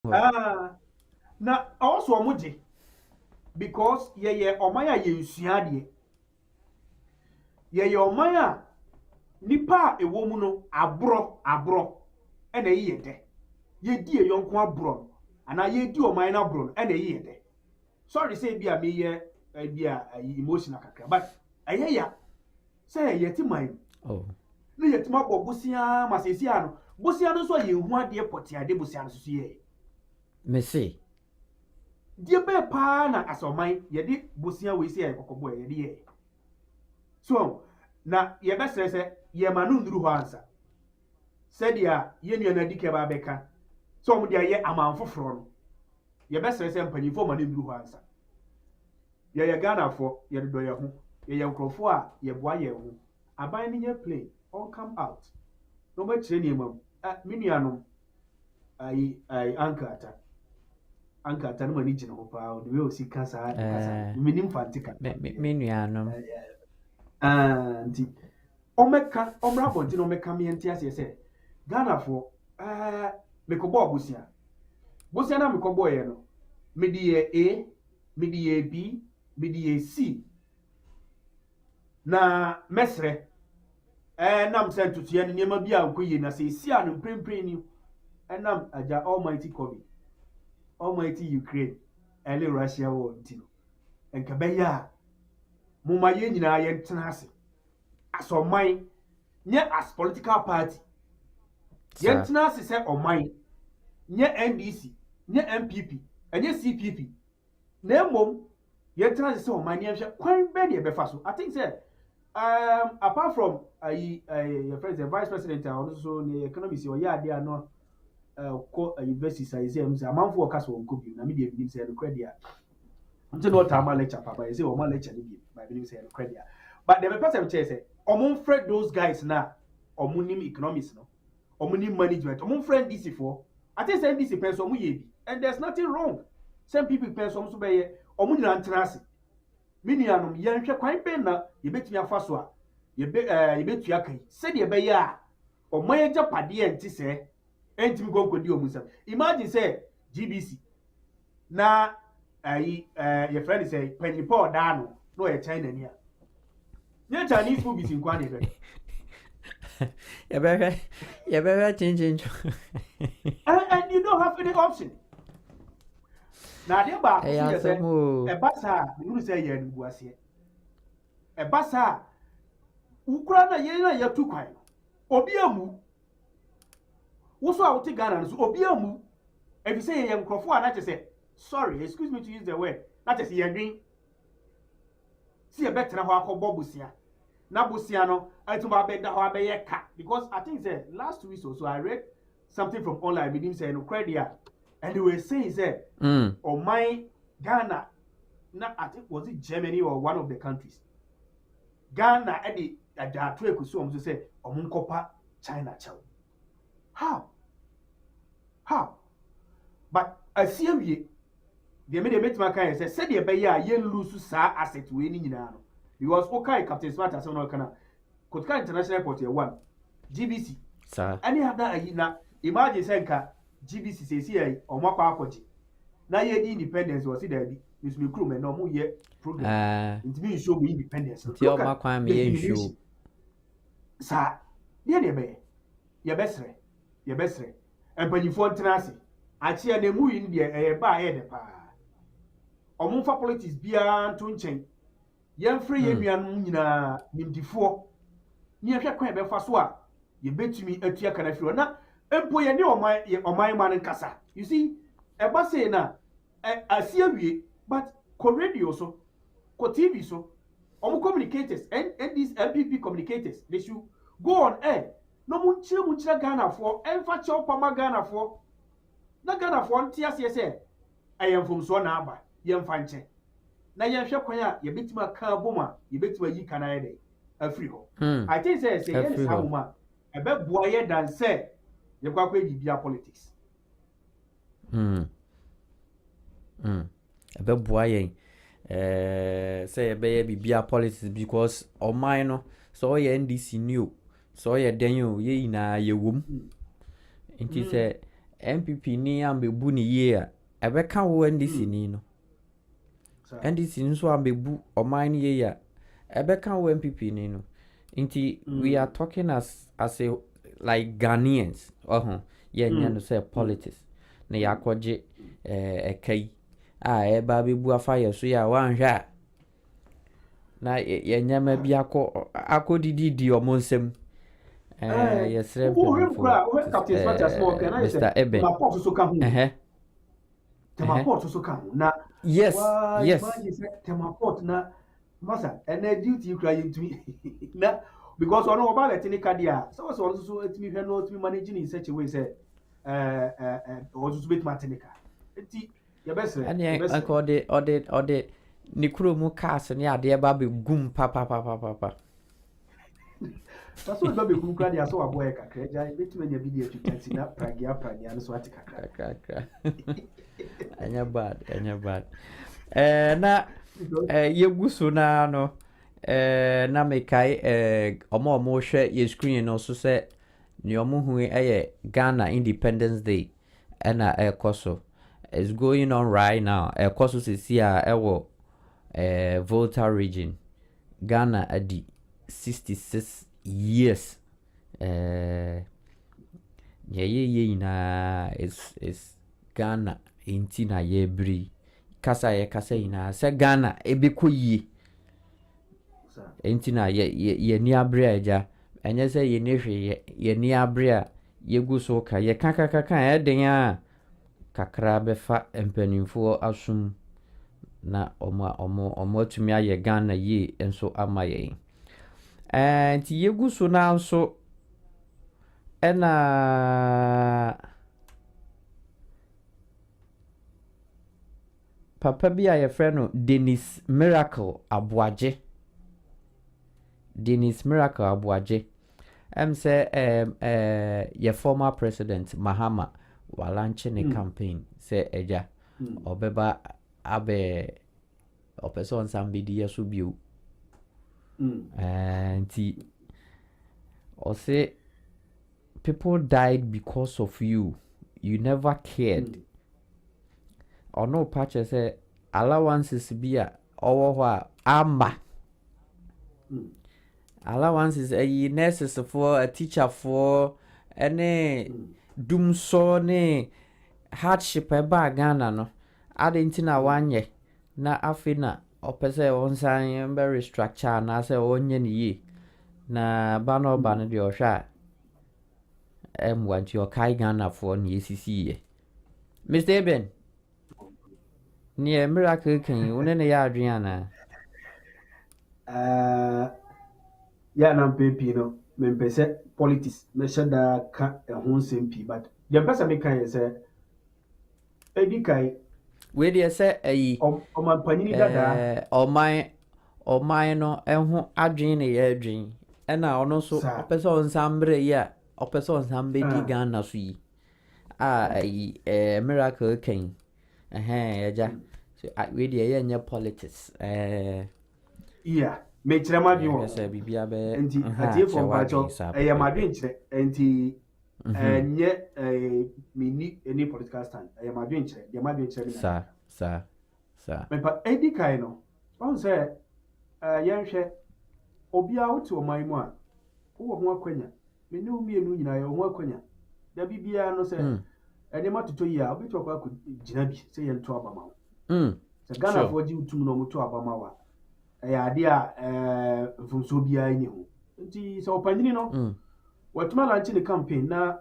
Ah, na also omoje because ye oman a ye nsua de ye oman a nipa a ewo mu no abro e na ye de ye di e yonko abro ana ye di oman na abro e na ye de sorry say bi a me ye bi a emotional kakra but aye ya say ye ti man Oh. na ye ti mabɔ bosia masesia no bosia no so ye hu ade potiade bosia no so ye Messi. die be pa na asoman ye di bosia we say kokɔbɔ ye di ye so na ye be sese ye ma no nduru ho ansa sɛdeɛ ye nua na dike ba bɛka so mo de ye amanfoforo no ye be sese mpanyimfo ma no nduru ho ansa ye Ghana fo ye do ye ho ye nkrofo a ye boa ye ho aban ni nye play on come out no ba kire ni mam me nuanom ai anka no mani gina ho pa de we o sika sa kasa me nim fantika Me nuanom. nti omra bonti no meka me ntia se Ghana fo me ko bo bosia na me ko bo ye no me di ye A me di ye B me di ye C na mesre nam se tutua ne niam bi a nkoyi na se si a no prempren ni nam aja almighty covid almighty Ukraine ele Russia war ntino enka beya muma ye nyina ye ntena ase asoman nye as political party ye ntena ase se oman nye NDC nye MPP enye CPP na emom ye ntena ase se oman ye hwe kwan be de be fa so I think say apart from your friend the vice president also the economist or ya dey no ko university size am say amanfo o kasa won ko bi na me dey believe say no credit until no time lecture papa you say o ma lecture ni bi by believe say no credit but the person say omon friend those guys na omonim economics no omonim management omon friend DC for I think say DC person omo ye bi and there's nothing wrong some people person so be ye omo nyina ntena ase minianom ye nhwe kwan be na ye betumi afa so a ye betua kan se de be ye a oman ye japade enti se entimi konkodi omusam imagine say GBC na your friend say penny Paul dano no e China ni a nye Chinese food is nkwa ne be You better change. and you don't have any option na de ba ko Hey, so say Asamu. e basa you say ye ngu ase e basa ukura na ye tu kwan obi amu wo so a wo te Ghana no so obi amu if you say ye nkrofo a na che say sorry excuse me to use the word na che say ye dwin si e betra ho akobọ bosia na bosia no atuma beda ho abeye ka because I think say last week or so I read something from online meaning say no credit and they were saying say oh my Ghana na I think was it Germany or one of the countries Ghana e dey adatu ekusu om so say omunkopa China chow how but asiewie the me dey metima kan say said the be ya yen lose sa asset we ni nyina no because okay Captain Smart as no kana Kotka International Airport here one GBC Sir. any other ayi na imagine say nka GBC say see ayi omakwa akwaji na ye di independence was see there bi miss me crew me no mo ye program intimi show me independence Ti o makwa me ye show sa de be ye besre empanyifo ntena ase achia na mu yi ni de ba ye de pa omumfa politics bia nto nchen yemfre ye nuanom nyina nimdifo ni ehwe kwan be fa so a ye betumi atua kana firo na empo ye ne oman man nkasa you see e ba say na asia wie but ko radio so ko TV so communicators and these MPP communicators they should go on air no mu nchire Ghana for emfa che opama Ghana for na Ghana for ntia se se ayemfom so na aba yemfa nche na yehwe kwan a ye betima ka boma ye betima yi kana ye dey afri ho I think say ye is hamuma e be boa ye dan say ye kwa bibia politics e be boa yen say e be bibia politics because o mine no so ye NDC new so ye den yo ye ina ye wom nti say MPP ni ambebu ni ye a ebeka wo NDC ni no NDC nso ambebu oman ni ye a ebeka wo MPP ni no nti we are talking as a like Ghanaians ye nya no say politics na yakoje ekai eba bebu afa yeso ya wanhwa na ye nyama bi akodi omonsem yes Mr. Eben Temaport so ka na yes Temaport na masa energy ti kra yintu na because ono oba let ni kadia so so etimi hwe no etimi manage in such a way say ozo bet matenika enti ye bese ani ode ni kuro mu cars ni ade ba be gum papa That's what be kum kra dia so aboy kakra ja betimi nya bi dia tutanti na pragia no so ati kakra anya bad na yeguso na no na mekai omo hwe ye screen no so se ni omo hu Ghana Independence Day na ekoso is going on right now ekoso sisi a ewo Volta region Ghana adi 66 years ye na is Ghana inti na yebri kasa ina se Ghana ebekɔyie inti na ye ni abre aja enye se ye nehwe ye ni abre a yegu so ka ye kaka eden a kakra befa empanimfo asum na omo atumi aye Ghana ye enso amaye nti yegu so na nso ena papa bi a ye frɛ no Dennis Miracle Abuaje say your former president Mahama walanche ne campaign say eja obeba abe opeson sambidi yeso bio and or say people died because of you never cared or no patch say allowances be a owo amba allowances a nurses for a teacher for any doom so ne hardship eba Ghana no adentina wanye na afina opese onsan very structure na say onye ne yi na ba no de ohwa wanti okai Ghana for ne esisi ye Mr. Eben ni miracle kan one ne ya adwen ya na mpepi no mempese politics me shada ka ehun sempi but the person me kan say edikai we dey say ayi oman panini dada oman no ehun adwen ne ya adwen na ono so opese onsambre ya opese onsambe di Ghana so yi ayi miracle kan eja so we dey ya nya politics yeah me chirema bi wo say bibia be enti atie for pacho ma dwen chire enti nye mini any political stand ma dwen chire de ma dwen chire sa me pa edi kai no on say yenhwe obi a wote o man mu a wo ho akwanya me ne umi enu nyina ye ho akwanya da bibia no say ene matoto yi a obi to kwa gina bi say ye nto abama wo se Ghana for ji utum no muto abama wa ya ade a mfumso bia ni ho nti so opanyini no watuma lanchi ne campaign na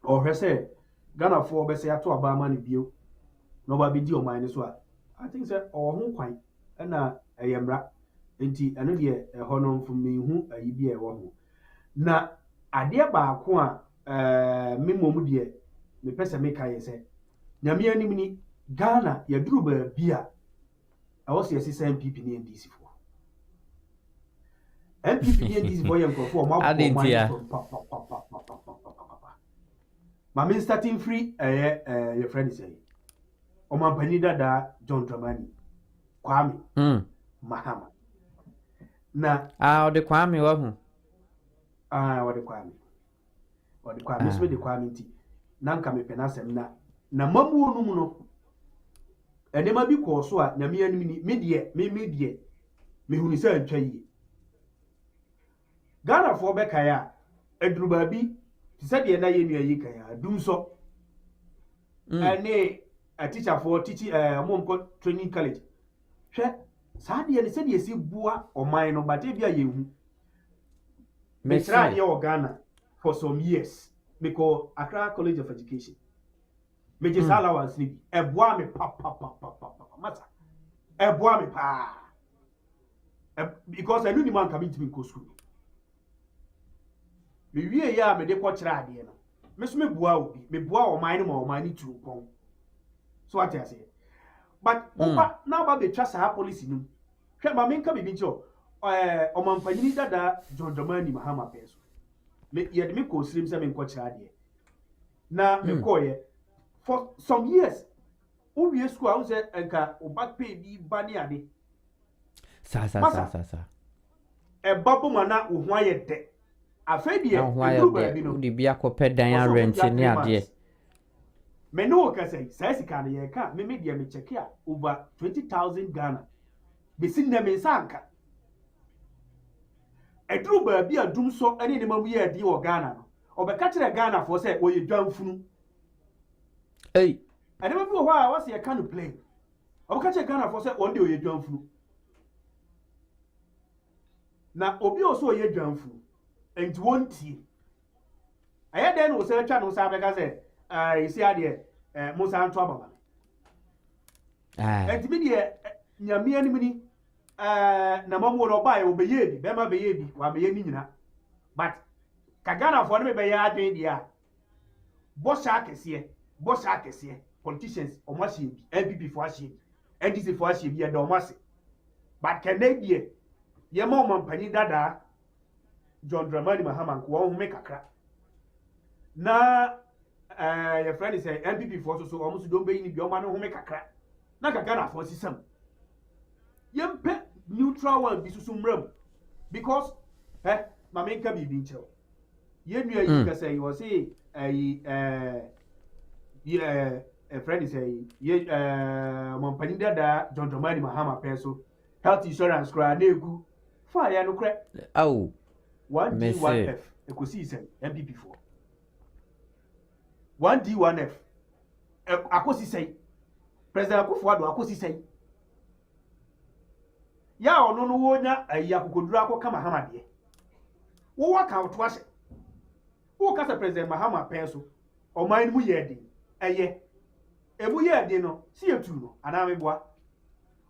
ohwe se Ghana for be se ato abama ne bio no ba bidi o man so a I think say o ho kwan na eyemra nti eno de ho no mfumi hu ayi bi e wo ho na ade ba ko a memom de me pese me kai se nyame anim ni Ghana ya duru ba bia awo se yesi MPP ni NDC for MPP ni NDC for yanko for ma ma me starting free your friend say o man pani dada John Dramani Kwame Mahama na o de Kwame wo hu o de Kwame so de Kwame nti nanka mepɛ n'asɛm na mamuo no mu no ɛnɛma bi kɔɔ so a nyame anim ni me deɛ mehunu sɛ atwa yie Ghanafoɔ bɛkae a aduru baabi te sɛ deɛ na yɛ nua yi kae a dum so ɛne teacherfoɔ ɔmo training college hwɛ saa deɛ ne sɛdeɛ si bua ɔman no bate bi a yɛhu mekyerɛ adeɛ wɔ Ghana for some years because Accra College of Education megye saa allowance ni bi ɛboa me pa masa ɛboa me paa because ɛnu ni man ka me ntimi nkɔ school me wie ya me de kɔ kyerɛ adeɛ no me so me boa obi me boa ɔman no ma ɔman ni turu pɔn so ate ase but na ba betwa saa policy no hwɛ ma me nka bibi nkyɛ ɔmampanyini dada John Dramani Mahama pɛso me yɛde me kɔ slim sɛ me nkɔ kyerɛ adeɛ na me kɔɔyɛ for some years uwie school a wo sɛ nka oba pay bi ba ne ade sa ɛba boma na wo ho ayɛ dɛ afei deɛ ɛduru baabi no de bi akɔpɛ dan a rent ne adeɛ me no ka sɛ saa sika no yɛ ka me deɛ me check a over 20,000 Ghana besi na me nsa anka ɛduru baabi a dum so ɛne ne mamu yɛ adi wɔ Ghana no ɔbɛka kyerɛ Ghana fo sɛ wɔyɛ dwanfunu ɛne ma bi wɔ hɔ a wɔsɛ yɛ ka no play ɔbɛka kyerɛ Ghana fo sɛ wɔn de ɔyɛ dwanfunu na obi ɔso ɔyɛ dwanfunu enti wontie ɛyɛ dɛn no sɛ atwa no sɛ abɛka sɛ esi adeɛ mo sa nto ababa enti bi deɛ nyame anim ni na mamu no ba yɛ obɛyɛ bi bɛma bɛyɛ bi wa bɛyɛ ni nyina but ka Ghana fo no me bɛyɛ adwen deɛ a bɔhyɛ akɛseɛ politicians ɔmo ahyɛ bi NPP fo ahyɛ bi NDC fo ahyɛ bi ɛda ɔmo ase but kɛnɛ deɛ yɛma ɔmampanyin dada John Dramani Mahama nko wɔn home kakra na your friend is NPP for so almost don't be in your man home kakra na Ghana for system yempe neutral one bi susumram because ma menka bibi nkyerɛ ye nua yi ka say you say a friend is ye mampani dada John Dramani Mahama peso health insurance kra na egu fa ya no kra 1D1F ekosi say NPP for 1D1F akosi say President Akufo-Addo akosi say ya ono no wonya akokoduru akoka Mahama de wo waka to ase wo ka say President Mahama penso o man mu ye de emu ye de no si etu no ana meboa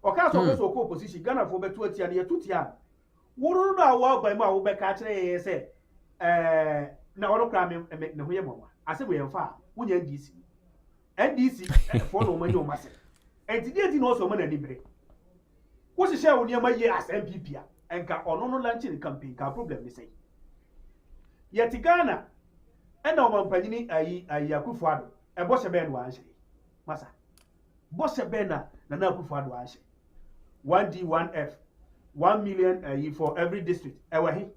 o ka so so ko opposition Ghana fo betu atia ne yetutia wo no awo aban mu a wo be ka kire ye say na ono kra me ne ho ye mama ase bo ye mfa wonya NDC for no many o mase entity no so mana ni bere wo se share wo niam ye as MPP a enka ono no launching campaign ka problem ni say yet Ghana ena o mampanyini ayi Akufo-Addo e bo se be no anhye masa bo se be na Akufo-Addo anhye 1D1F 1 million for every district ewe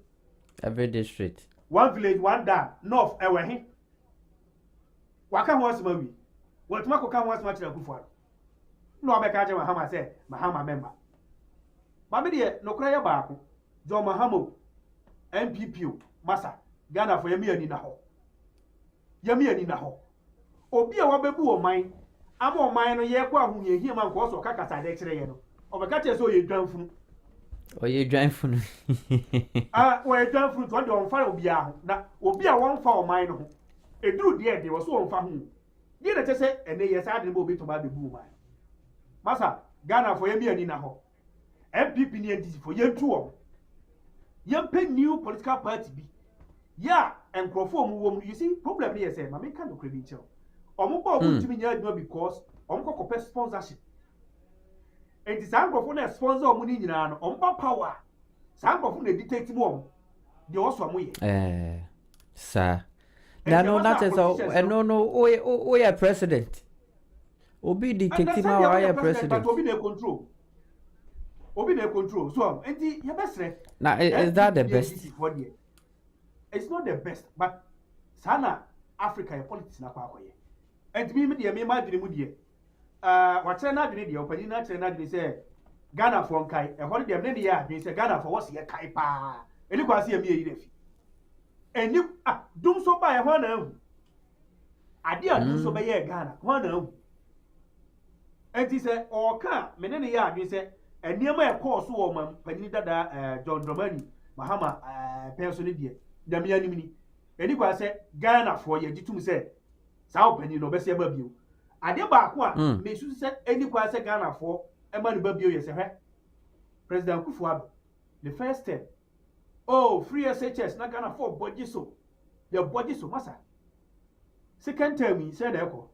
every district 1 village 1 dam north ewe waka ho asema wi watuma ko ka ho asema kira Akufo-Addo no obeka je Mahama say Mahama member ba me de no kra ya baako John Mahama MPP masa Ghana for yemi ani na ho obi a wabebu oman ama oman no ye kwa ahunye hia man ko so kakasa de kire ye no obeka kire so ye dwanfunu oye dwanfunu oye dwanfunu to de on fa obi a ho na obi a won fa oman no ho eduru de wo so on fa ho die na tese ene ye sa de bo obi to ba bebu oman masa Ghana for yemi ani na ho MPP ni NDC for yentu o yempe new political party bi ya enkrofo mu wom you see problem ni say ma me kan no credit chel omo ba omo timi nya adwuma because omo kokopɛ sponsorship enti sa enkrofo na sponsor omo ni nyina no omo ba power sa enkrofo na dictate mu omo de oso omo ye sa na no that is no o ya president obi dictate ma o ya president obi na control so enti ye besre now is that the best? It's not the best but sana Africa yɛ politics na akɔyɛ ɛntumi mi deɛ mi ma adwene mu deɛ wakyerɛ n'adwene deɛ ɔpanyin n'akyerɛ n'adwene sɛ Ghana for nkae ɛhɔ no deɛ ne yɛ adwene sɛ Ghana for wɔsi yɛ kae paa ɛni kwan si yɛ mi yɛ yi n'afi ɛni dum so ba yɛ hɔn na ehu ade a dum so bɛyɛ Ghana hɔn na ehu ɛnti sɛ ɔɔka me ne yɛ adwene sɛ nneɛma ɛkɔɔ so wɔ ma panyin dada John Dramani Mahama pɛn so ne deɛ dɛm yɛ anim ni ɛni kwan sɛ Ghana for yɛ gyitum sɛ saa ɔpanyin na ɔbɛsɛ ɛba bio ade baako a mesu sɛ ɛni kwan sɛ Ghana for ɛma ne ba bio yɛ sɛ hwɛ President Akufo-Addo the first step free SHS na Ghana for bɔgye so yɛ bɔgye so masa second term yi sɛ na ɛkɔ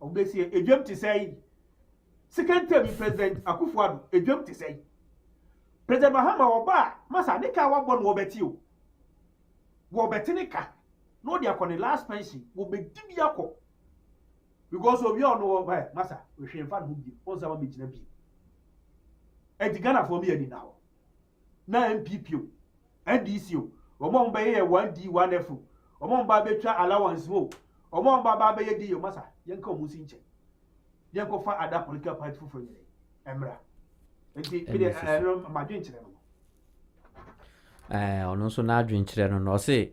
ɔbɛsi edwam te sɛ yi second term yi President Akufo-Addo edwam te sɛ yi President Mahama ɔba masa ne ka wabɔ no wɔbɛti o wɔbɛti ne ka na ɔde akɔ ne last pension wɔbɛdi bi akɔ because obi a ɔno wɔ masa ohwɛ nfa ne ho bi ɔnsa ma gyina bi ɛdi Ghana for mi yɛ ni na hɔ na NPP o NDC o wɔn bɛyɛ yɛ 1D 1F wɔn ba bɛtwa allowance o wɔn ba bɛyɛ di yɛ masa yɛn ka wɔn si nkyɛn yɛn kɔ fa ada political party foforɔ nyɛ ɛmra nti bi de madwen kyerɛ no ɔno nso n'adwen kyerɛ no na ɔse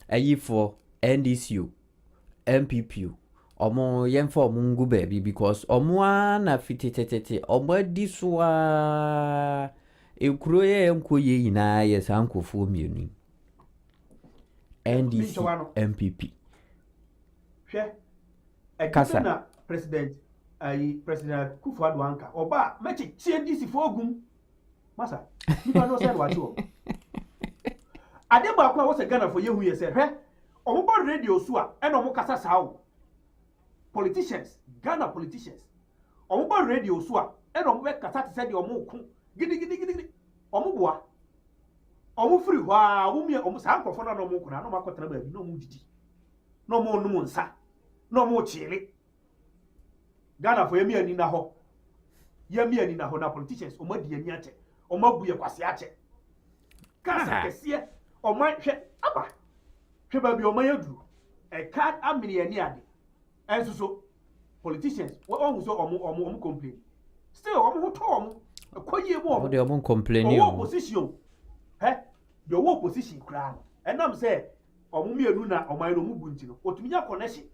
ayifoɔ NDC o MPP o ɔmo yɛmfa ɔmo ngu baabi because ɔmo a na fititetete ɔmo adi so a ekuro yɛ nkɔ yɛ nyinaa yɛ saa nkɔfoɔ mmienu NDC MPP hwɛ ɛkasa na president Akufo-Addo anka ɔba mɛkye tie NDC fo ogum masa nipa no sɛ wachi o ade baako a wɔsɛ Ghana fo yehu yɛ sɛ hwɛ ɔmo bɔ radio so a ɛna ɔmo kasa saa o politicians Ghana politicians ɔmo bɔ radio so a ɛna ɔmo bɛ kasa te sɛ deɛ ɔmo ko gidi ɔmo boa ɔmo firi hɔ a ɔmo mia ɔmo saa nkɔfɔ na ɔmo ko na ɔmo akɔtena baabi na ɔmo didi na ɔmo nom nsa na ɔmo kyele Ghana fo yɛ mia ni na hɔ na politicians ɔmo adi ani akyɛ ɔmo abu yɛ kwase akyɛ kasa kɛseɛ ɔmo hwɛ aba hwɛ baabi ɔmo yɛ duru ɛka amene yɛ ni ade ɛnso so politicians ɔmo so ɔmo complain still ɔmo ho tɔ ɔmo ɛkɔyie mu ɔmo de ɔmo complain ɔmo opposition hɛ de ɔmo opposition kura no ɛnam sɛ ɔmo mienu na ɔmo ayɛ no ɔmo bu nti no otumi nya connection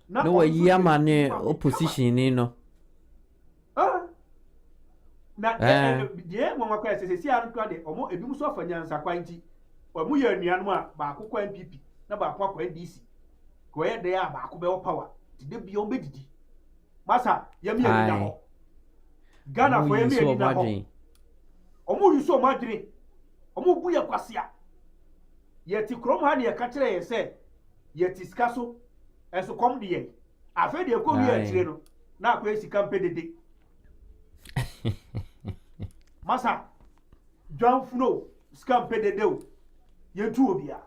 na wɔyi ama ne opposition ni no na deɛ mo makɔ ɛsɛ sɛ sia no de ɔmo ebi mu so afa nyansa kwa nti ɔmo yɛ anuanom a baako kɔ NPP na baako akɔ NDC ko yɛ de a baako bɛwɔ power ti de bi ɔmo bedidi masa yɛ mi yɛ hɔ Ghana fo yɛ mi yɛ hɔ ɔmo yi so ɔmo adwene ɔmo bu yɛ kwasia yɛ ti krom ha ne yɛ ka kyerɛ yɛ sɛ yɛ ti sika so ɛso kɔm de yɛ afɛ de kɔ wi akyire no na akɔ sika mpɛ dede masa John Funo sika mpɛ dede o yɛ tu obi a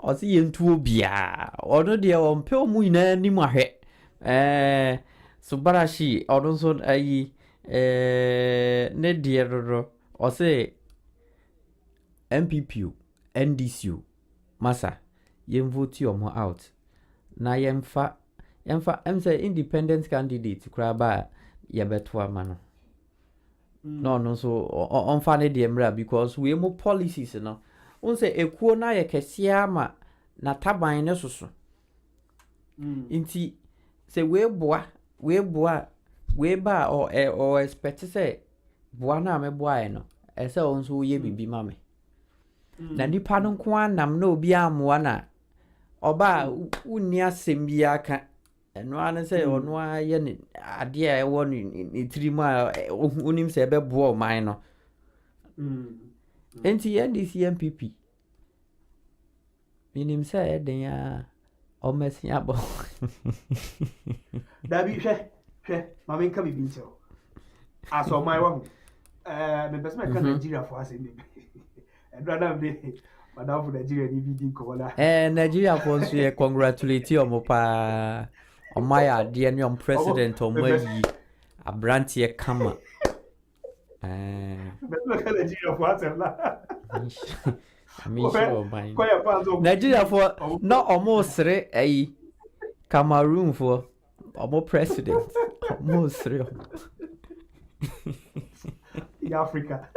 ɔsi yɛ ntuo bia ɔno deɛ ɔmpɛ ɔmo nyinaa nim ahwɛ Subarashi ɔno nso ayi ne deɛ dodo ɔsi MPP o NDC o masa yɛmvote ɔmo out na yɛmfa sɛ independent candidate koraa ba a yɛbɛto ama no na ɔno nso ɔmfa ne deɛ mmra because wei mu policies no wɔn sɛ ekuo na yɛ kɛseɛ ama na taban ne soso nti sɛ wei ba ɔ expect sɛ boa na mɛboa yɛ no ɛsɛ ɔno nso yɛ bibi ma me na nipa no nko anam na obi amoa na ɔba wonni asɛm bi aka ɛno ano sɛ ɔno ayɛ ne adeɛ a ɛwɔ ne tirim a onim sɛ ɛbɛboa ɔman no enti NDC MPP minim sɛ ɛden a ɔmɛsi abɔ dabi hwɛ mame nka bibi nkyɛw asɔ ɔman wɔ ho mepɛ sɛ mɛka Nigeria fo asɛm bi ɛdura na mde madam fo Nigeria ni bi di nkɔmɔ na Nigeria fo nso yɛ congratulate ɔmo paa ɔmo ayɛ adeɛ ne ɔmo president ɔmo ayi abranteɛ kama But look at Nigeria for answer na. I'm sure mine. Quite a fans of Nigeria for not almost Cameroon for almost president. Almost three. in Africa.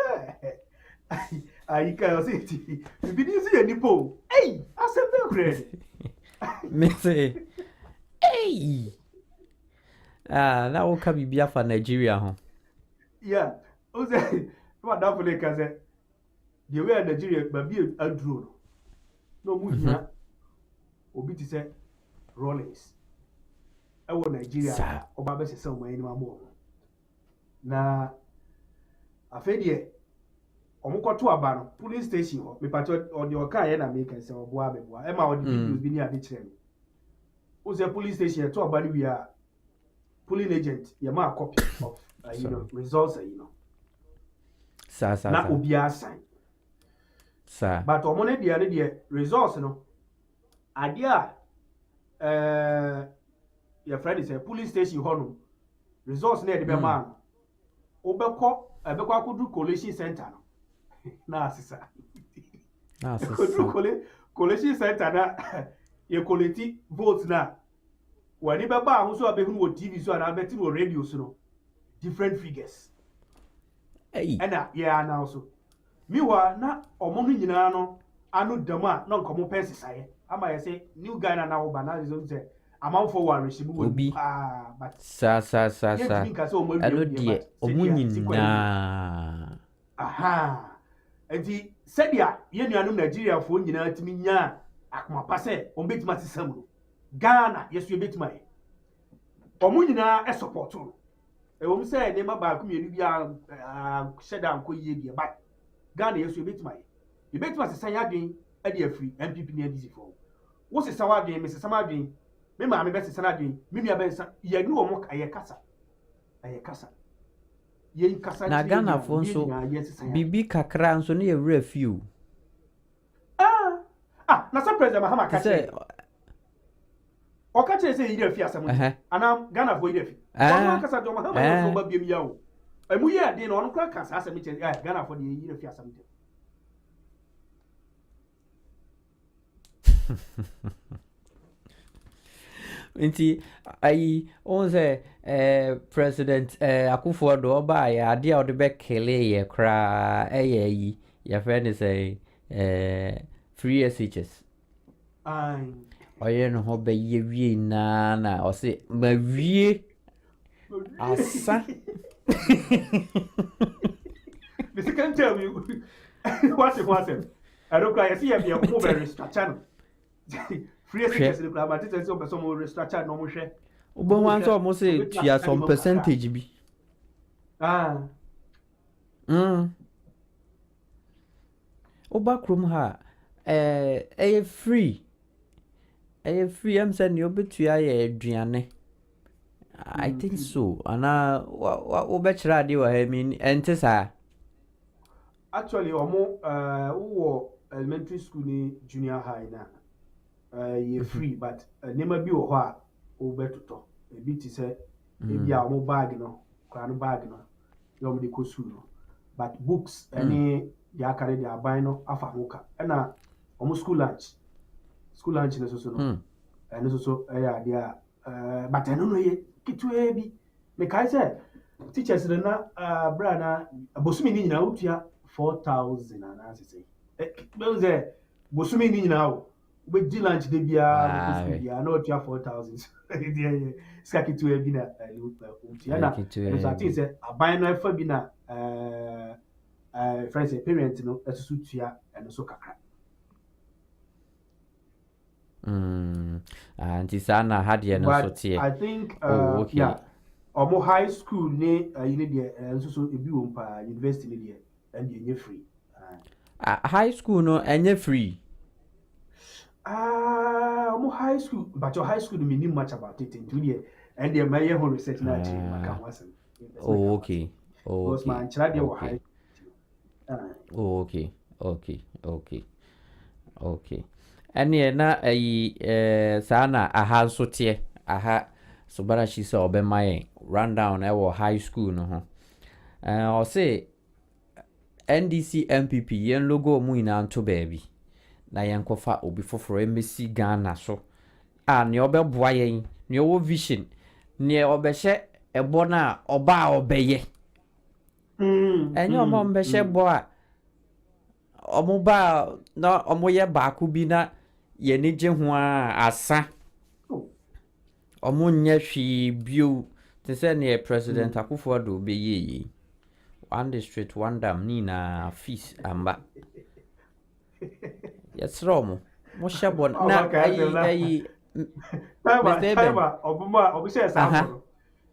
I can see it. You didn't see any po. Hey, I said no bread. Me say, hey. That will come be for Nigeria, huh? Yeah. O say, what that for the case? The way Nigeria be a drone. No munya. Obi ti say Rollins. I want Nigeria. Oba be say some any more. Na afedie omukɔto aba no police station hɔ mepato ɔde ɔka yɛ na make sɛ ɔboa abɛboa ɛma ɔde videos bi ne ade kyerɛ me wo sɛ police station to aba no wi a polling agent yɛ ma a copy of results na obiara sign but ɔmo ne deɛ results no ade a yɛ friend sɛ police station hɔ no results na yɛ de bɛ ma no obɛkɔ akɔdu collation center no na asesa collation center na ye collect votes na wani bɛba a ho so abɛhunu wɔ TV so ana abɛti wɔ radio so no different figures ɛna yɛ announce so miwa na ɔmo no nyinaa no ano dam a na nkɔmo pɛ sesaeɛ ama yɛ sɛ new guy na wo ba na so sɛ amanfo wa rehyimu wɔ obi but sa ɛno deɛ ɔmo nyinaa aha enti sɛdia yɛ nuanom Nigeria fo nyinaa timi nya akoma pa sɛ ɔmo betuma sesam no Ghana yesu betuma yɛ ɔmo nyinaa support no ɛwɔm sɛ ne ma ba kumienu bi a hyɛda nko yie bi ba Ghana yesu betuma yɛ betuma sesan yadwen ɛde afiri MPP ne ADC fo wo sesan wadwen me sesan adwen me ma me be sesan adwen me nua be sesan yɛ ni ɔmo ayɛ kasa na Ghana fo nso bibi kakra nso ne yɛwura fiu na sa president Mahama ka kyerɛ ɔka kyerɛ sɛ yɛyɛ fi asɛm ana Ghana fo yɛ fi ɔno kasa de Mahama yɛ ba biem ya o emu yɛ ade na ɔno kra ka sa asɛm kyerɛ Ghana fo de yɛyɛ fi asɛm nti ayi on sɛ president Akufo-Addo ɔba yɛ ade a ɔde bɛkele yɛ koraa ɛyɛ yi yɛfrɛ ne sɛ free SHS ɔyɛ no ho bɛyɛ wie na ɔse ma wie asa the second term you what's it I don't cry. I see you mo be restructure no free SHS the club but it is some restructure no mo hwɛ Obo wan so mo say tia some percentage bi. Oba krom ha free. Am say ne obetua ye aduane. I think so. Ana obechira ade wa ha mi ente sa. Actually omo wo elementary school ni junior high na ye free but nema bi wo ho a obetoto ebi ti se ebi a omo bag no kwa no bag no yo mo de ko school no but books any ya carry their buy no afa hoka na omo school lunch no so no no so ya dia but no ye kitu bi me kai say teachers na bra na bosumi ni nyina utua 4,000 na say be say bosumi ni nyina o we di lunch de bia bosumi bia na utua 4,000 dia ska kitu bi na utua na so I think say aban no afa bi na friends parents no esusu tua eno so kakra anti sana hadie no so tie I think yeah omo high school ne you need the so ebi wo mpa university ne de and you free high school no enye free omo high school but your high school me need much about it into there and the my whole research na chi maka wasem okay man chira de high okay ene na sana aha so tie aha so bara shi se obema yen rundown e wo high school no ho o say NDC MPP yen logo mu ina nto baabi na yen kofa obi foforo emesi Ghana so a ne obeboa yen ne owo vision ne obehye ebo na oba obeye enye omo mbehye bo a omo ba na omo ye baako bi na ye ni gye ho a asa omo nye hwi bio te se ne president Akufo-Addo be ye one district one dam ni na fees amba yes romo mo shabo na ai Timer obuma obise sample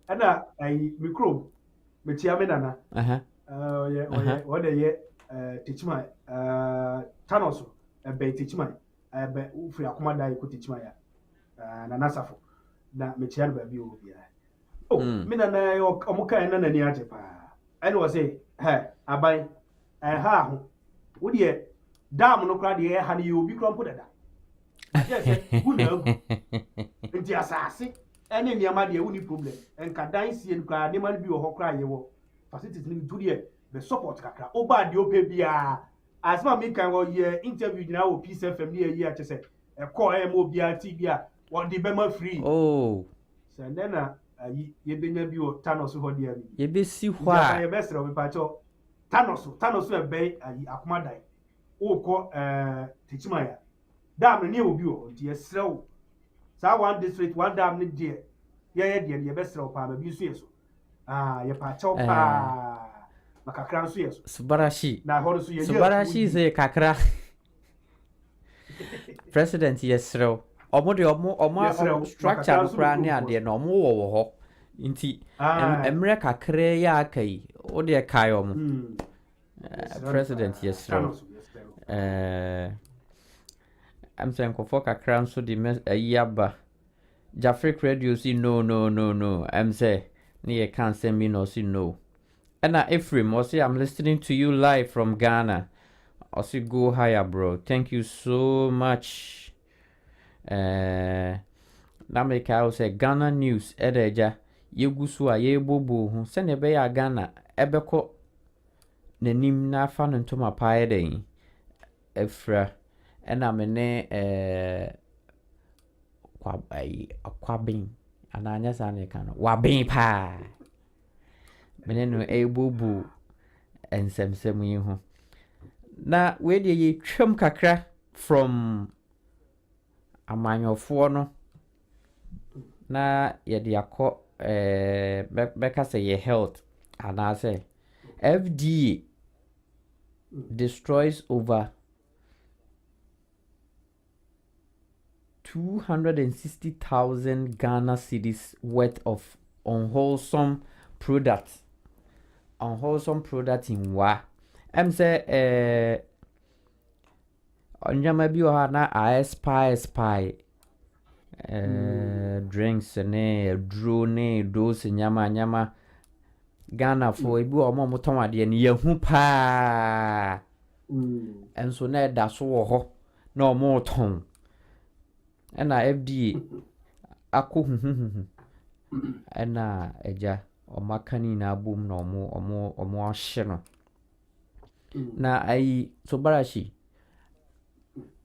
ana ai micro metia me nana what ye teachman Thanos be teachman be ufri akomada yi ko teachman ya na nasafo na metia no ba bi o bia me nana omuka na nani aje pa ene wo say aban ha ho wo de dam no kra de ha ne obi kra mpo dada yes guna nti asase ene niama de woni problem enka dan sie nkra ne man bi wo kra ye wo facilities ni to de be support kakra oba de ope bia asma me kan wo ye interview na wo Peace FM ne yi a chese e call e mo bia ti bia wo de be ma free so na ye benya bi wo Thanos ho de abi ye be si ho a ye be sere o pa cho Thanos e be akomadan o ko teachman ya dam ne obi o nti esrew sa one district one dam ne de ye de be srew pa ma bi so yeso ye pa cho pa makakra so yeso subarashi na ho so ye subarashi ze kakra president yesrew omo de omo structure no kra ne ade na omo wo ho nti emre kakra ya akai o de kai omo president yesrew I'm saying for kakra so the yaba Jafric radio see no I'm say ne can't send me no see no and Ephraim say I'm listening to you live from Ghana I say go higher bro thank you so much na make I say Ghana news edeja yegusu a yebobo hu se ne be ya Ghana ebeko nanim na fa no ntoma pae den efra ena me ne kwabin ananya sa ne kan wabin pa me no ebobu ensemsem yi ho na we de ye twam kakra from amanyofo no na ye de akọ beka say ye health ana say FDA destroys over 260,000 Ghana cedis worth of unwholesome products in wa say onyama bi o na spy drinks ne drone dose nyama Ghana for ebi o mo ton ade ne yehu pa enso na da so wo ho na o mo ton ena FDA akohuhuhu ena eja o makani na abum na omo ahye no na ai sobarashi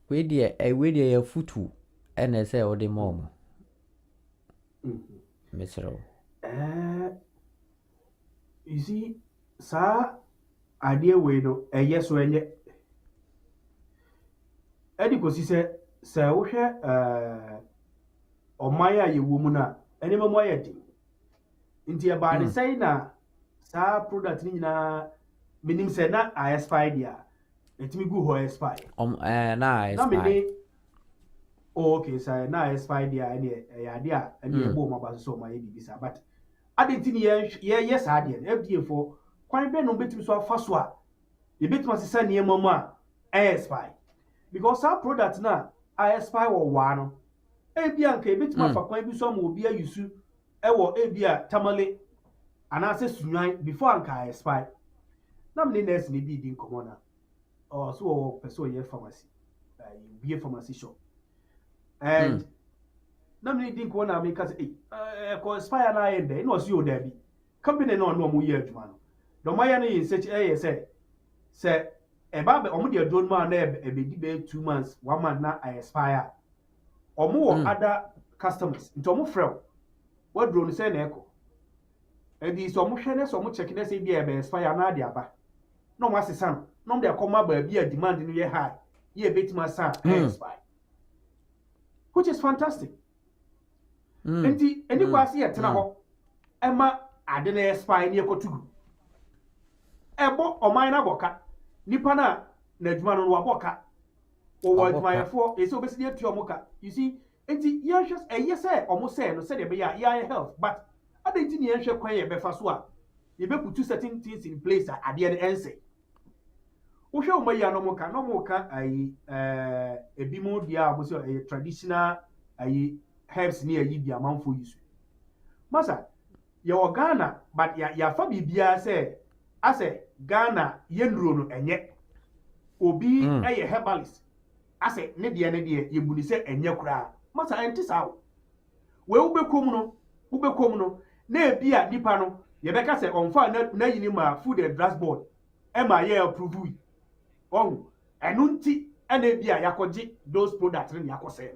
we de ya futu ena say o de mom mesro you see sa ade we no yes we nye edi ko si se wo hwe omaya ye wo mu na ene mamo ayedi nti e ba de say na sa product ni nyina minim se na expire dia etimi gu ho expire na expire okay say na expire dia ene ya de a ene e bo mo ba so ma ye bibisa but adenti ni ye sa de FDA for kwan be no betimi so afa so a ye betimi asesa ne mamo a expire because our product na expire wo wa no ebia nka ebetimi afa kwan bi so ma obi ayusu ewo ebia tamale anase sunwan before anka expire na me nurse ni bi di nkomo na so person ye pharmacy be pharmacy shop and na me di nkomo na me ka say ko expire na ende no so yo da bi company no mo ye adwuma no do maya no yin search say say eba be omo de drone ma na e be di be 2 months 1 month na I expire omo wo other customers nti omo frɛ what drone say na eko e di so omo hwɛ na so omo check na say bi e be expire na de aba no mo asesa no no de akoma ba bi a demand no ye high ye betima sa expire which is fantastic nti eni kwase ye tena ho ema ade na expire ne ekotugu ebo oman na boka nipa na adwuma no waboka o wa adwumayefo ese obesi de tuo moka you see enti ye hwes eye se omo se no se de be ya health but adenti ne ye hwe kwan ye befa so a ye be put certain things in place ade ne ense wo hwe o mayi no moka no moka ayi ebi mo dia mo se traditional ayi herbs ne ayi bi amanfo yisu masa ye wo Ghana but ya fa bibia se ase Ghana yenuro no enye obi eye herbalist ase ne de ye buni se enye kura masa enti sawo we ubekom no na ebia nipa no ye beka se onfa na yini ma food and drugs board e ma ye approve oh enunti ena ebia yakoje those products ne yakose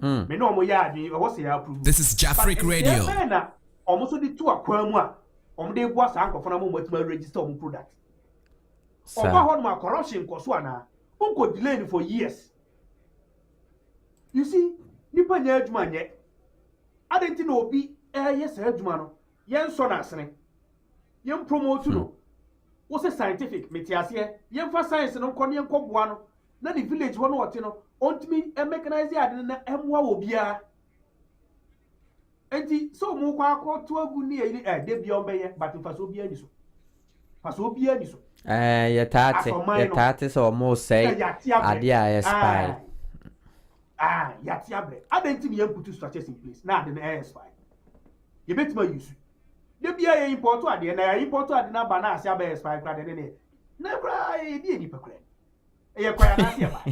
me no mo ya adi wo se ya approve. This is Jafric Radio na omo so di to akwan mu a omo de bua sa ankofo na mo matima register omo product oba ho no corruption koso ana unko delay for years. You see nipa nya adwuma nye adenti na obi yes adwuma no yen so na asene yen promote no wo se scientific metiase yen fa science no nkɔ ne nkɔboa no na the village ho no wote no ontimi mechanize ade na emwa obia enti so mu kwa akɔto agu ne yi de bia ombeye but mfa so bia ni so yɛtaate sɛ ɔmo sɛe ade a expire yatiabre adenti ne yɛmputu structures in place na ade na expire yɛbetima use de bia yɛ import ade na yɛ import ade na ba na ase aba expire kra de ne na kra yɛ di pakra yɛ kwa na ase ba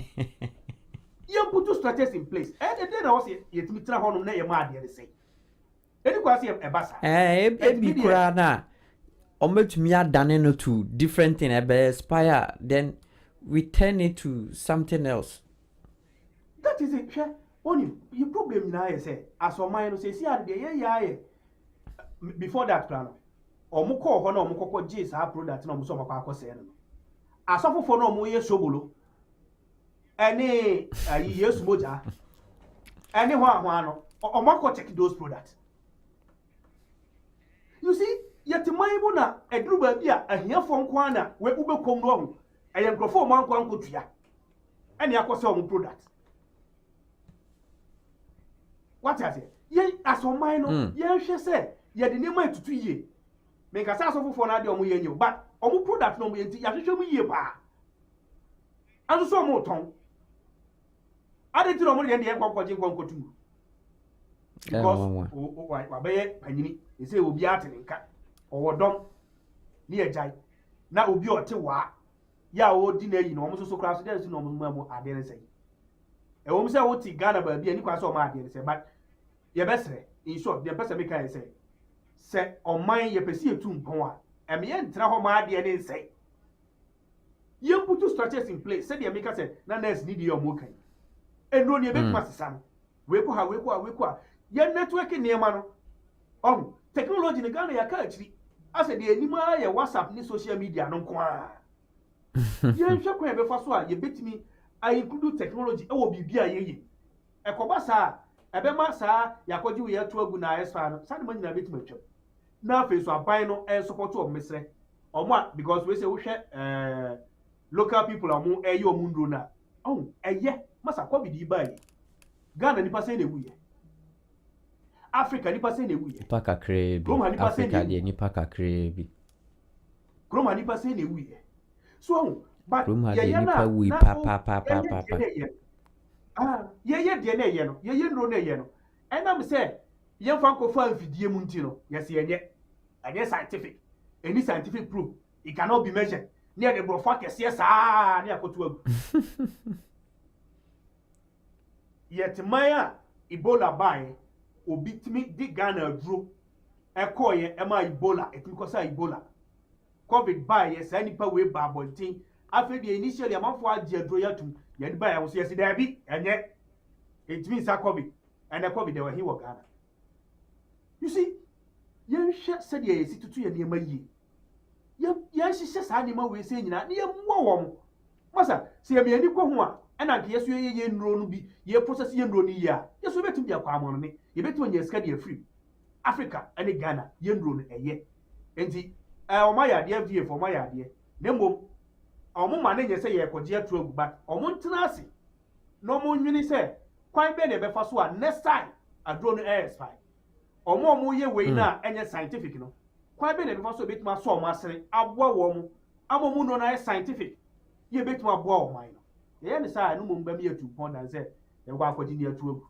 yɛmputu structures in place de na wɔ se yɛtimi tra hɔ no na yɛ ma ade ne sɛ eni kwa se ebasa ebi kra na ometumi adane no to different thing ebe expire then we turn it to something else. That is it. Only your problem now is say as o man no say see ade ye before that plan omo call ho na omo kokko je sa product na omo so makwa akose no asofofo na omo ye sobolo ene ayi yesu moja ene ho ano omo akọ check those products. You see yet maibu na eduru ba bia ahiafo nko ana we ubekom no ho eyenkrofo mo anko ankotua ene akose omo product. What is it? Ye asomai no ye hwe se ye de nema tutu yie me ka sa asofofo na de omo ye nyo but omo product no mo ye nti ya hwehwe mu yie pa aso so omo ton ade ti no mo de ye nkwankwaje nkwankotu because wa be panyini e say obi atene nka owodom ni ejai na obi ote wa ya odi na yi no omo so kra so dey so no omo mu ade ne sei e wo say wo ti Ghana ba bia ni kwa so omo ade ne sei but ye besre in short the person make I say oman ye pesi etu mpon a eme ye ntra ho ma ade ne sei ye put structures in place say the make say na nurse need your mo kan enro ne betima sesa no we ko ha ye network niema no technology ne Ghana ya ka achiri ase de anima ye WhatsApp ni social media no nko a ye hwe ko e be fa so a ye betimi I include technology e wo bibia ye ekoba sa ebe ma sa yakoji we yatu agu na esfa no sade ma nyina betima twam na face so aban no e support o mesre omo because we say wo hwe local people amu e ye omu ndro na eye masa kwa bidi ba yi Ghana nipa say na wuye Africa nipa say na wuye nipa kakre bi Africa de nipa kakre bi Kroma nipa say na wuye so but ye nipa wi pa ye de na ye no ye nro na ye no enam say ye fa nkofa amfidie mu nti no yes ye scientific any scientific proof it cannot be measured near the brofa kese sa na akoto agu yet maya Ebola bai obitimi di Ghana duro ekoye ema Ebola etimi kosa Ebola COVID by yes nipa we ba abonten after the initially amanfo agye aduro yatum yɛde ba ya so yɛsi dabi ɛnyɛ it means that COVID and the COVID they were here Ghana. You see, yɛn hwɛ sɛdeɛ yɛsi tutu yɛ nneɛma yie yɛn hyehyɛ saa nneɛma wei sɛ nyinaa ne yɛn mmɔ wɔn masa sɛ yɛn ani kɔ ho a ɛna nke yɛso yɛ nnuro no bi yɛ process yɛ nnuro no yie a yɛso bɛtum de akɔ amɔno ne yɛbɛtum anya sika de afiri Africa ɛne Ghana yɛ nnuro no ɛyɛ nti ɔmo ayɛ adeɛ FDA fo ɔmo ayɛ adeɛ na mmom ɔmo ma ne nyɛ sɛ yɛkɔgye aturo agu ba ɔmo ntena ase na ɔmo nwene sɛ kwan bɛ na ɛbɛfa so a next time aduro no ɛyɛ expire ɔmo yɛ wei na ɛnyɛ scientific no kwan bɛ na ɛbɛfa so ebɛtumi asɔ ɔmo asene aboa wɔn ama ɔmo no na ɛyɛ scientific yɛ ebɛtumi aboa ɔmo ayi no yɛyɛ ne saa ɛno mo mbɛm yɛ tu pɔn dan sɛ yɛkɔ akɔgye ne atu agu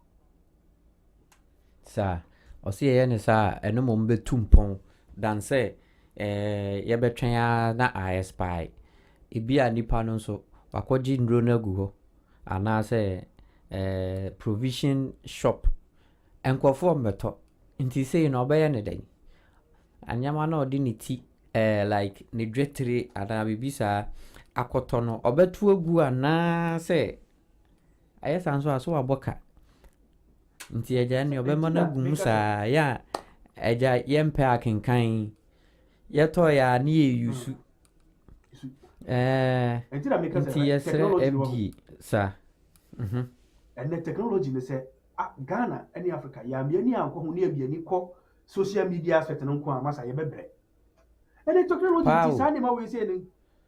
saa ɔsi yɛyɛ ne saa ɛno mo mbɛtu mpɔn dan sɛ yɛbɛtwɛn a na expire ebi a nipa no nso wakɔgye nnuro no agu hɔ anaasɛ provision shop nkurɔfoɔ mbɛtɔ nti sei na ɔbɛyɛ ne dɛn anyama na ɔde ne ti like ne dwetire anaa biribi saa akɔtɔ no ɔbɛto agu anaasɛ ɛyɛ saa nso a so wabɔ ka nti agya ne ɔbɛma no agu mu saa yɛ a agya yɛmpɛ akenkan yɛtɔ yɛ a ne yɛ yusu nti yɛsrɛ fda saa ɛnɛ technology ne sɛ Ghana and Africa yamiani anko ho ne abiani kɔ social media aspect no nko amasa yɛbɛbrɛ ɛnɛ technology ti saa ne ma we say ne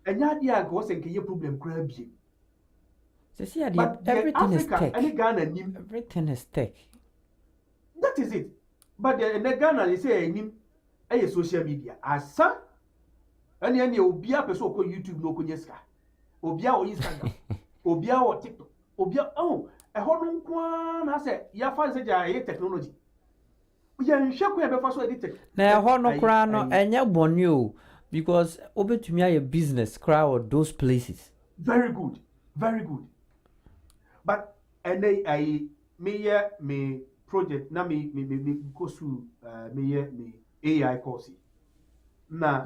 ɛnya ade anko wɔ sɛ nkɛyɛ problem kura bie see everything is tech and Ghana nim everything is tech that is it but the Ghana they say nim ɛyɛ social media asa ɛne obia pɛ sɛ ɔkɔ YouTube no ɔkɔnya sika obia wɔ Instagram obia wɔ TikTok obia ɛhɔ no nko ara na sɛ yɛafa sɛ gya ɛyɛ technology yɛnhwɛ ko yɛbɛfa so ɛde tech na ɛhɔ no koraa no ɛnyɛ bɔne o because wobɛtumi ayɛ business koraa wɔ those places very good but ɛnɛ ayi meyɛ me project na me go through meyɛ me AI course na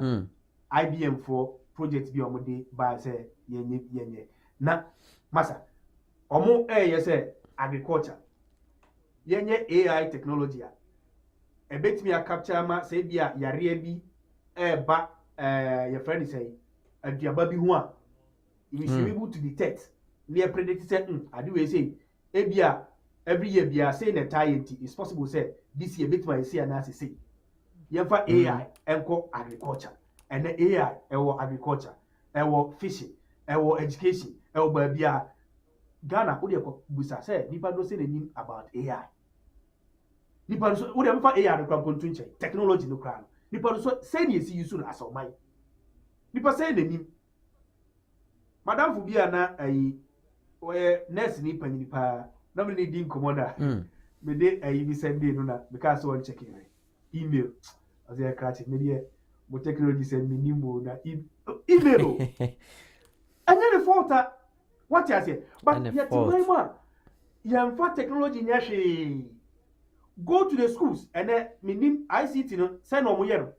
IBM for project bi ɔmo de ba sɛ yɛnyɛ na masa ɔmo ɛyɛ sɛ agriculture yɛnyɛ AI technology a ɛbɛtumi a capture ma sɛ bi a yareɛ bi ɛɛba yɛfrɛ ne sɛ aduaba bi ho a we should be able to detect near predict sɛ ade wei sɛ ebi a every year bi a say na tie nti it's possible sɛ this year bɛtumi a yɛsi anaasɛ sɛ yɛmfa AI ɛnkɔ agriculture ɛnɛ AI ɛwɔ agriculture ɛwɔ fishing ɛwɔ education ɛwɔ baabi a Ghana wode ko busa sɛ nipa do say n'anim about AI nipa do so wode mfa AI no kwan kontu nkyɛn technology no kran nipa do so say na esi use no asɔman nipa say n'anim madam fu bia na ayi oye nurse ni panyi pa na me di nkɔmɔ da me de ayi bi send no na because one check email as ya crash me de mo technology send me ni mo na email and then the fault what you say but yet my yɛmfa technology nyɛ hwee go to the schools and then minim ICT no sɛ na ɔmo yɛ no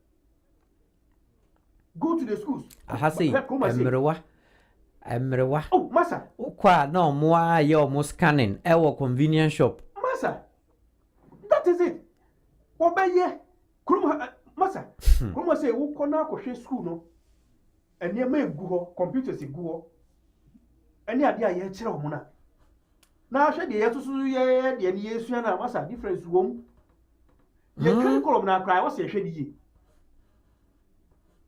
go to the schools aha sei mmerewa oh masa ukwa na ɔmo ayɛ ɔmo scanning ɛwɔ convenience shop masa that is it ɔbɛyɛ kurom masa kurom sɛ wokɔ na akɔhwɛ school no nneɛma egu hɔ computers egu hɔ ɛne ade a yɛkyerɛ ɔmo na ahwɛ deɛ yɛtoso yɛ deɛ ne yɛsua na masa difference wom yɛ curriculum na akra wɔsɛ hwɛ die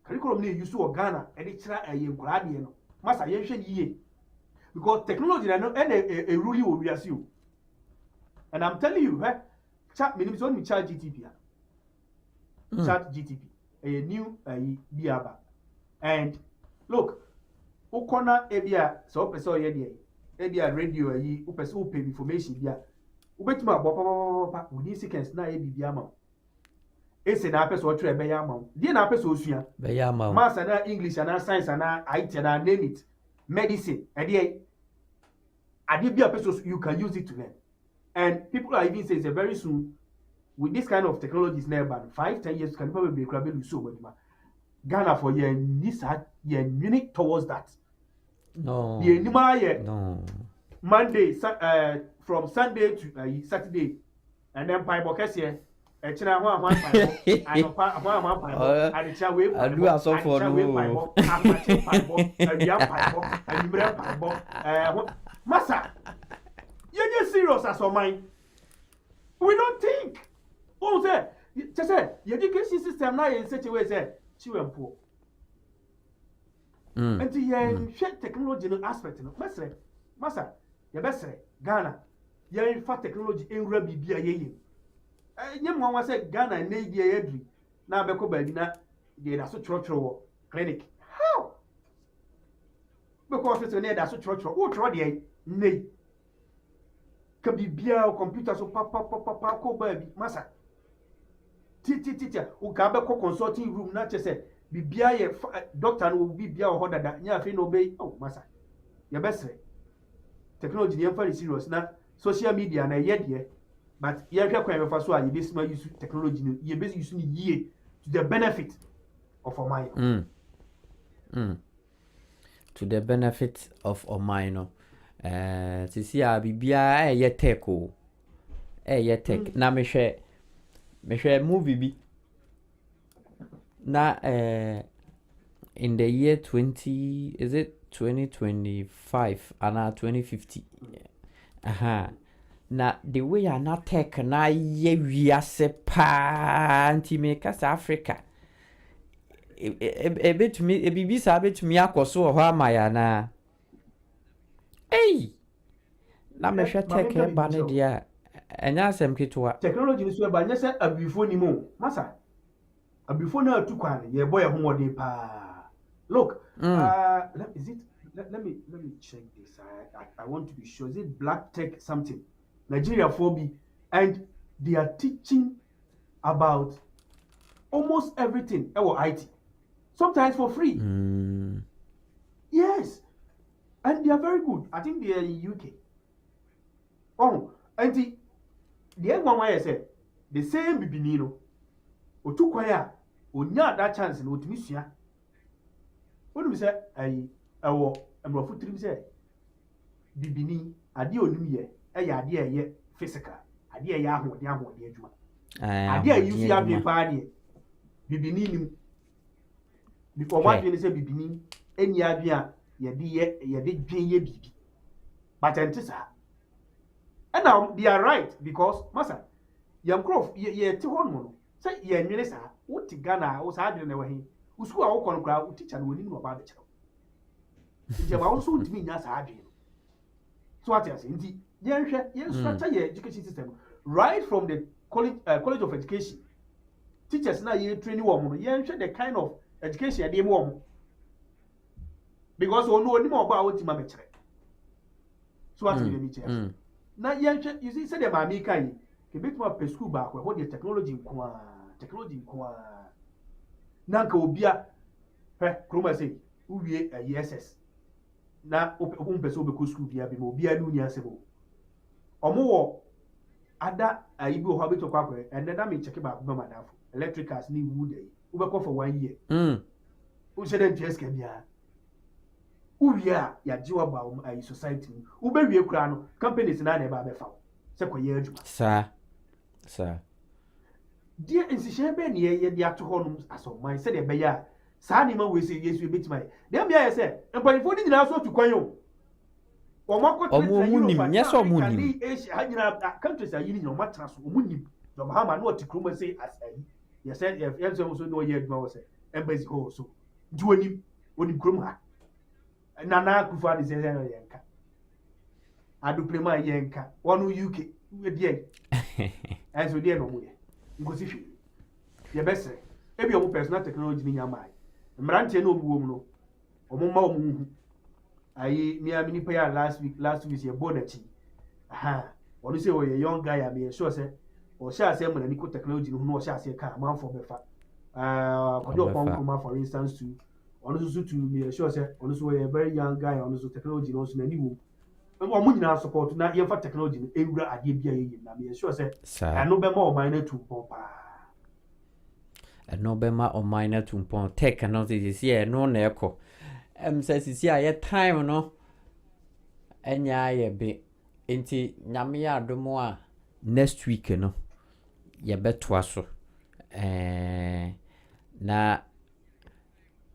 curriculum na use wɔ Ghana ɛde kyerɛ ɛyɛ nkora deɛ no masa yɛhwɛ die because technology na no ɛna eruli wɔ wiase o and I'm telling you chat minimum so chat GTP chat GTP a new biaba and look ukona ebia so pese o ye de ebia radio ayi upese upe information bia ubetuma papa within seconds na e bibia ma ese na pese o tire be ya ma die na pese osua be ya ma maths na English na science na IT na name it medicine ade bia pese you can use it to learn and people are even saying say very soon with this kind of technologies never 5-10 years can probably be able to so much Ghana for your nisa your unit towards that. No. The anima No. Monday from Sunday to Saturday, and then Bible Kessie. Echina ho ahwan paibo anopa ahwan paibo adicha we adu asofo no apache paibo awia paibo animre paibo masa you serious as mine. We don't think. Oh say just say the education system now in such a way say chiwempo and the technology no aspect no masa ye besre Ghana ye fa technology enwura bibia ye nyem nwa say Ghana na die yadri na abeko baabi na de da so choro clinic how because it's na da so choro wo choro de nei ka bibia computer so pa ko baabi masa titi o ka abeko consulting room na che say bibia ye doctor no bibia o hodada nya afi no be oh masa ye besre technology dey very serious na social media na ye de but you have to have so you basically use technology you basically use it to the benefit of our mind. To the benefit of our mind. To see a bibia ye tech o. Ye tech. Na me share movie bi. Na in the year 2025 and 2050. Na the way I not tech na ye wiase pa anti make us Africa a bit me a bibi sa bit me akoso ho amaya na na me hwe tech e ba ne dia enya asem kitwa technology ni so e ba nya se abifo ni mo masa abifo na atukwan ye boy ho wode pa look let me check this. I want to be sure. Is it Black Tech something? Nigeria phobia, and they are teaching about almost everything about IT, sometimes for free. Yes, and they are very good. I think they are in UK. Oh, and the one why I said the same bibinino otukwaya onya that chance no otumisua. What do we say? I'm futrim say bibini ade onimye ade eye physical ade eye ahode adwuma ade eye use ya bi pa ade bibini nim before what we say bibini eni ade a ye de dwen ye bibi but entisa and now they are right because masa yam crof ye ti hon mo say ye nwene sa wuti Ghana wo sa ade na wahi usu a wo kon kra teacher no onim no ba de kire nje ba also ntimi nya sa ade so what you say nti yen structure your education system right from the college of education teachers na ye training wo mo yen the kind of education dey mo mo because ono oni mo ba wotima me kire so what you mean na yen you see say the mami kai ke betuma pe school ba ko the technology nko na nka obia kroma say uwie SS na pese obeko school bia bi mo bia nu nya sebo omo wo ada ayibi ho abeto kwa kwa and then me check ba ko madafo electricals ni wu dey obeko for 1 year o se dem TSK bia uwia ya jiwa ba ayi society u be wie kura no companies na na ba be fa se ko ye adwuma sa dia insishe be ne ye dia to honum asoman se de be ya saa ni ma we se yesu betima dem bia ye se empanifo ni nyina so tukwan yo omunim nyeso omunim hanyina countries are yini no matra so omunim no bahama no otikroma say asai ye said if so no ye adwuma wo se embassy ho so nti onim krom ha na kufu ade se no ye nka aduplema ye nka wonu UK we die enso die no mu ye ngosi hwe ye besere ebi omo personal technology ni nyama mrantie no obuwo mu no omo ma omo hu ayi mi amini pa ya last week ye bonachi onu say we young guy am here sure say o sha say money ko technology no o sha say ka man for befa kodo pon for instance to onu so to me sure say onu so we very young guy onu so technology no so na ni wo omo nyina support na ye fa technology no ewura ade bia ye na me sure say anu be ma o man na tu pon pa ɛno bɛma ɔman no to mpɔn tech no sisi ɛno na ɛkɔ sɛ sisi a yɛ time no ɛnyɛ ayɛ be nti nyame yɛ adom a next week no yɛbɛtoa so na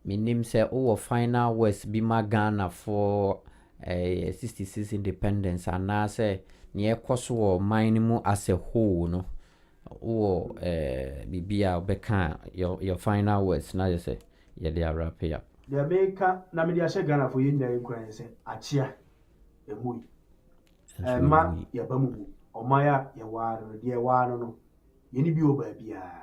menim sɛ wowɔ final words bi ma Ghana for 66 independence anaasɛ ne yɛkɔ so wɔ man no mu as a whole no wowɔ biribi a wobɛka your final words na yɛ sɛ yɛde awrap up deɛ meka na mede ahyɛ Ghana for yɛ nyinaa nkura sɛ akyea ɛmu yi ma yɛba mu mu ɔman a yɛwaa no deɛ ɛwaa no yɛne bi wɔ baabiaa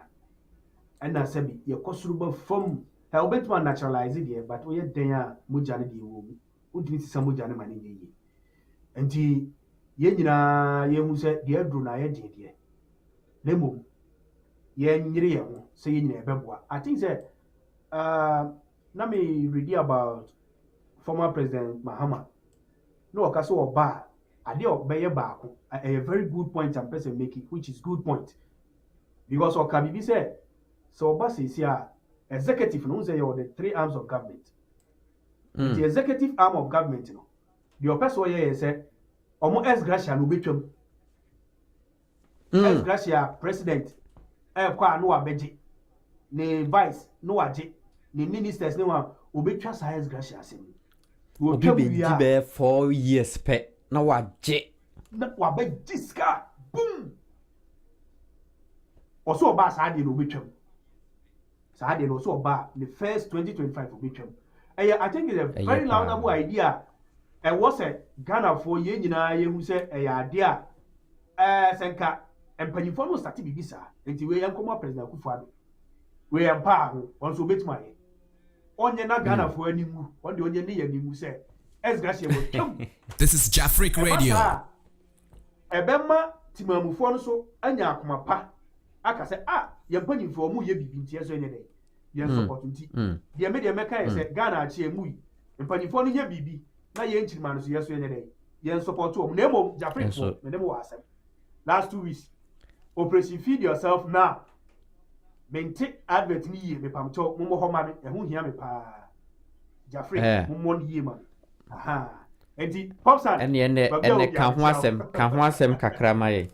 ɛna sɛbi yɛkɔ soro ba fam wobɛtumi a naturalize deɛ but woyɛ den a mogya no deɛ wɔ mu wotumi sisa mogya no ma no nyɛ yie nti yɛn nyinaa yɛhu sɛ deɛ aduru na ayɛ deɛ na mmom yɛnyere yɛn ho sɛ yɛn nyinaa yɛbɛboa I think sɛ na me read about former President Mahama na ɔka sɛ ɔba a adeɛ ɔbɛyɛ baako a very good point and person make it which is good point because ɔka biribi sɛ ɔba sɛsi a executive no say you're the three arms of government. The executive arm of government no. The person here say omo ex gratia no betwam. Ex gratia president kwa no abeje. Ne vice no aje. Ne ministers no wa obetwa sa ex gratia asem. Obi be 4 years pe na waje. Na wabeje ska. Boom. Oso oba sa de no betwam. So they also about the first 2025 for Bicham. I think it's a very laudable idea. And was a Ghana for ye who said a idea. Senka and Pennyphone was starting Bisa until we come up President Kufado. We are power on so bit my on your Ghana for any move on the only who said, as Gracia was come. This is Jafric Radio. A Bema Timamufono so and Yakumapa. Aka say yɛn mpanyinfoɔ mu yɛ bibi ntia so ɛnyɛ dɛ yɛn support nti deɛ me deɛ mɛka yɛ sɛ Ghana akyɛ mu yi mpanyinfoɔ no yɛ bibi na yɛn nkyirima no so yɛ so ɛnyɛ dɛ yɛn support wɔn na emom Jafric me dem wɔ asɛm last 2 weeks operation feed yourself now mente advert ni yie me pamtɔ mo mo hɔ ma me ɛho hia me paa Jafric mo mo yie ma aha enti popsan ɛne ka ho asɛm kakra ma yɛ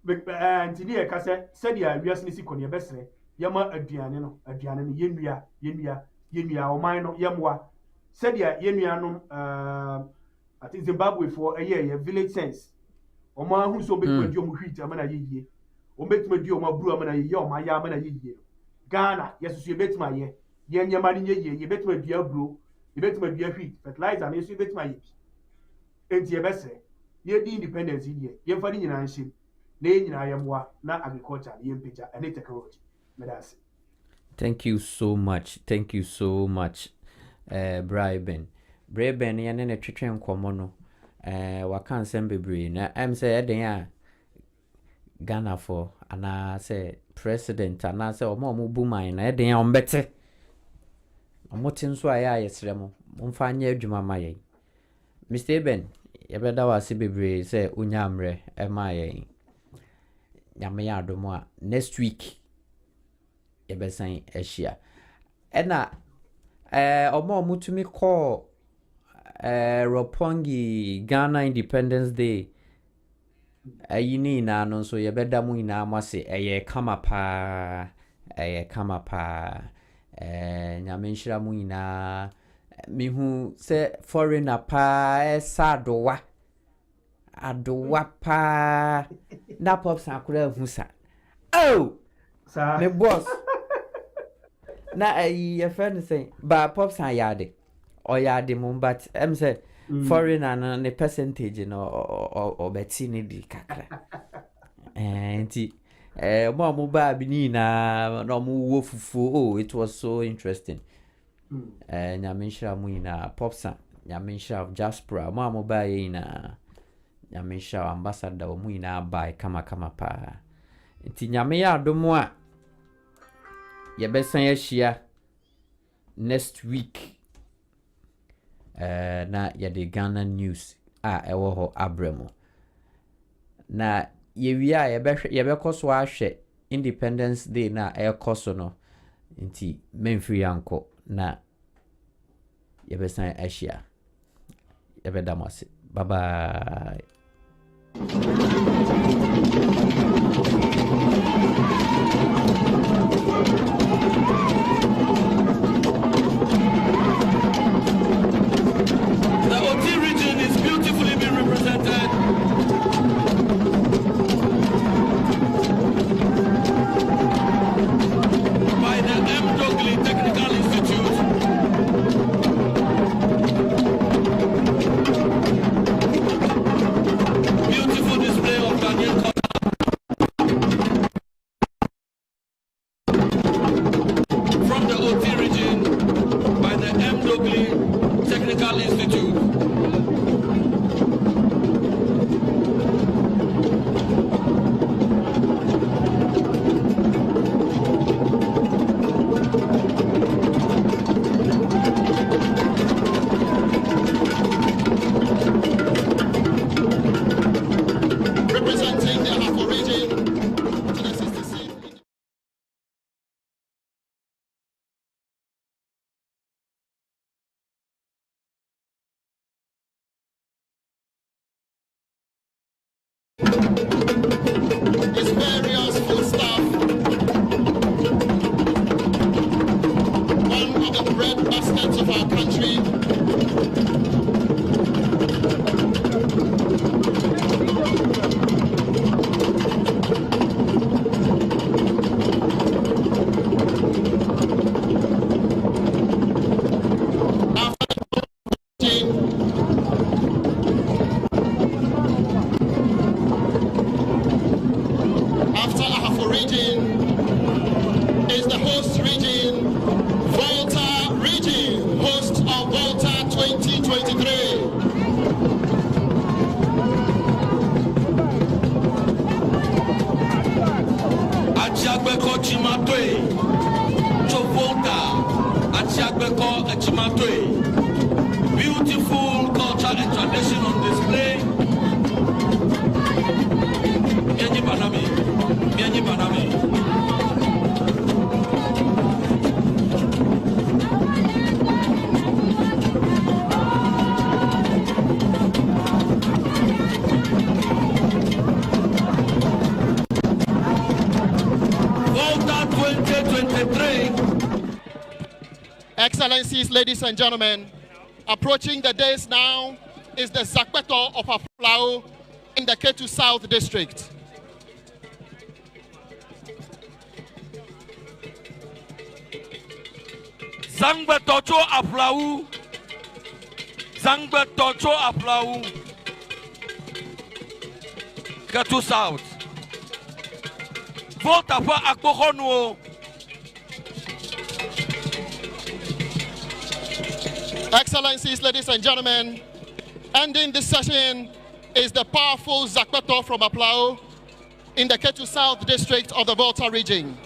nti ne yɛ ka sɛ sɛdeɛ wiase no si kɔ ne yɛbɛsrɛ yɛma aduane no yɛnnua ɔman no yɛmmoa sɛdeɛ yɛnnuanom I think Zimbabwe for yɛ village sense ɔman ahu sɛ ɔbɛtumi adi ɔmo wheat ama na yɛyie ɔbɛtumi adi ɔmo aburu ama na yɛyie ɔmo ayɛ ama na yɛyie Ghana yɛsoso yɛbɛtumi ayɛ yɛn nneɛma no nyɛ yie yɛbɛtumi adua aburo yɛbɛtumi adua wheat fertilizer no yɛso yɛbɛtumi ayɛ bi enti yɛbɛsrɛ yɛdi independence yi deɛ yɛmfa ne nyinaa nhyɛm na yɛn nyinaa yɛmmoa na agriculture ne yɛmpagya ɛne technology medase. Thank you so much Braben yɛne ne twetwe nkɔmmɔ no waka nsɛm bebree na ɛm sɛ ɛden a Ghana for anaasɛ president anaasɛ ɔmo bu man na ɛden a ɔmbɛte ɔmote nso a yɛ a yɛsrɛ mo momfa nyɛ adwuma ma yɛn Mr. Eben yɛbɛda wɔ ase bebree sɛ wonya mmerɛ ɛma yɛn nyame yɛ adom a next week yɛbɛsan ahyia ɛna ɔmo tumi kɔɔ Roppongi Ghana Independence Day ayi ne nyinaa no nso yɛbɛda mu nyinaa mo ase ɛyɛ kama paa nyame nhyira mu nyinaa mehu sɛ foreigner paa ɛsa adowa paa na pop sakura hu sa me boss na your friend say ba pop san yade or yade mum but say foreigner no the percentage no or beti ni di kakra enti mo ba bi ni na no mo wo fufu it was so interesting nyame nhyira mu ina pop san nyame nhyira Jasper mo ba yi na nyame nhyira ambassador mu ina ba kama pa enti nyame ya adomo a yɛbɛsan ahyia next week na yɛde Ghana news a ɛwɔ hɔ abrɛ mu na yɛwie a yɛbɛkɔ so ahwɛ Independence Day na ɛkɔ so no nti memfiri anko na yɛbɛsan ahyia yɛbɛda mo ase bye bye. The OT region is beautifully being represented. By the M. Dogley Technical Institute. Beautiful display of Ghanaian culture. From the OT region by the M. Dogley Technical Institute. Representing the Ahafo region to the 66th. His various foodstuff, one of the bread baskets of our country. After Ahafo region is the host region, Volta region, host of Volta 2023. Achiagbeko Chimatoe, to Volta, Achiagbeko Chimatoe. Beautiful culture and tradition on display. Mianyi Banami. Volta 2023. Excellencies, ladies and gentlemen, approaching the days now is the Zakpeto of Aflao in the Ketu South District. Zangbetocho Aflau, Ketu South. Volta for Akbohonuo. Excellencies, ladies and gentlemen, ending this session is the powerful Zakpeto from Aflau in the Ketu South District of the Volta region.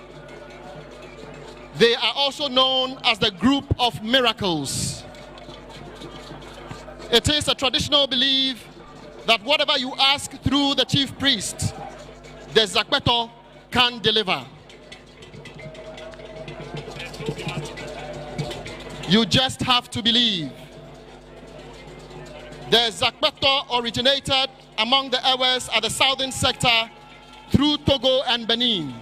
They are also known as the Group of Miracles. It is a traditional belief that whatever you ask through the chief priest, the Zakpeto can deliver. You just have to believe. The Zakpeto originated among the Ewes at the southern sector through Togo and Benin.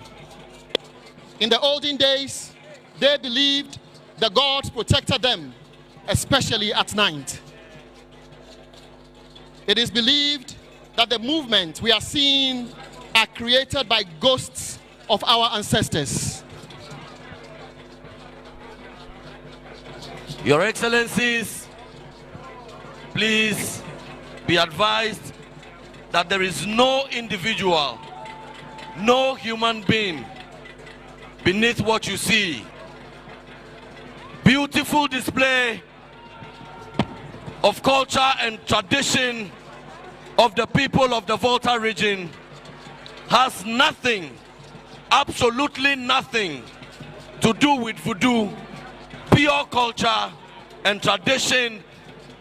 In the olden days, they believed the gods protected them, especially at night. It is believed that the movement we are seeing are created by ghosts of our ancestors. Your Excellencies, please be advised that there is no individual, no human being beneath what you see. Beautiful display of culture and tradition of the people of the Volta region has nothing, absolutely nothing to do with voodoo. Pure culture and tradition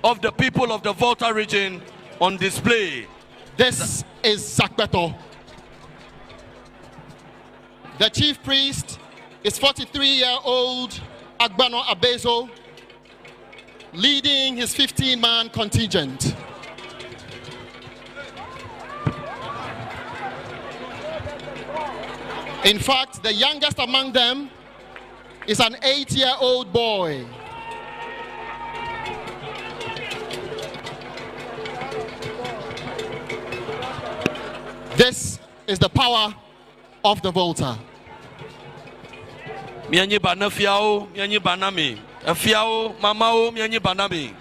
of the people of the Volta region on display. This is Zakpeto. The chief priest is 43-year-old Agbano Abezo, leading his 15-man contingent. In fact, the youngest among them is an 8-year-old boy. This is the power of the Volta. Mianyi bana fiao, mianyi banami. Fiao, mamao, mianyi banami.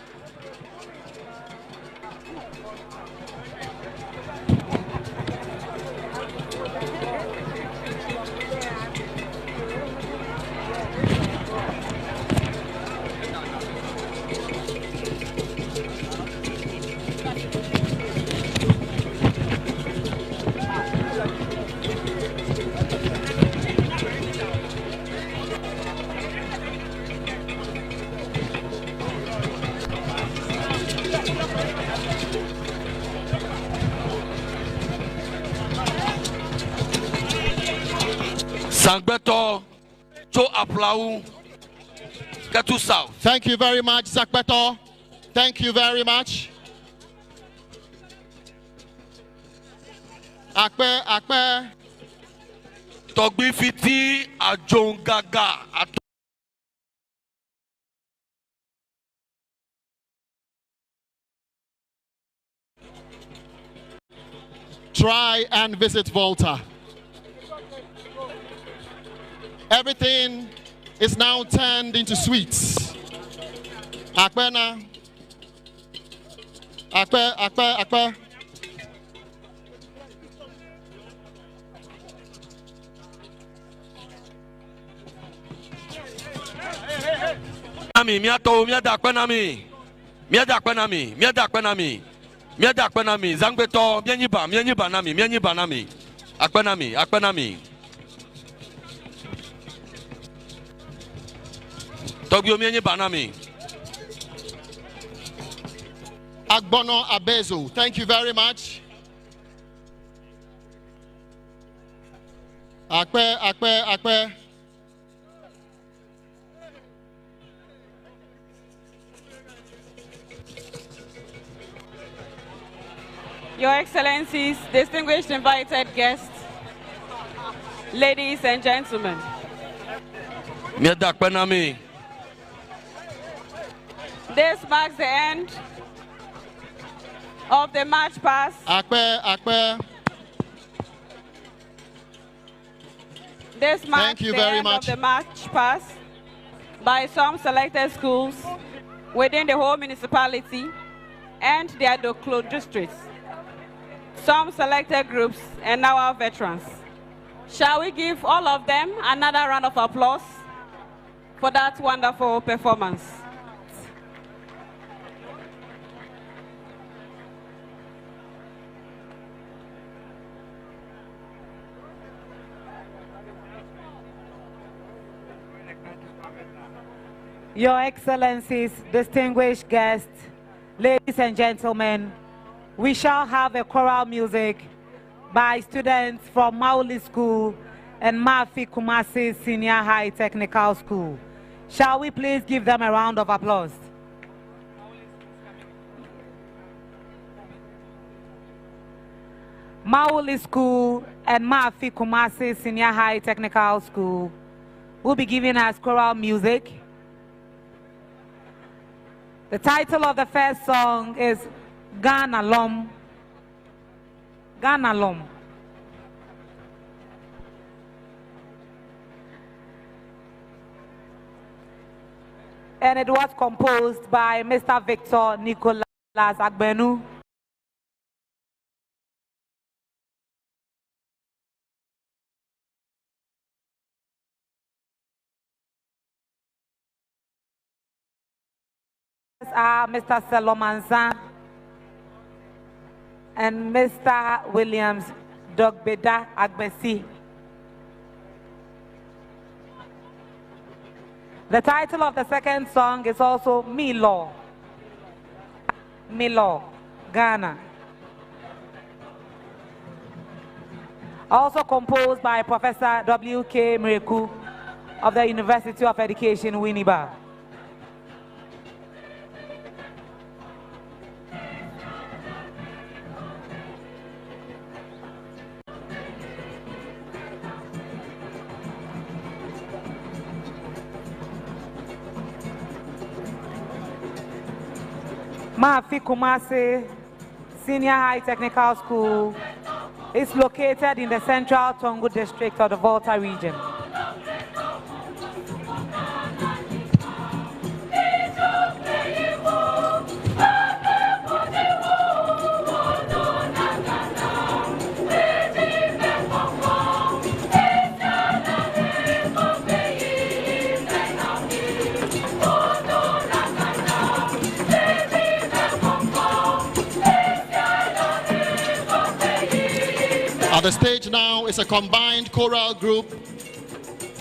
Sangbeto to Aplau Katu South. Thank you very much, Zakbeto. Thank you very much. Akpe. Togbi Fiti Ajongaga. Try and visit Volta. Everything is now turned into sweets. Akpena. Akpe. Miada akpenami. Zangbeto, mianyi banami. Akpenami. Togyo mianyi banami. Agbono Abezo, thank you very much. Akpe. Your Excellencies, distinguished invited guests, ladies and gentlemen. Miada akpenami. This marks the end of the march past. Akpe. This marks Thank you the very end much. of the march past by some selected schools within the whole municipality and the Adoklo districts, some selected groups, and now our veterans. Shall we give all of them another round of applause for that wonderful performance? Your Excellencies, distinguished guests, ladies and gentlemen, we shall have a choral music by students from Mauli School and Mafi Kumasi Senior High Technical School. Shall we please give them a round of applause? Mauli School and Mafi Kumasi Senior High Technical School will be giving us choral music. The title of the first song is Ghana Lom. Ghana Lom. And it was composed by Mr. Victor Nicholas Agbenu. Are Mr. Selomanzan and Mr. Williams Dogbeda Agbesi. The title of the second song is also Milo, Ghana. also composed by Professor W.K. Mreku of the University of Education, Winneba. Mafi Kumasi Senior High Technical School is located in the central Tongu district of the Volta region. At the stage now is a combined choral group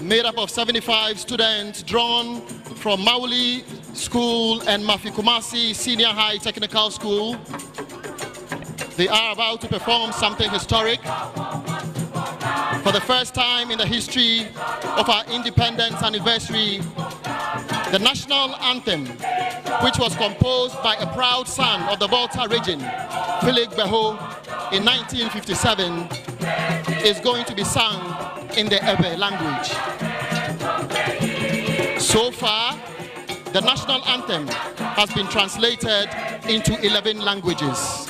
made up of 75 students drawn from Mauli School and Mafi Kumasi Senior High Technical School. They are about to perform something historic. For the first time in the history of our independence anniversary, the national anthem, which was composed by a proud son of the Volta region, Philip Beho, in 1957, is going to be sung in the Ewe language. So far, the national anthem has been translated into 11 languages.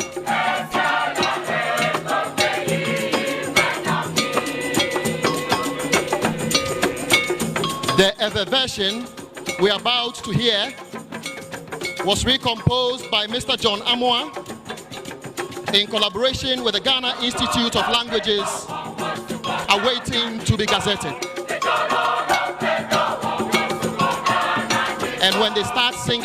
The Ewe version we are about to hear was recomposed by Mr. John Amoa in collaboration with the Ghana Institute of Languages, awaiting to be gazetted. And when they start singing,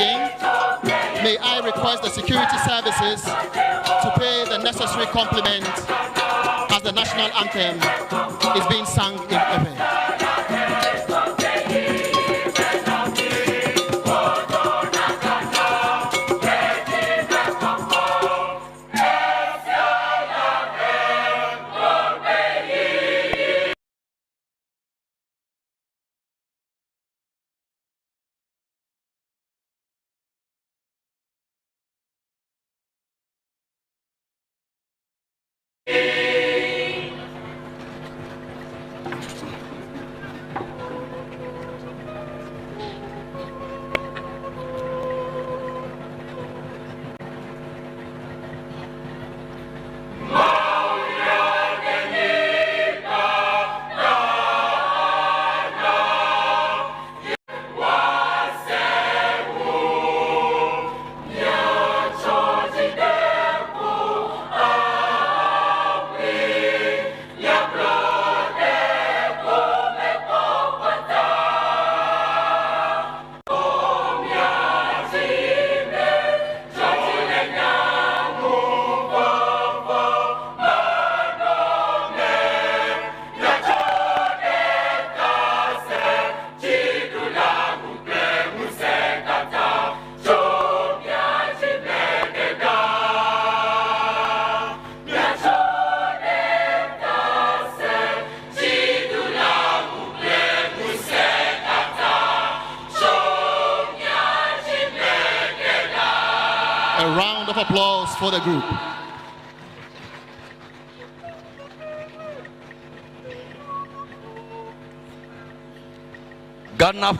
may I request the security services to pay the necessary compliment as the national anthem is being sung in Ewe. A round of applause for the group. Ghana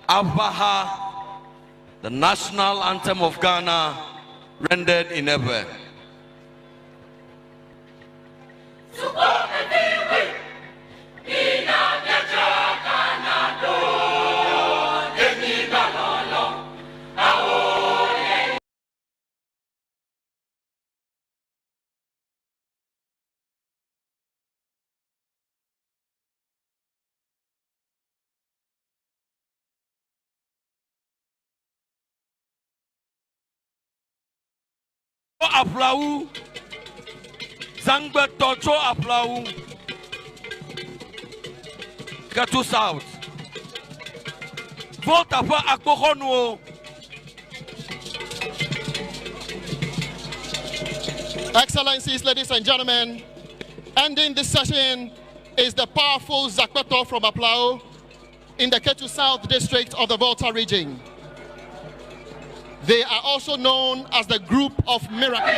Abaha, the national anthem of Ghana, rendered in Ewe. Aplau, Zangbe Tocho Aplau, Katu South, Volta for Akbohono. Excellencies, ladies and gentlemen, Ending this session is the powerful Zakpeto from Aplao in the Ketu South district of the Volta region. They are also known as the Group of Miracles.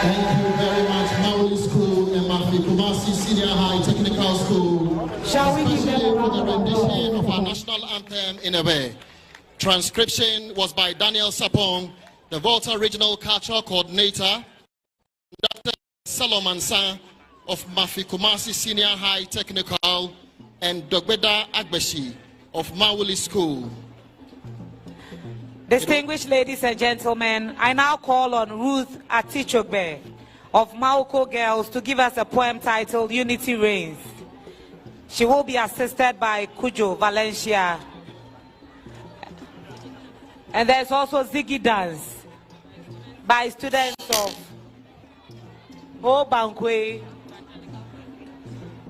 Thank you very much, Mauli School and Mafi Kumasi Senior High Technical School. Shall we give them Especially a for the round of rendition applause? of our national anthem in a way. Transcription was by Daniel Sapong, the Volta Regional Cultural Coordinator, Dr. Solomon San of Mafi Kumasi Senior High Technical, and Dogbeda Agbeshi of Mauli School. Distinguished ladies and gentlemen, I now call on Ruth Atichogbe of Mauko Girls to give us a poem titled Unity Reigns. She will be assisted by Kujo Valencia. And there's also Ziggy Dance by students of Obankwe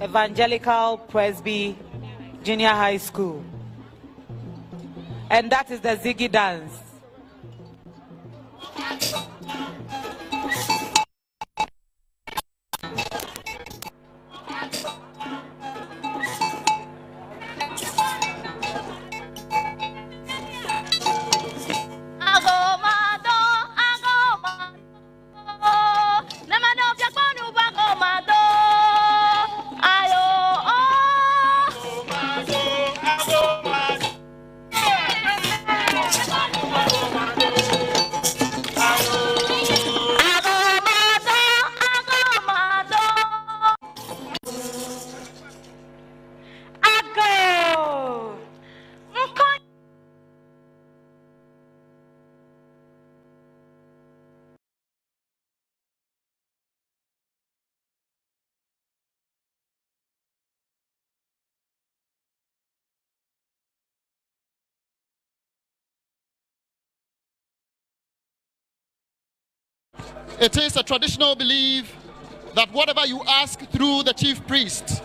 Evangelical Presby Junior High School. And that is the Ziggy dance. It is a traditional belief that whatever you ask through the chief priest,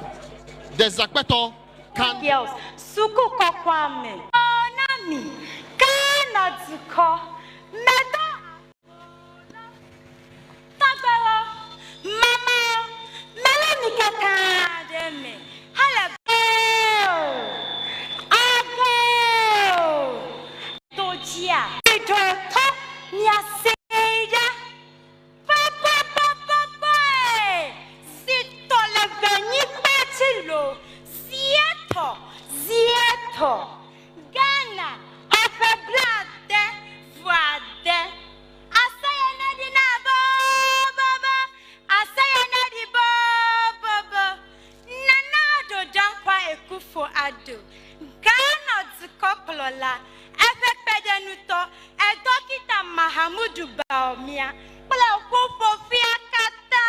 the Zakpeto can. Girls, suku kokwame. Onami, kana tuko, medo. Tagbero, mama, melani kakademe. Hello, ago, tojia, itoto, nyase. Zieto, Ghana, Afeblade, Vade, Asayana di Baba, Asayana di Baba, Nanado Dankwa Ekufo Ado, Ghana Zukopolola, Efepedenuto, Edokita Mahamudu Baomia, Pula Kufo Fiakata,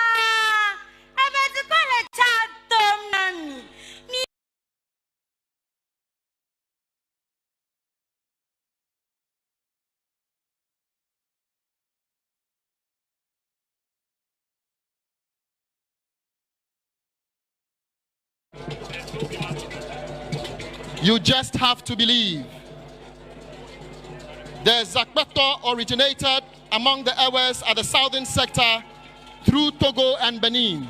Efetukole Chadom Nami. You just have to believe. The Zakpeto originated among the Ewes at the southern sector through Togo and Benin.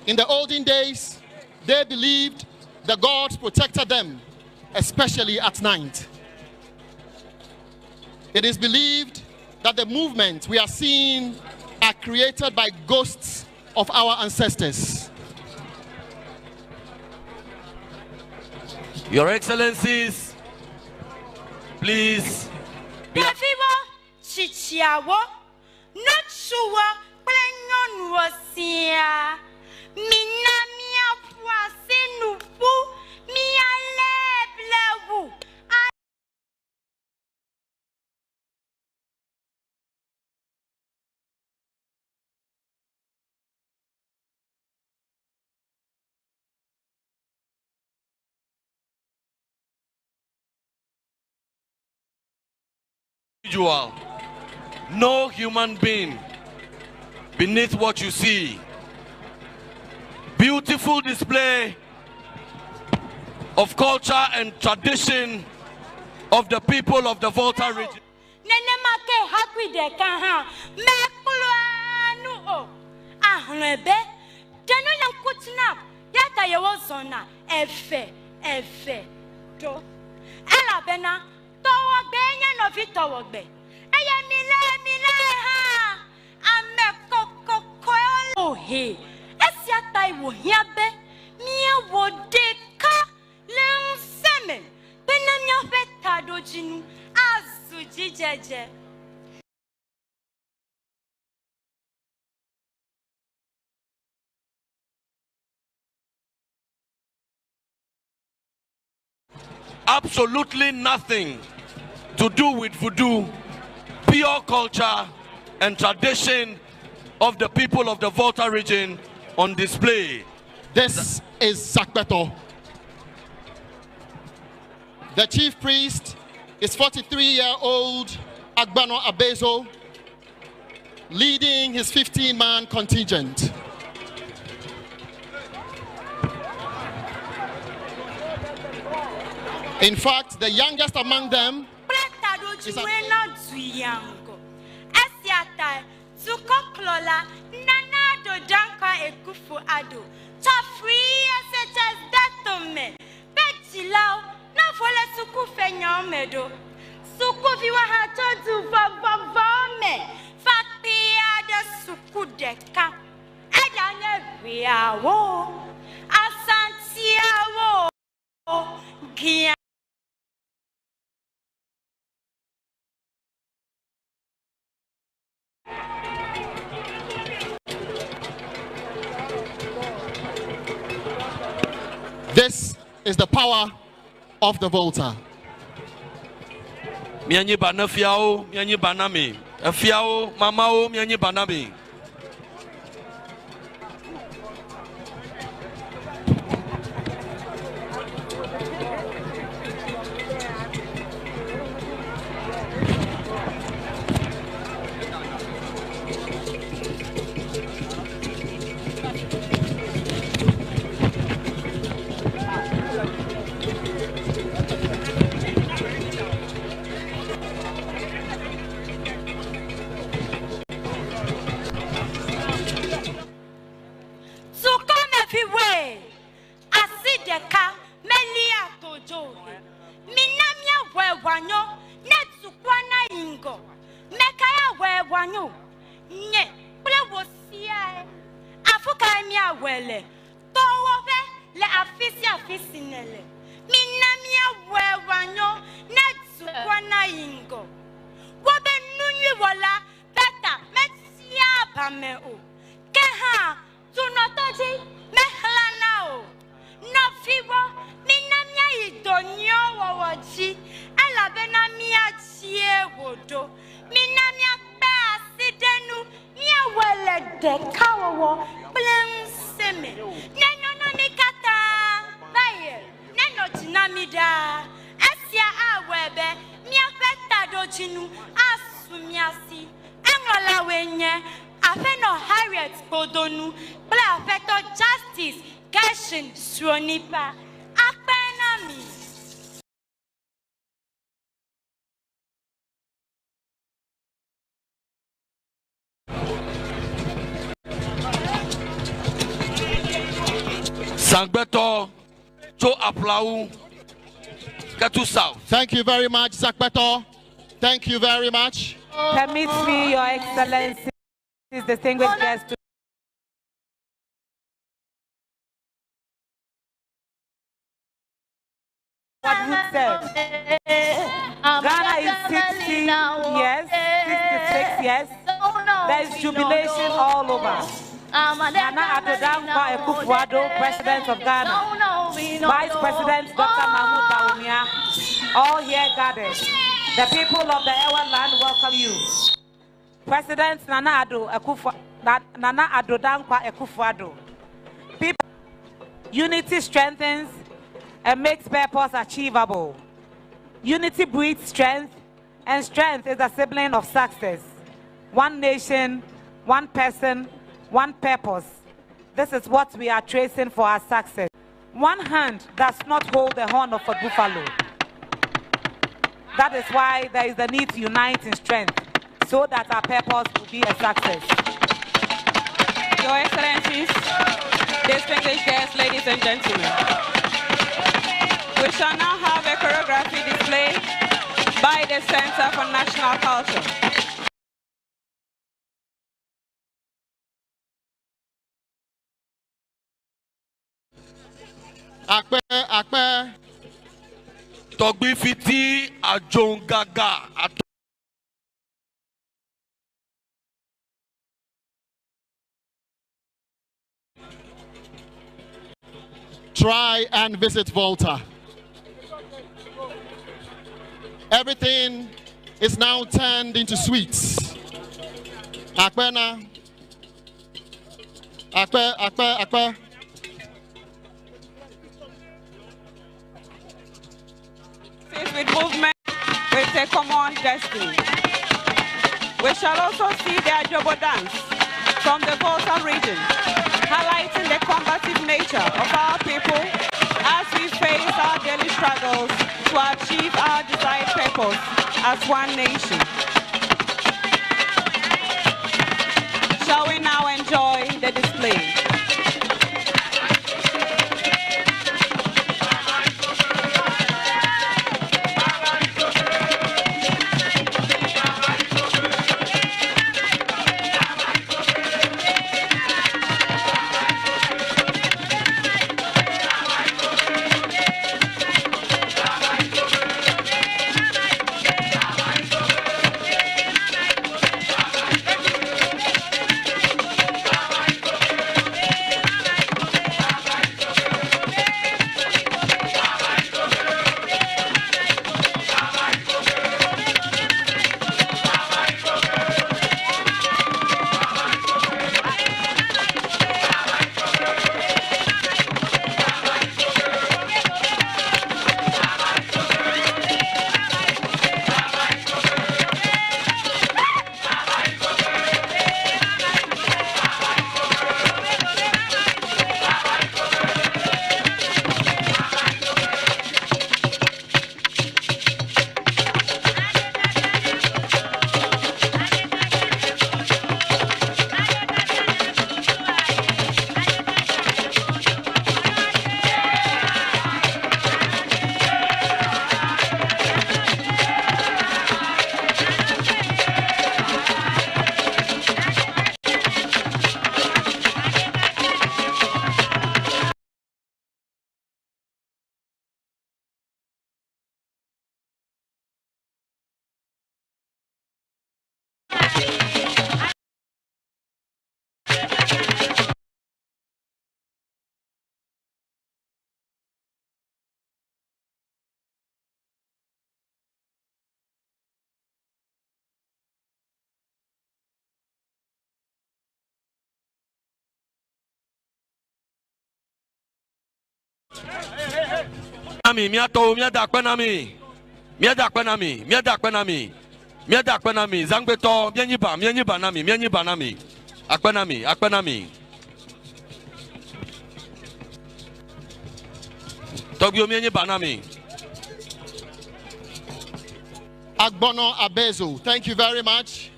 In the olden days, they believed the gods protected them, especially at night. It is believed that the movements we are seeing are created by ghosts of our ancestors. Your Excellencies, please. Dafiwo chichiawo notsuwo plenyon wosia minamia poase nufu mia leblewu. No human being beneath what you see. Beautiful display of culture and tradition of the people of the Volta region. Nenemake hakwide kaha mekuluanu o ahrebe tenu yankutna yata yewozona efe do elabena towogbe yen no fi towogbe eye mile ha amekokoko ohe esiata iwo hiabe mie wodeka lenseme benamia feta dojinu azujijeje. Absolutely nothing to do with voodoo, pure culture and tradition of the people of the Volta region on display. This is Zakpeto. The chief priest is 43-year-old Agbano Abezo, leading his 15-man contingent. In fact, the youngest among them is This is the power of the Volta. Mianyi bana fiao, mianyi bana me. Fiao, mamao, mianyi bana me. Sangbeto to Aplau Katu South. Thank you very much, Zakbeto. Thank you very much. Permit me, Your Excellency, distinguished guests. What would say? Ghana is 60 yes, 66 yes. There is jubilation all over. Nana Addo Dankwa Akufo-Addo, President of Ghana, Vice President Dr. Mahmoud Bawumia, all here gathered. The people of the Ewa land welcome you. President Nana Addo Dankwa Akufo-Addo. People, unity strengthens and makes purpose achievable. Unity breeds strength, and strength is a sibling of success. One nation, one person, one purpose. This is what we are tracing for our success. One hand does not hold the horn of a buffalo. That is why there is the need to unite in strength so that our purpose will be a success. Your Excellencies, distinguished guests, ladies and gentlemen, we shall now have a choreography display by the Center for National Culture. Akpe. Togbi fiti ajongaga. Try and visit Volta. Everything is now turned into sweets. Akpe. With movement with a common destiny. We shall also see the Ajobo dance from the Volta region, highlighting the combative nature of our people as we face our daily struggles to purpose as one nation. Shall we now enjoy the display? Nami, miato, miada kwenami, miada kwenami, miada kwenami, miada kwenami, zangbeto, mienyiba nami, akwenami. Togyo mienyiba nami. Agbono Abezu, thank you very much.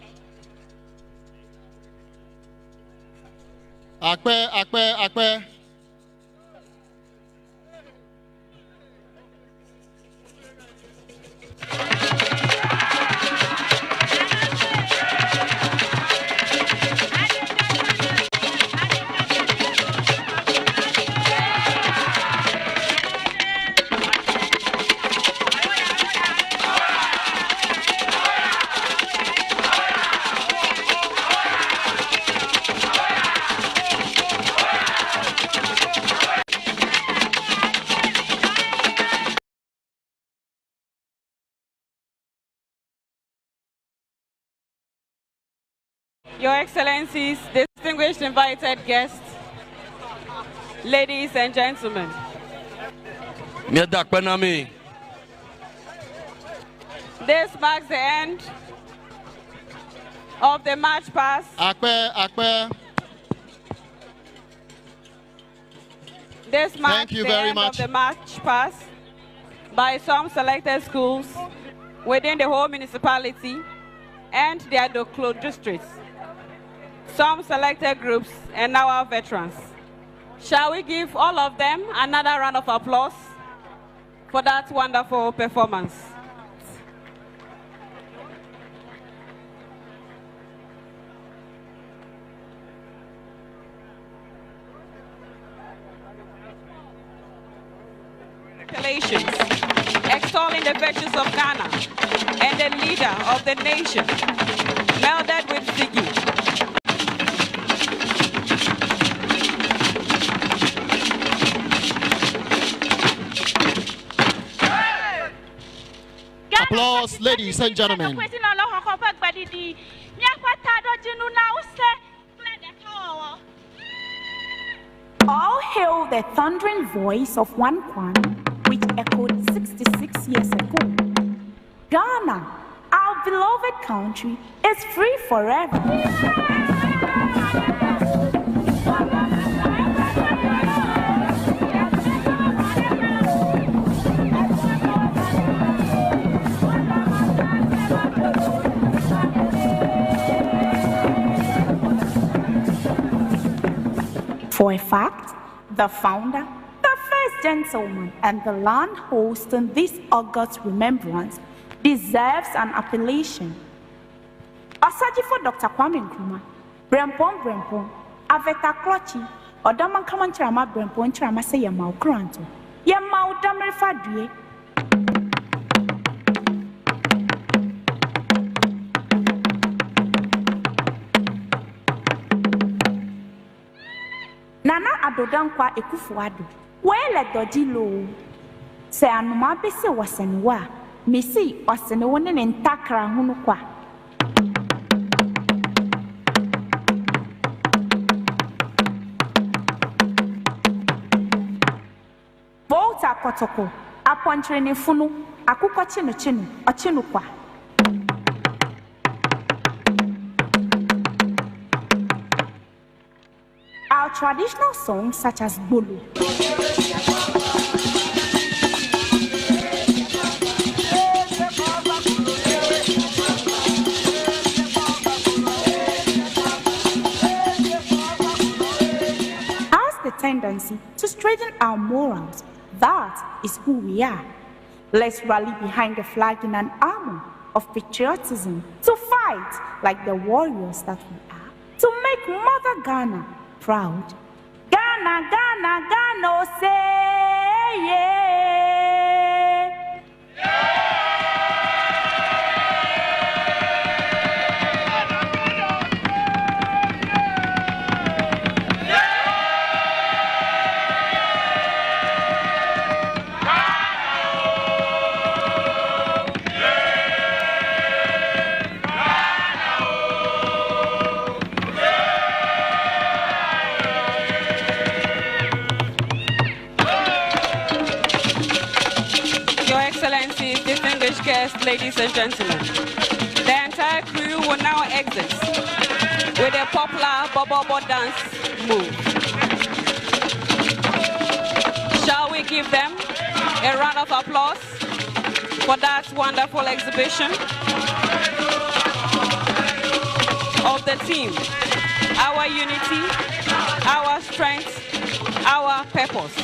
Akpe. Your Excellencies, distinguished invited guests, ladies and gentlemen. This marks the end of the march past. Akpe. This marks the end of the march past by some selected schools within the whole municipality and their districts, some selected groups, and our veterans. Shall we give all of them another round of applause for that wonderful performance? Congratulations, extolling the virtues of Ghana and the leader of the nation, melded with Ziggy. Applause, ladies and gentlemen. All hail the thundering voice of one Kwan, which echoed 66 years ago. Ghana, our beloved country, is free forever. For a fact, the founder, the first gentleman, and the land hosting this august remembrance deserves an appellation. Asajifo Dr. Kwame Nkrumah, Brempong, Aveta Klochi, Odaman Kamanchama Brempong Chama say Yamau Kranto, Yamau Damer Fadue. Nana Adodankwa Ekufuado, wele doji lo. Se anuma bese wasenwa, misi wasenwa ntakra hunu kwa. Volta kotoko, apontrene funu, akuko chinu, ochinu kwa. Our traditional songs such as Bulu, has the tendency to straighten our morals. That is who we are. Let's rally behind the flag in an armor of patriotism to fight like the warriors that we are, to make Mother Ghana proud. Ghana, Ghana, Ghana, oh, say yeah. Guests, ladies and gentlemen, the entire crew will now exit with a popular Bobo dance move. Shall we give them a round of applause for that wonderful exhibition of the team? Our unity, our strength, our purpose.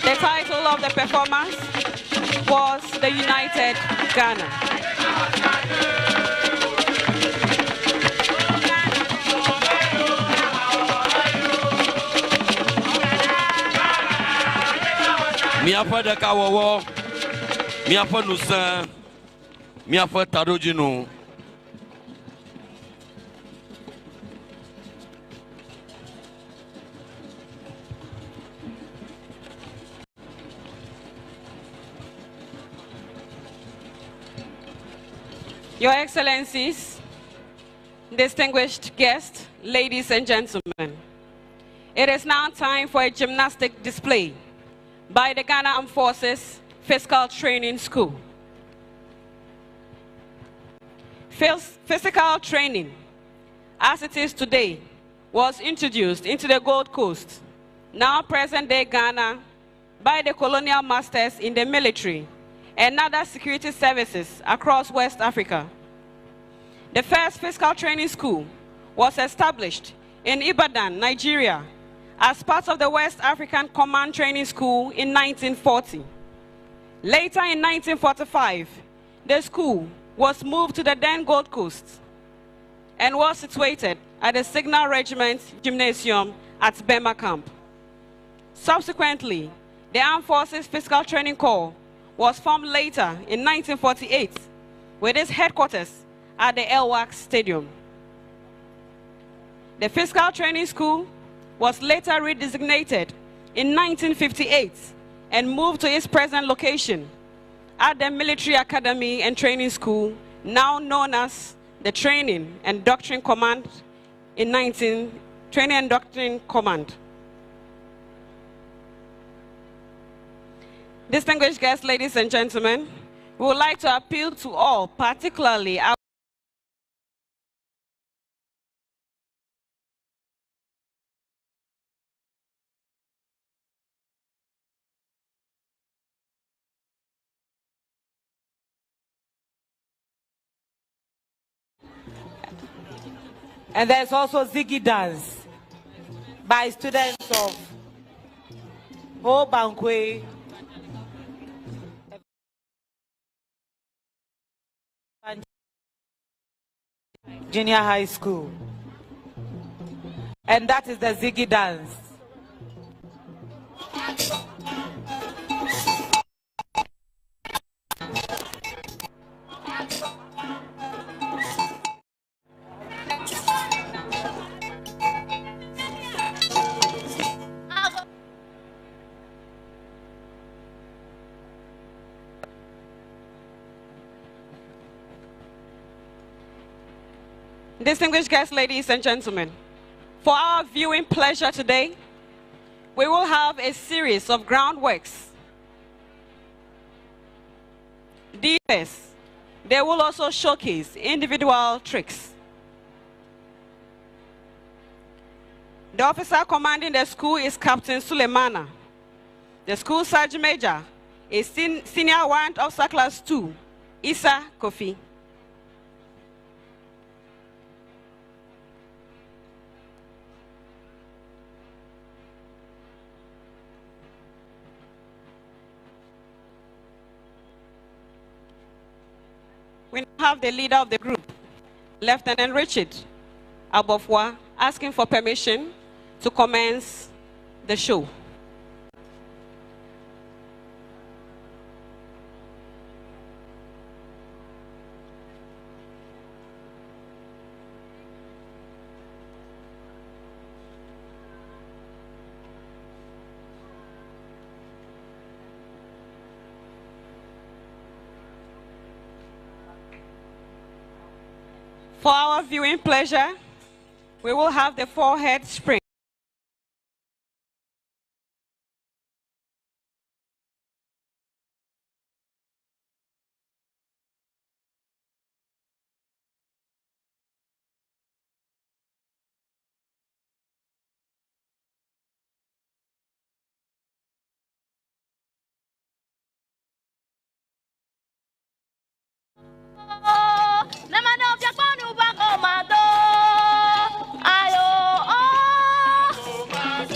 The title of the performance was the United Ghana. Miafa de Kawawa, Miafa Nusa, Miafa Tarojino. Your Excellencies, distinguished guests, ladies and gentlemen, it is now time for a gymnastic display by the Ghana Armed Forces Physical Training School. Physical training, as it is today, was introduced into the Gold Coast, now present-day Ghana, by the colonial masters in the military and other security services across West Africa. The first physical training school was established in Ibadan, Nigeria, as part of the West African Command Training School in 1940. Later in 1945, the school was moved to the then Gold Coast and was situated at the Signal Regiment Gymnasium at Bema Camp. Subsequently, the Armed Forces Physical Training Corps was formed later in 1948 with its headquarters at the Elwak Stadium. The Physical Training School was later redesignated in 1958 and moved to its present location at the Military Academy and Training School, now known as the Training and Doctrine Command Training and Doctrine Command. Distinguished guests, ladies and gentlemen, we would like to appeal to all, particularly our and there's also Ziggy Dance. by students of Ho Bankwe Junior High School. And that is the Ziggy dance. Distinguished guests, ladies and gentlemen, for our viewing pleasure today, we will have a series of groundworks. These, they will also showcase individual tricks. The officer commanding the school is Captain Sulemana. The school sergeant major is Senior Warrant Officer Class 2, Issa Kofi. We now have the leader of the group, Lieutenant Richard Abofwa, asking for permission to commence the show. For our viewing pleasure, we will have the forehead spring.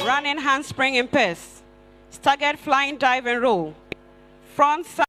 Running handspring in pace, staggered flying dive and roll, front side.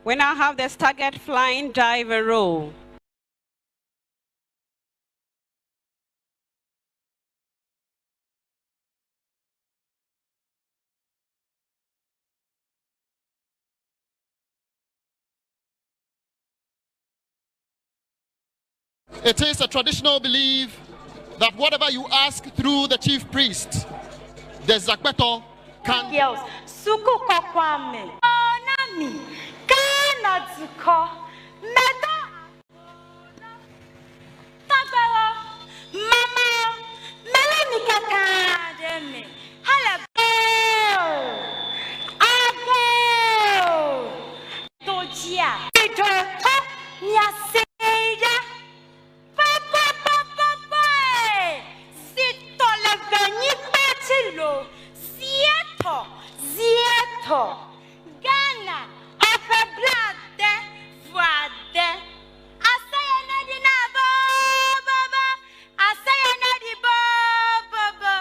We now have the staggered flying dive and roll. It is a traditional belief that whatever you ask through the chief priest, the Zakbeto can. Girls, suku kokwame. Onami, kana tuko, medo. Tagawa, mama, melemi kakademe. Hala, ago, tojia, ito, nyaseja. Zieto, Ghana, Afeblade, Voade, Asayana di Baba, Asayana di Baba,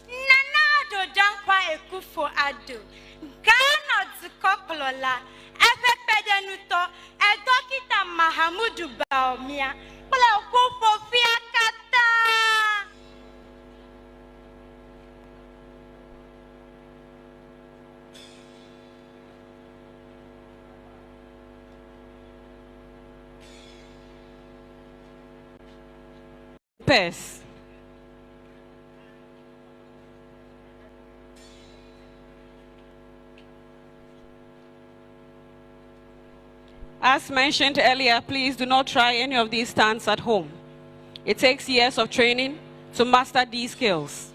Nanado Jankwa Ekufo Ado, Ghana Zukoplola, Efepedenuto, Edokita Mahamudu Baomia, Pula Kufo Fiakata. Pace. As mentioned earlier, please do not try any of these stunts at home. It takes years of training to master these skills.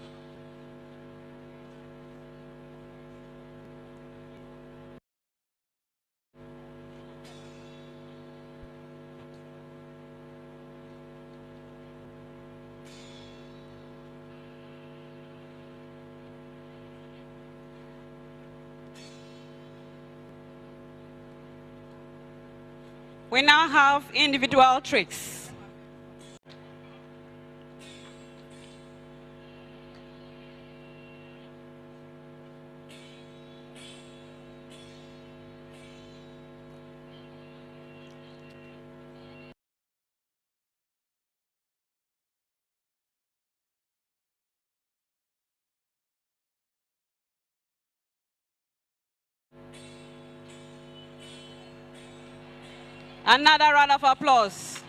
We now have individual tricks. Another round of applause.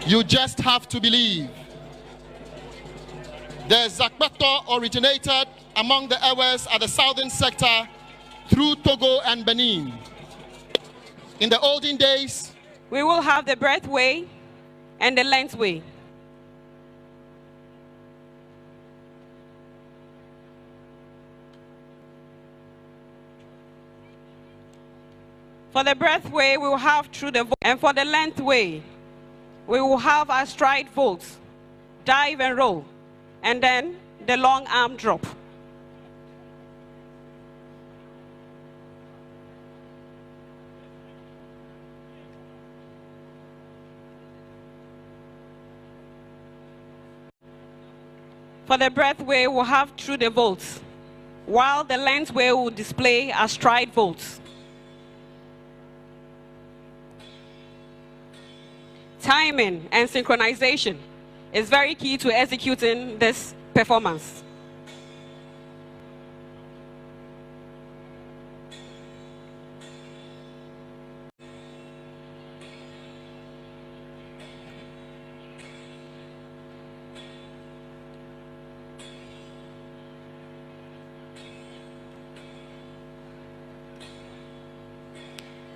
You just have to believe. The Zakpato originated among the Ewes at the southern sector through Togo and Benin. In the olden days, we will have the breadth way and the length way. For the breadth way, we will have through the vault, and for the length way, we will have our stride vault, dive and roll, and then the long arm drop. For the breadth way, we'll have through the vaults, while the length way will display our stride vaults. Timing and synchronization is very key to executing this performance.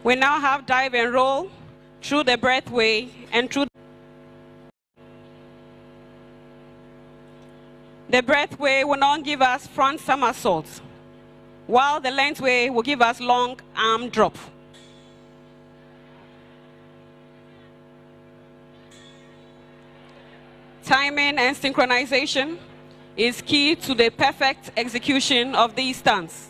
We now have dive and roll through the breadth way and through the breadth way will not give us front somersaults, while the length way will give us long arm drop. Timing and synchronization is key to the perfect execution of these stunts.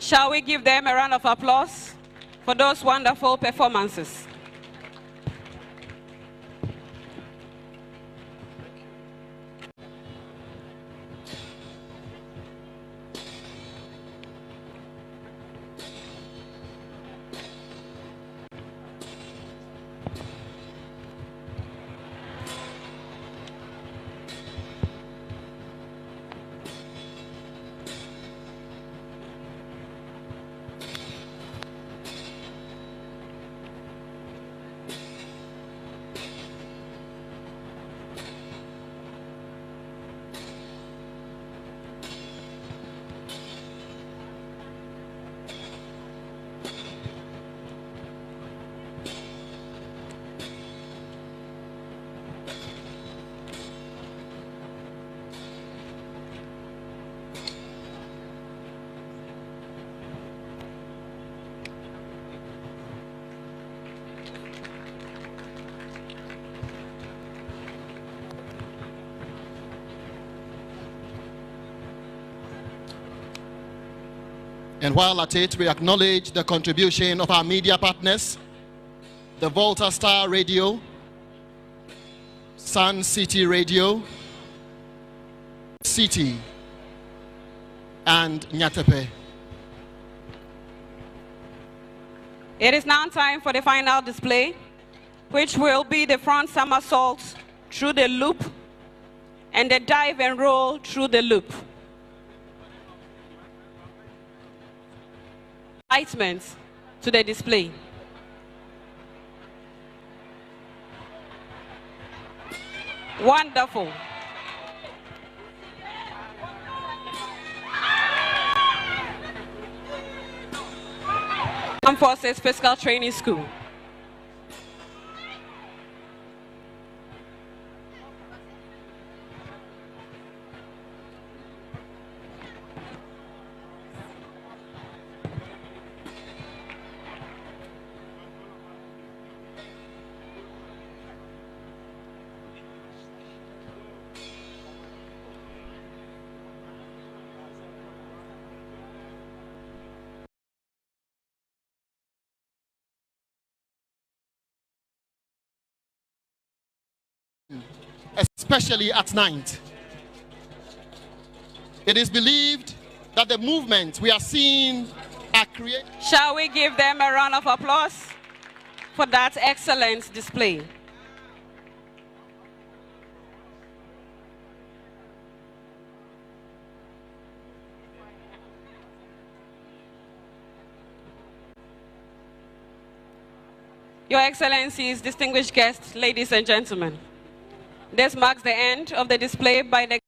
Shall we give them a round of applause for those wonderful performances? And while at it, we acknowledge the contribution of our media partners, the Volta Star Radio, Sun City Radio, City, and Nyatepe. It is now time for the final display, which will be the front somersault through the loop and the dive and roll through the loop. Excitement to the display. Wonderful. Armed Forces Physical Training School. Especially at night. It is believed that the movement we are seeing are created. Shall we give them a round of applause for that excellent display? Your Excellencies, distinguished guests, ladies and gentlemen, this marks the end of the display by the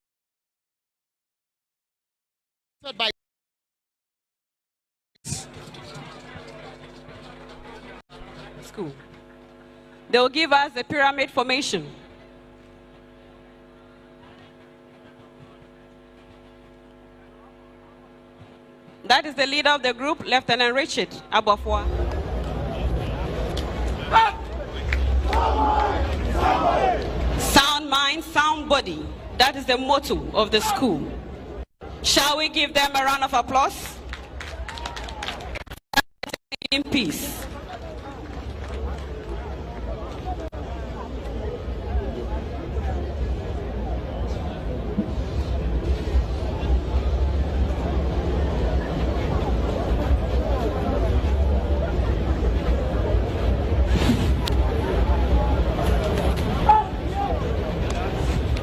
school. They will give us the pyramid formation. That is the leader of the group, Lieutenant Richard Abofwa. Sound mind, sound body. That is the motto of the school. Shall we give them a round of applause? In peace.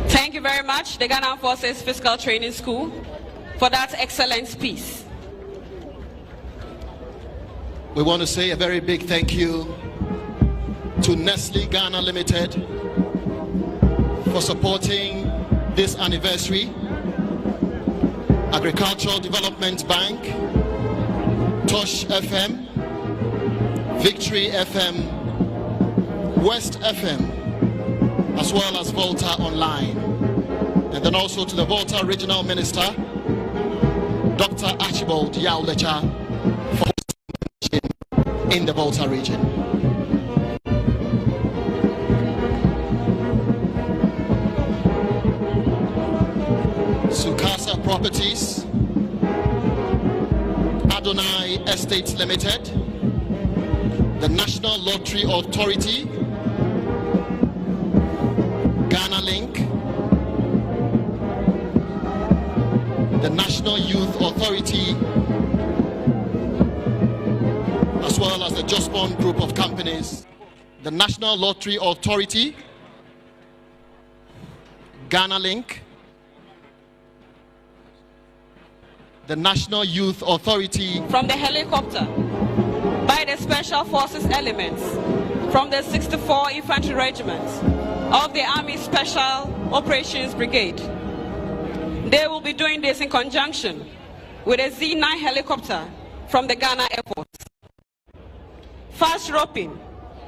Thank you very much, the Ghana Armed Forces Physical Training School, for that excellent piece. We want to say a very big thank you to Nestle Ghana Limited for supporting this anniversary, Agricultural Development Bank, Tosh FM, Victory FM, West FM, as well as Volta Online. And then also to the Volta Regional Minister, Dr. Archibald Yaulecha, for hosting in the Volta region. Sukasa Properties, Adonai Estates Limited, the National Lottery Authority, Ghana Link, the National Youth Authority, as well as the Jospon Group of Companies, the National Lottery Authority, Ghana Link, the National Youth Authority. From the helicopter, by the Special Forces elements, from the 64 Infantry Regiment of the Army Special Operations Brigade. They will be doing this in conjunction with a Z9 helicopter from the Ghana Air Force. Fast roping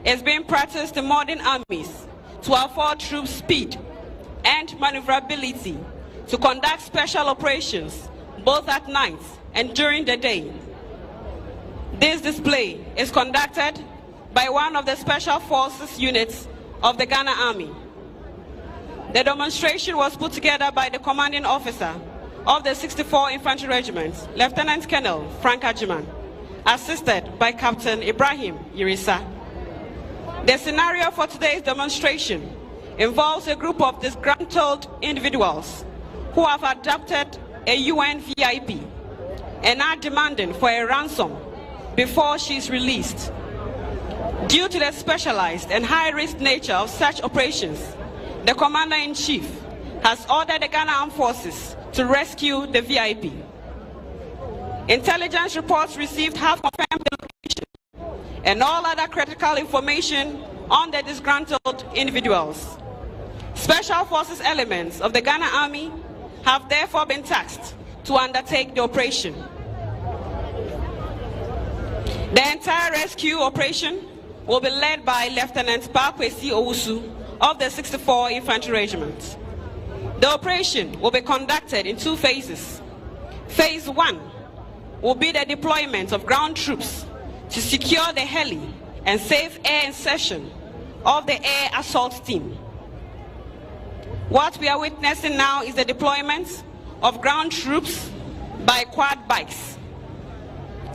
is being practiced in modern armies to afford troops speed and maneuverability to conduct special operations both at night and during the day. This display is conducted by one of the Special Forces units of the Ghana Army. The demonstration was put together by the commanding officer of the 64 Infantry Regiment, Lieutenant Colonel Frank Ajiman, assisted by Captain Ibrahim Irisa. The scenario for today's demonstration involves a group of disgruntled individuals who have adopted a UN VIP and are demanding for a ransom before she is released. Due to the specialized and high-risk nature of such operations, the Commander-in-Chief has ordered the Ghana Armed Forces to rescue the VIP. Intelligence reports received have confirmed the location and all other critical information on the disgruntled individuals. Special Forces elements of the Ghana Army have therefore been tasked to undertake the operation. The entire rescue operation will be led by Lieutenant Pakwesi Owusu of the 64 Infantry Regiment. The operation will be conducted in 2 phases. Phase 1 will be the deployment of ground troops to secure the heli and safe air insertion of the air assault team. What we are witnessing now is the deployment of ground troops by quad bikes.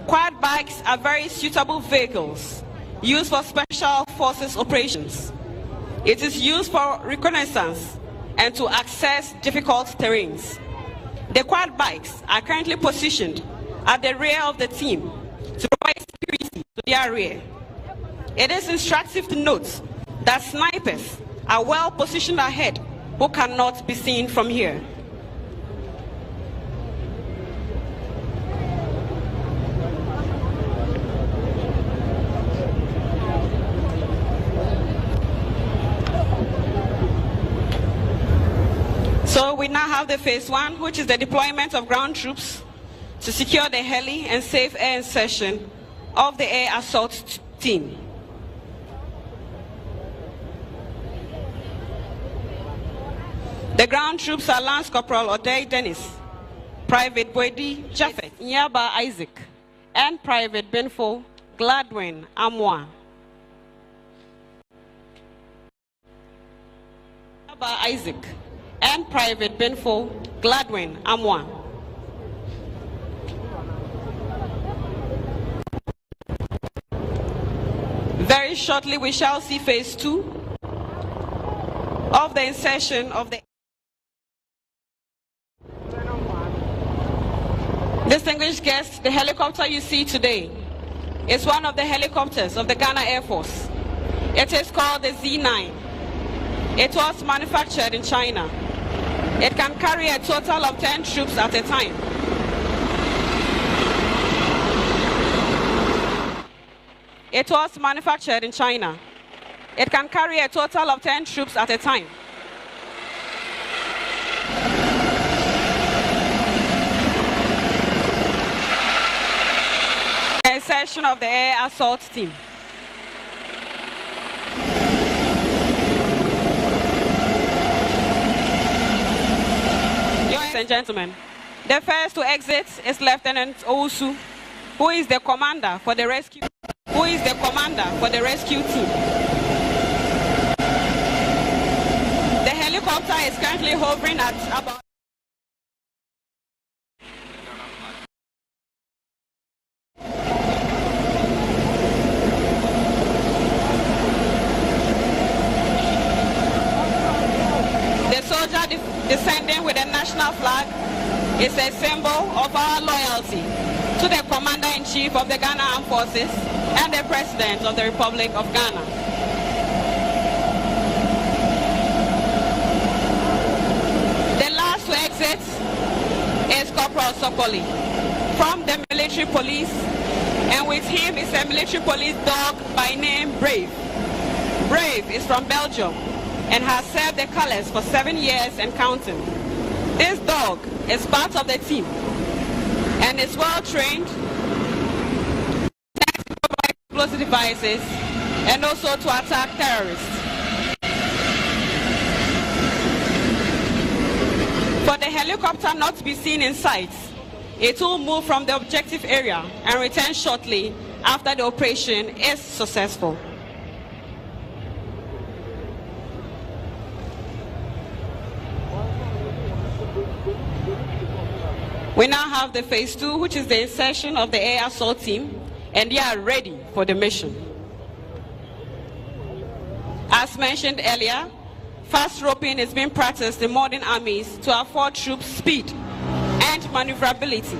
Quad bikes are very suitable vehicles used for special forces operations. It is used for reconnaissance and to access difficult terrains. The quad bikes are currently positioned at the rear of the team to provide security to their rear. It is instructive to note that snipers are well positioned ahead who cannot be seen from here. So we now have the phase 1, which is the deployment of ground troops to secure the heli and safe air insertion of the air assault team. The ground troops are Lance Corporal Odei Dennis, Private Boedi Japheth Nyaba Isaac, and Private Benfo Gladwin Amwa. Nyaba Isaac and Private Benfo Gladwin Amwa. Very shortly we shall see phase 2 of the insertion of the distinguished guests. The helicopter you see today is one of the helicopters of the Ghana Air Force. It is called the Z9. It was manufactured in China. It can carry a total of 10 troops at a time. It was manufactured in China. It can carry a total of 10 troops at a time. Insertion of the air assault team. Ladies and gentlemen, the first to exit is Lieutenant Owusu, who is the commander for the rescue. Team. The helicopter is currently hovering at about descending with the national flag is a symbol of our loyalty to the Commander-in-Chief of the Ghana Armed Forces and the President of the Republic of Ghana. The last to exit is Corporal Sokoli from the military police, and with him is a military police dog by name Brave. Brave is from Belgium and has served the colors for 7 years and counting. This dog is part of the team and is well trained to provide explosive devices and also to attack terrorists. For the helicopter not to be seen in sight, it will move from the objective area and return shortly after the operation is successful. We now have the phase 2, which is the insertion of the air assault team, and they are ready for the mission. As mentioned earlier, fast roping is being practiced in modern armies to afford troops speed and maneuverability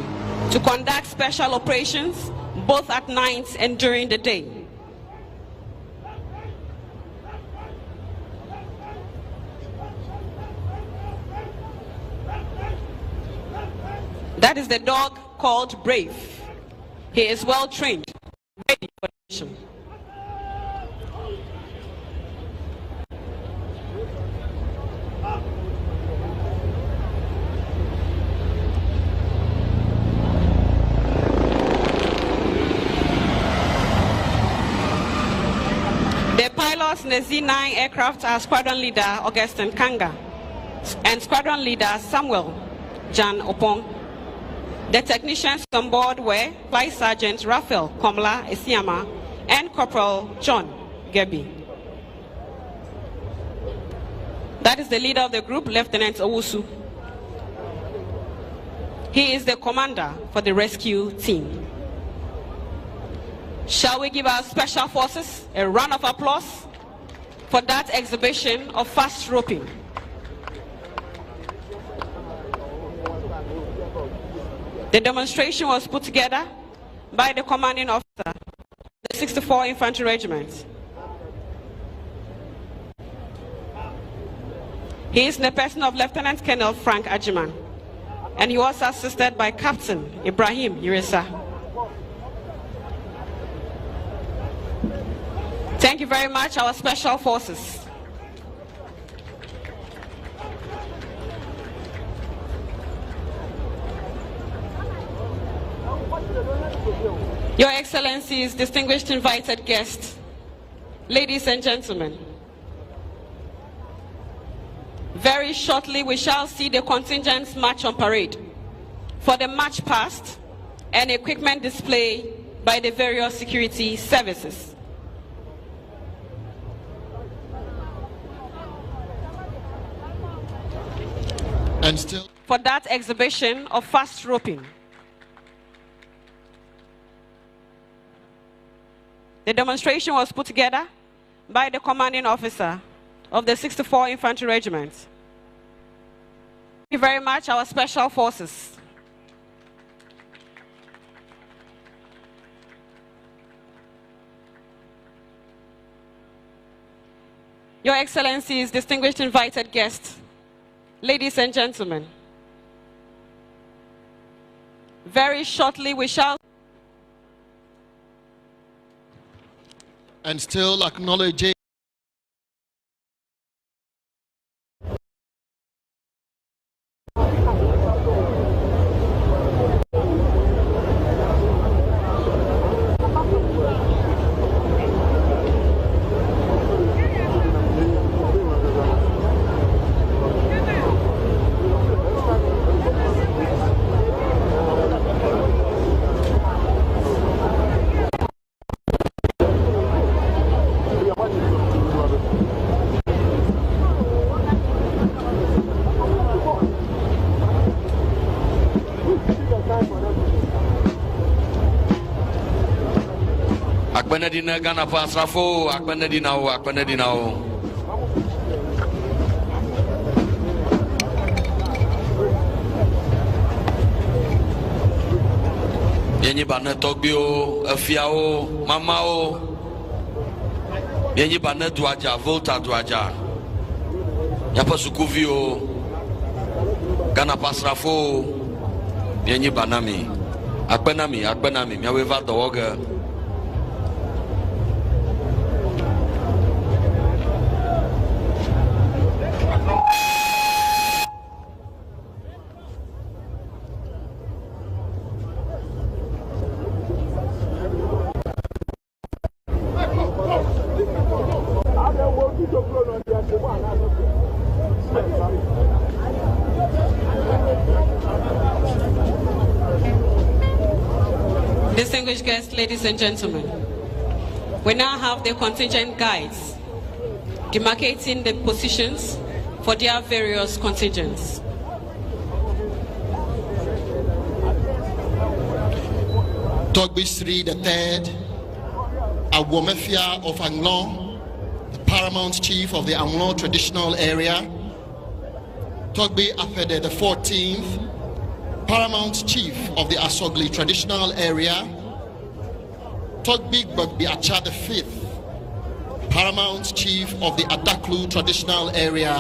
to conduct special operations both at night and during the day. That is the dog called Brave. He is well trained, ready for the mission. The pilots in the Z9 aircraft are Squadron Leader Augustin Kanga and Squadron Leader Samuel Jan Opong. The technicians on board were Flight Sergeant Raphael Komla Esiama and Corporal John Gebi. That is the leader of the group, Lieutenant Owusu. He is the commander for the rescue team. Shall we give our special forces a round of applause for that exhibition of fast roping? The demonstration was put together by the commanding officer of the 64 Infantry Regiment. He is in the person of Lieutenant Colonel Frank Ajiman, and he was assisted by Captain Ibrahim Yurisa. Thank you very much, our special forces. Your Excellencies, distinguished invited guests, ladies and gentlemen, very shortly we shall see the contingents march on parade for the march past and equipment display by the various security services. And still for that exhibition of fast roping. The demonstration was put together by the commanding officer of the 64 Infantry Regiment. Thank you very much, our special forces. Your Excellencies, distinguished invited guests, ladies and gentlemen, very shortly we shall and still acknowledging Akbenedina Ghana Pasrafo, Akbenedinao, Akbenedinao. Yenyi bane Togbio, Efiao, Mamao. Yenyi bane Dwaja, Volta Dwaja. Yapa Sukuvio, Ghana Pasrafo, Yenyi Banami. Akbenami, Akbenami, Miaweva Dowoga. Distinguished guests, ladies and gentlemen, we now have the contingent guides demarcating the positions for their various contingents. Togbi Sri III, Awomefia of Anglong, the Paramount Chief of the Anglong Traditional Area. Togbi Apede the 14th, Paramount Chief of the Asogli Traditional Area. Togbi Gbagbi Acha the 5th, Paramount Chief of the Adaklu Traditional Area.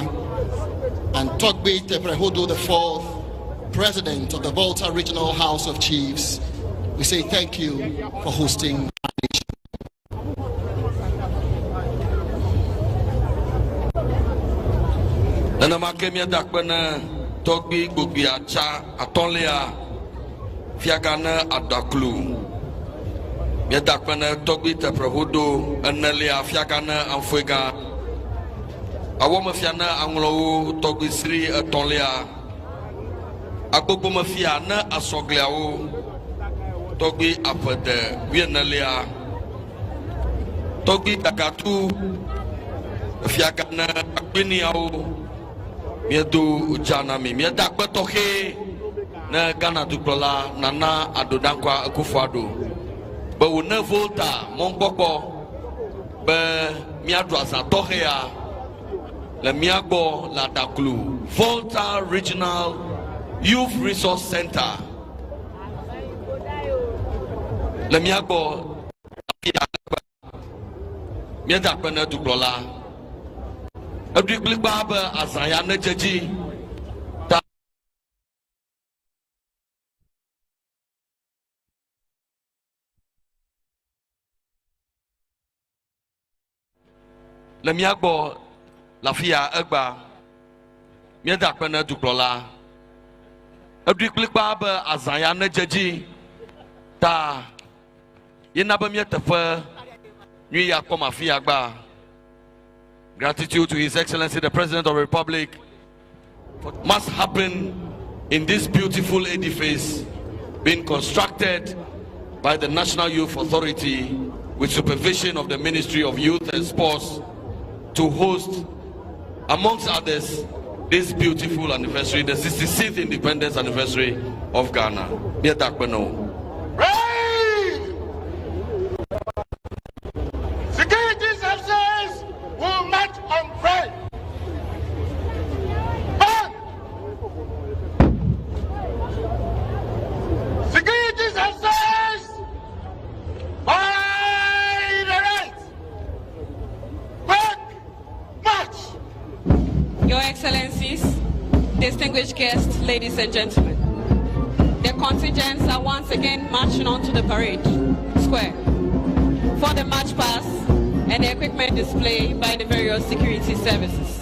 And Togbi Teprehodo the 4th, President of the Volta Regional House of Chiefs. We say thank you for hosting our nation. Nana makemia dakbana Togbi Gbagbi Acha Atonlea Fiagana Adaklu. Mia dakbana Togbi Teprehodo Enelia Fiagana Anfuega. Awomefiana Anglo Togbi Sri Atonlea. Agbogbomefia Asogliao. Togbi Apede Vienalia. Togbi Dakatu Fiagana Agbiniao. Miedu Janami, Miedak Betoke, Na Ghana Duklola, Nana Adodankwa Akufo-Addo. But we never Volta, Mongboko, Be Miadwaza Tohea, Le Miagbo La Daklu, Volta Regional Youth Resource Center. Le Miagbo, Miedak Bena Duklola. Abdiklik Baba Azayana Jaji Lemiagbo Lafia Egba Miedakpena Duklola Abdiklik Baba Azayana Jaji Ta Yenaba Mietafa Nuya Komafia Agba. Gratitude to His Excellency the President of the Republic. What must happen in this beautiful edifice being constructed by the National Youth Authority with supervision of the Ministry of Youth and Sports to host, amongst others, this beautiful anniversary, the 66th Independence Anniversary of Ghana. Security services will march on Friday. But security services by the right. Back march. Your Excellencies, distinguished guests, ladies and gentlemen, the contingents are once again marching onto the parade square for the march pass and the equipment display by the various security services.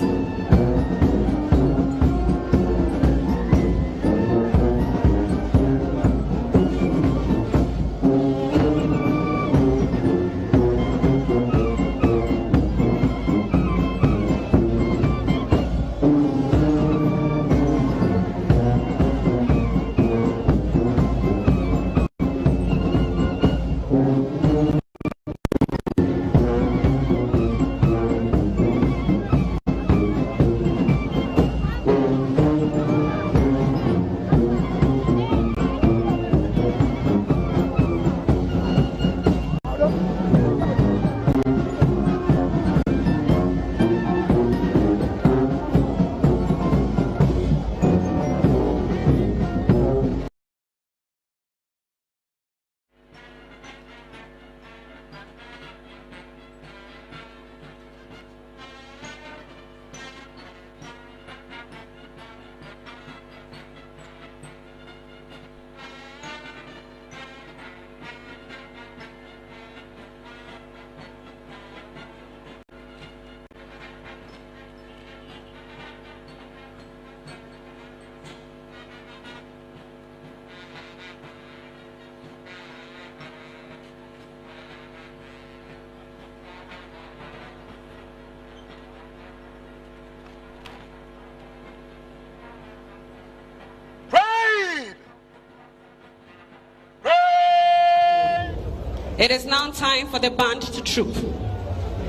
It is now time for the band to troop.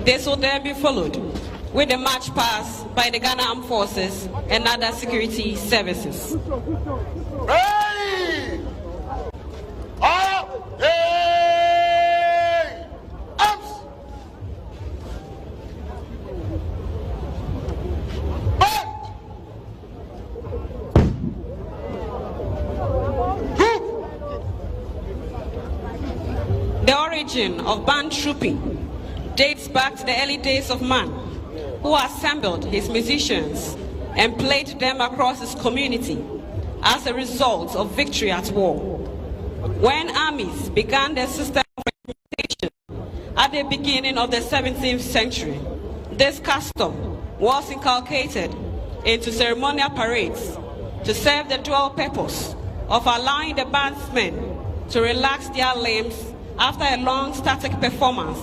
This will then be followed with the march pass by the Ghana Armed Forces and other security services. Ready! Up! origin of band trooping dates back to the early days of man, who assembled his musicians and played them across his community as a result of victory at war. When armies began their system of representation at the beginning of the 17th century, this custom was inculcated into ceremonial parades to serve the dual purpose of allowing the bandsmen to relax their limbs after a long static performance,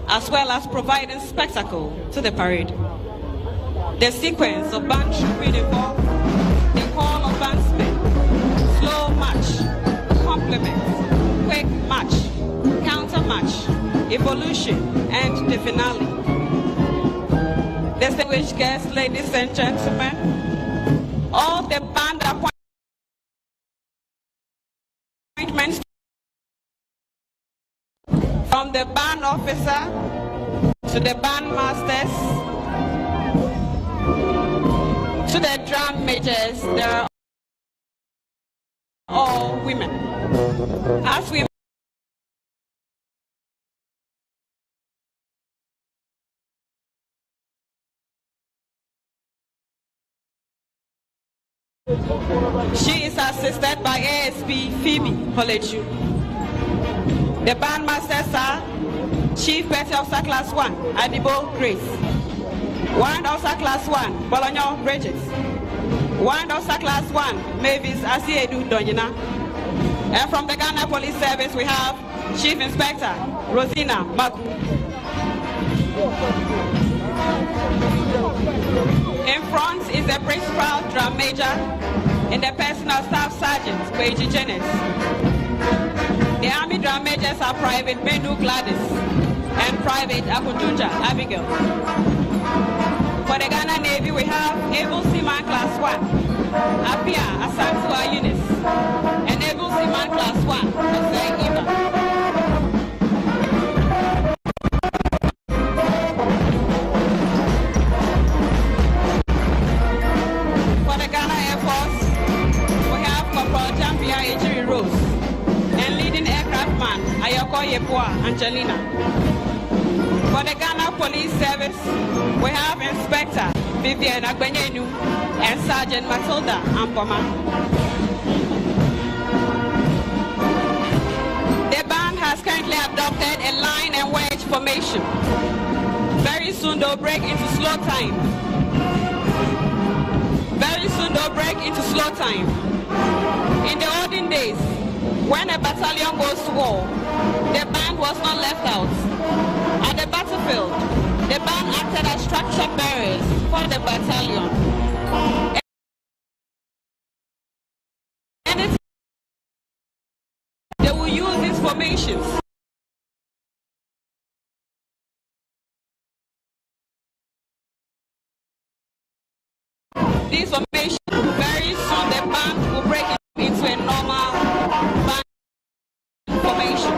as well as providing spectacle to the parade. The sequence of band trooping involved the call of bandsmen, slow march, complement, quick march, counter march, evolution, and the finale. Distinguished guests, ladies and gentlemen, all the band appointments from the band officer to the band masters to the drum majors, they are all women. As we she is assisted by ASP Phoebe Holeju. The bandmasters are Chief Petty Officer Class 1, Adibo Grace. Warrant Officer Class 1, Bologna Bridget. Warrant Officer Class 1, Mavis Asiedu Donyina. And from the Ghana Police Service, we have Chief Inspector Rosina Maku. In front is the principal drum major and the personal staff sergeant, Kweji Jennings. The Army drum majors are Private Mendu Gladys and Private Akudunja Abigail. For the Ghana Navy, we have Able Seaman Class 1, Apia Asantua Eunice, and Able Seaman Class 1, Jose Eva. For the Ghana Air Force, we have Corporal Champion Ejiri Rose and leading aircraftman Ayoko Yepua Angelina. For the Ghana Police Service, we have Inspector Vivian Agbenyenu and Sergeant Matilda Ampoma. The band has currently adopted a line and wedge formation. Very soon they'll break into slow time. Very soon they'll break into slow time. In the olden days, when a battalion goes to war, the band was not left out. At the battlefield, the band acted as structure bearers for the battalion. And they will use these formations. These formations, very soon the band will break into a normal band formation.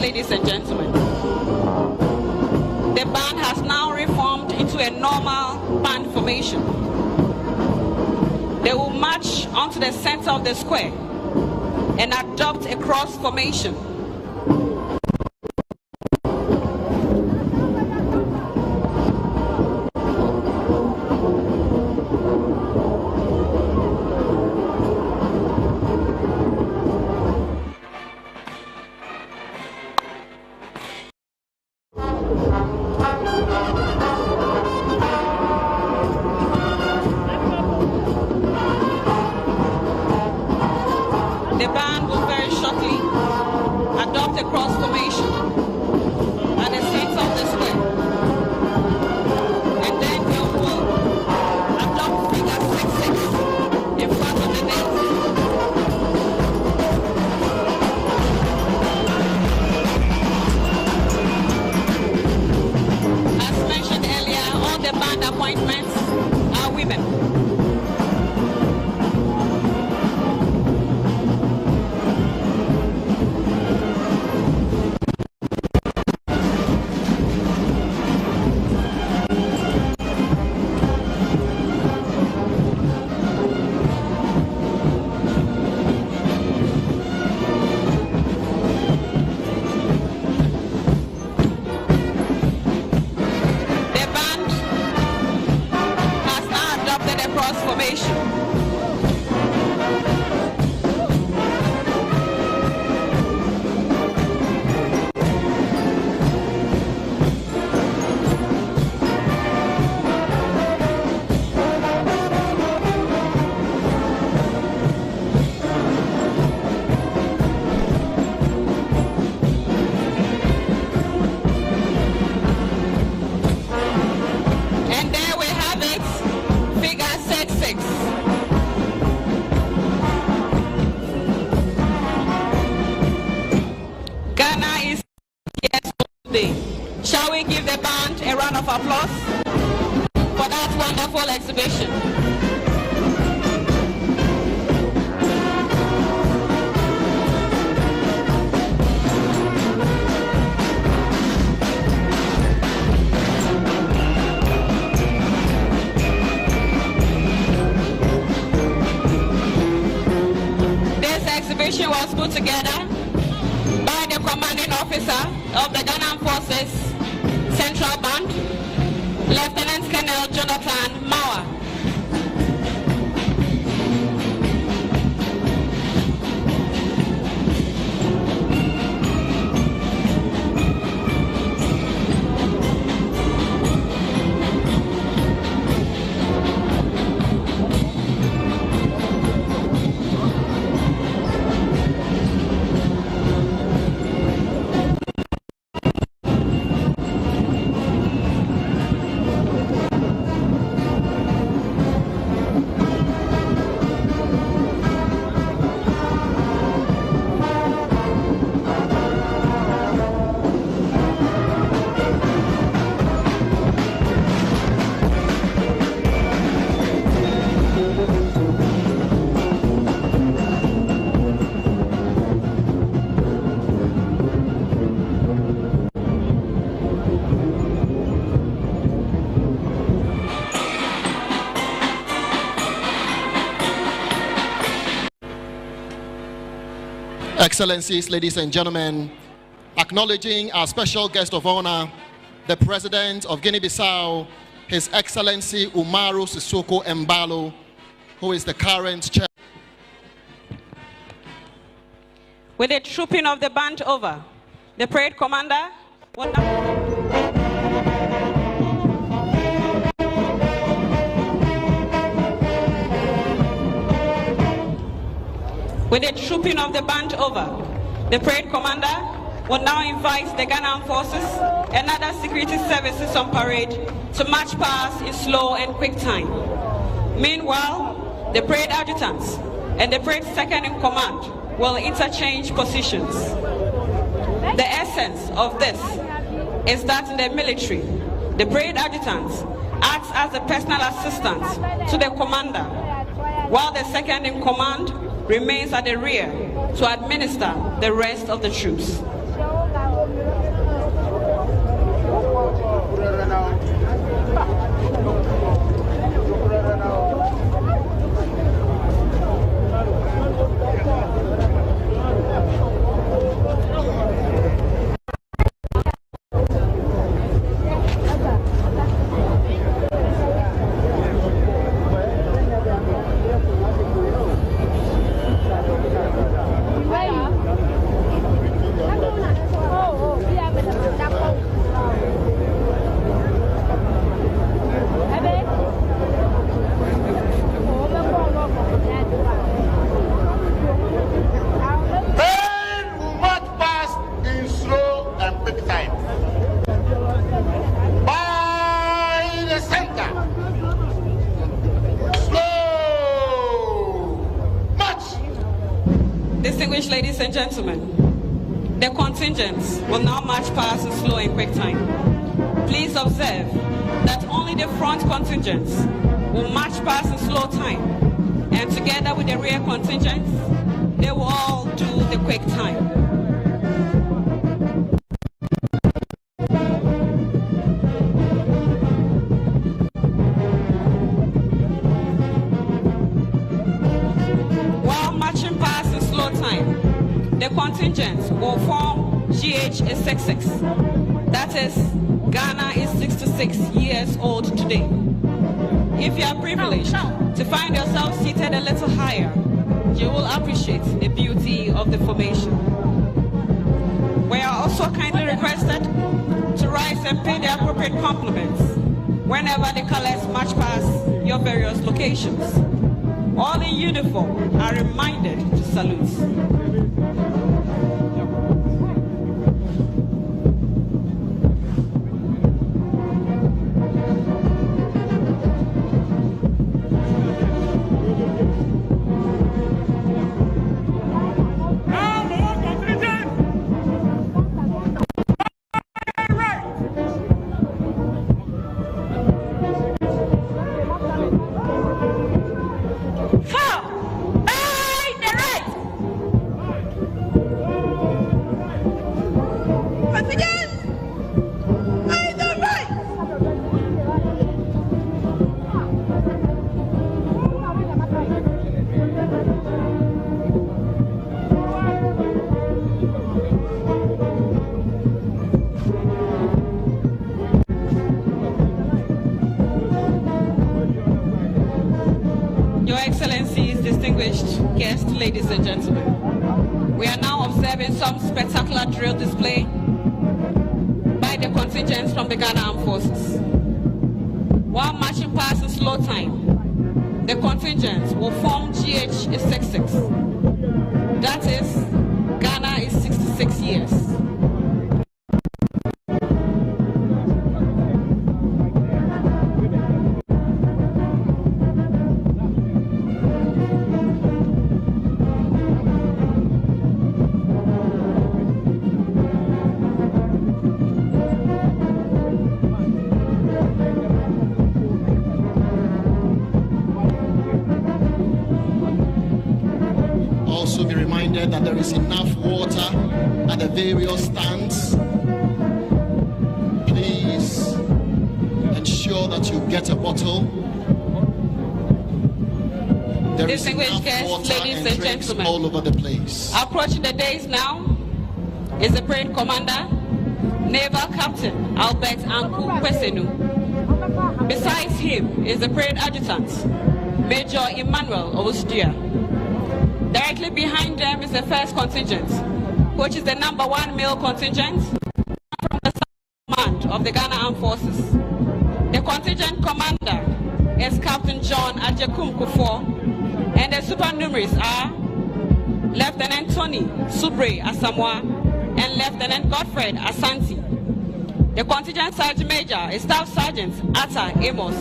Ladies and gentlemen, the band has now reformed into a normal band formation. They will march onto the center of the square and adopt a cross formation. The band will very shortly exhibition. Shall we give the band a round of applause for that wonderful exhibition? This exhibition was put together by the commanding officer of the Ghana Forces Central Band, Lieutenant Colonel Jonathan Mawa. Excellencies, ladies and gentlemen, acknowledging our special guest of honor, the President of Guinea-Bissau, His Excellency Umaru Sissoco Embalo, who is the current chair. With the trooping of the band over, the parade commander will With the trooping of the band over, the parade commander will now invite the Ghana Forces and other security services on parade to march past in slow and quick time. Meanwhile, the parade adjutants and the parade second in command will interchange positions. The essence of this is that in the military, the parade adjutants acts as a personal assistant to the commander, while the second in command remains at the rear to administer the rest of the troops. Distinguished ladies and gentlemen, the contingents will now march past in slow and quick time. Please observe that only the front contingents will march past in slow time, and together with the rear contingents, they will all do the quick time. The contingents will form GH66. That is, Ghana is 66 years old today. If you are privileged to to find yourself seated a little higher, you will appreciate the beauty of the formation. We are also kindly requested to rise and pay the appropriate compliments whenever the colors march past your various locations. All in uniform are reminded to salute. Guests, ladies and gentlemen, we are now observing some spectacular drill display by the contingents from the Ghana Armed Forces. While marching past in slow time, the contingents will form GH66. That is, Ghana is 66 years. That there is enough water at the various stands. Please ensure that you get a bottle. There is enough water and drinks all over the place. Approaching the dais now is the parade commander, Naval Captain Albert Anku Kwesenu. Besides him is the parade adjutant, Major Emmanuel Ostia. Directly behind them is the first contingent, which is the #1 male contingent from the command of the Ghana Armed Forces. The contingent commander is Captain John Ajekum Kufuor, and the supernumeraries are Lieutenant Tony Subre Asamoah and Lieutenant Godfred Asante. The contingent sergeant major is Staff Sergeant Atta Amos.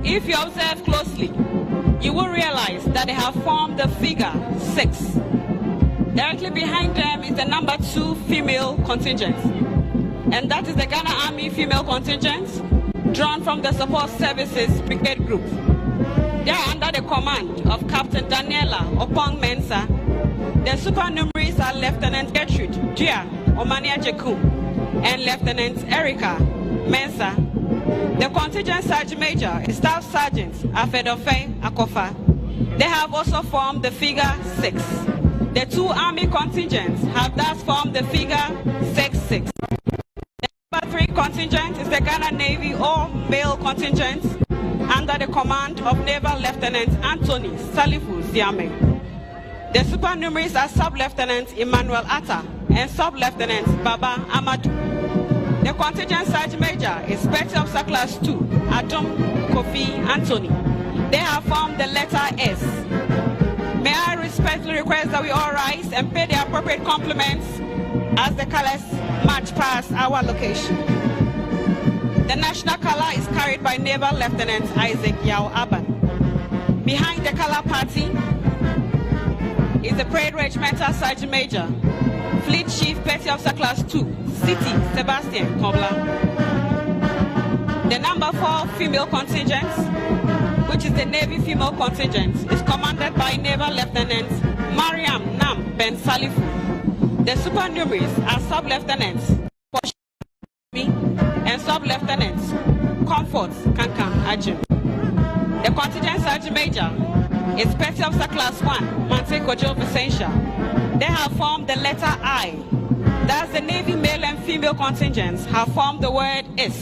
If you observe closely, you will realize that they have formed the figure 6. Directly behind them is the #2 female contingent, and that is the Ghana Army female contingent drawn from the Support Services Brigade Group. They are under the command of Captain Daniela Opong Mensah. The supernumeraries are Lieutenant Gertrude Dia Omania Jekum and Lieutenant Erica Mensah. The contingent sergeant major is Staff Sergeant Afedofe Akofa. They have also formed the figure 6. The 2 army contingents have thus formed the figure 6-6. The #3 contingent is the Ghana Navy all-male contingent under the command of Naval Lieutenant Anthony Salifu Siame. The supernumeraries are Sub-Lieutenant Emmanuel Atta and Sub-Lieutenant Baba Amadou. The contingent sergeant major is Petty Officer Class 2, Adam Kofi Anthony. They have formed the letter S. May I respectfully request that we all rise and pay the appropriate compliments as the colors march past our location. The national color is carried by Naval Lieutenant Isaac Yao Aban. Behind the color party is the Parade Regimental Sergeant Major, Fleet Chief Petty Officer Class 2, City Sebastian Kobla. The #4 female contingent, which is the Navy female contingent, is commanded by Naval Lieutenant Mariam Nam Ben Salifu. The supernumeraries are Sub-Lieutenants and Sub-Lieutenants Comfort Kankan Ajim. The contingent sergeant major is Petty Officer Class 1, Mante Kojo Vicentia. They have formed the letter I. Thus, the Navy male and female contingents have formed the word S.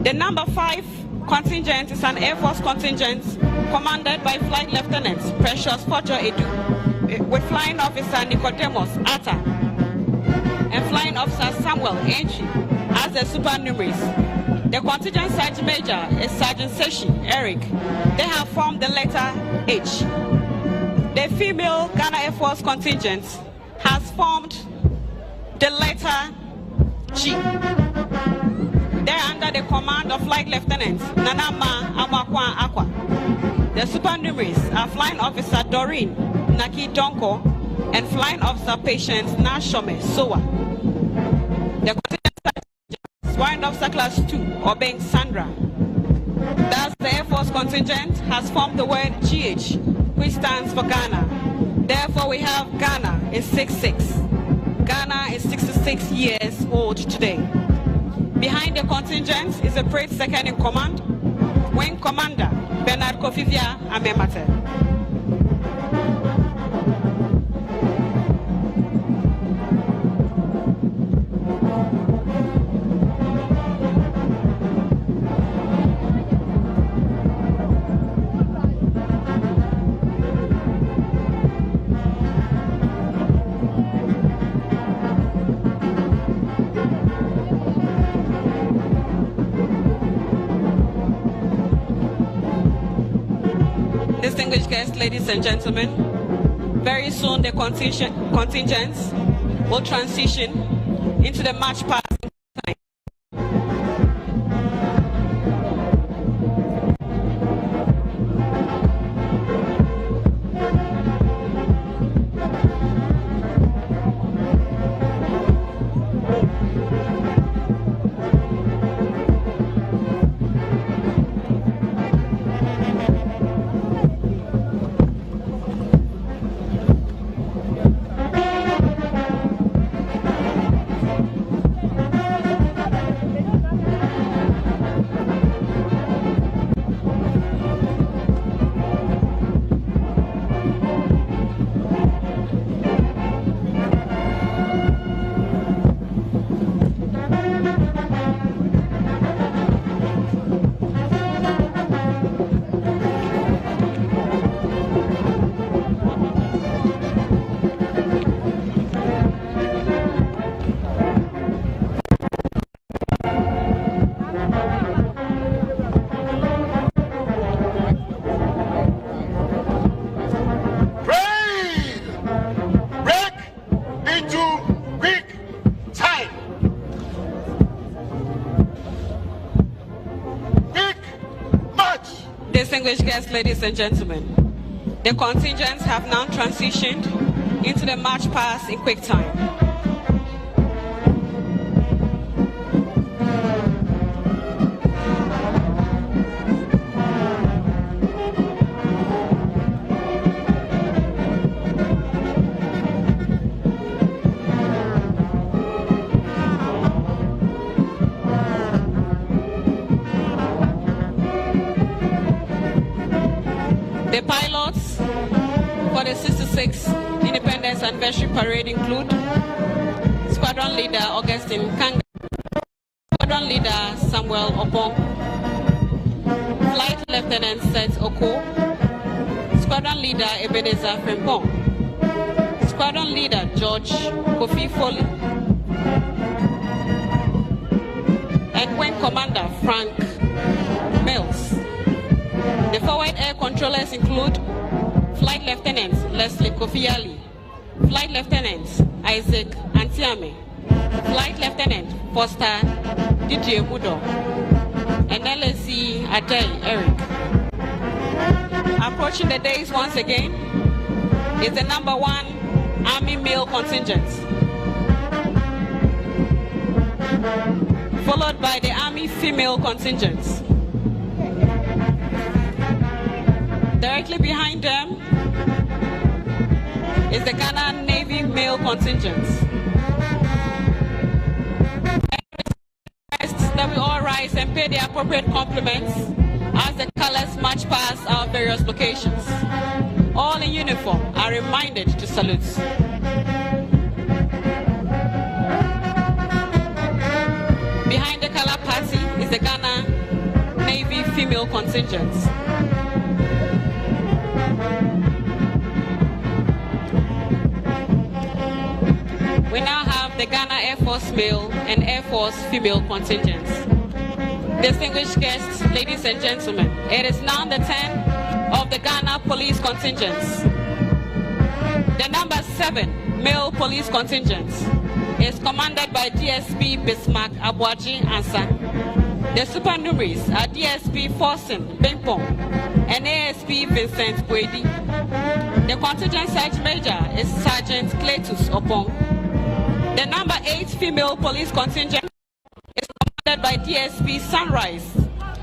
The #5 contingent is an Air Force contingent commanded by Flight Lieutenants Precious Fojo Edu, with Flying Officer Nicodemus Atta and Flying Officer Samuel Enchi as the supernumeraries. The contingent Sergeant Major is Sergeant Seshi Eric. They have formed the letter H. The female Ghana Air Force contingent has formed the letter G. They're under the command of Flight Lieutenant Nanama Amakwa Aqua. The supernumeraries are Flying Officer Doreen Naki Donko and Flying Officer Patience Nashome Sowa. The contingent is Flying Officer Class 2 Obeng Sandra. Thus, the Air Force contingent has formed the word GH, which stands for Ghana. Therefore, we have Ghana is 6'6". Ghana is 66 years old today. Behind the contingent is the parade second in command, Wing Commander Bernard Kofivia Amemate. Distinguished guests, ladies and gentlemen, very soon the contingents will transition into the march past time. Distinguished guests, ladies and gentlemen, the contingents have now transitioned into the march past in quick time. The pilots for the 66th Independence Anniversary Parade include Squadron Leader Augustine Kanga, Squadron Leader Samuel Opong, Flight Lieutenant Seth Oko, Squadron Leader Ebenezer Frimpong, Squadron Leader George Kofi Foley, and Wing Commander Frank Mills. The forward air controllers include Flight Lieutenant Leslie Kofiali, Flight Lieutenant Isaac Antiame, Flight Lieutenant Foster Didier Mudo, and LSC Adel Eric. Approaching the days once again is the #1 Army male contingent, followed by the Army female contingents. Directly behind them is the Ghana Navy male contingent. That we all rise and pay the appropriate compliments as the colors march past our various locations. All in uniform are reminded to salute. Behind the color party is the Ghana Navy female contingent. of the Ghana Air Force male and Air Force female contingents. Distinguished guests, ladies and gentlemen, it is now the turn of the Ghana police contingents. The number 7 male police contingent is commanded by DSP Bismarck Abuaji Ansa. The supernumeraries are DSP Forsen Bimpong and ASP Vincent Kwedi. The contingent Sergeant Major is Sergeant Cletus Opong. The number 8 female police contingent is commanded by DSP Sunrise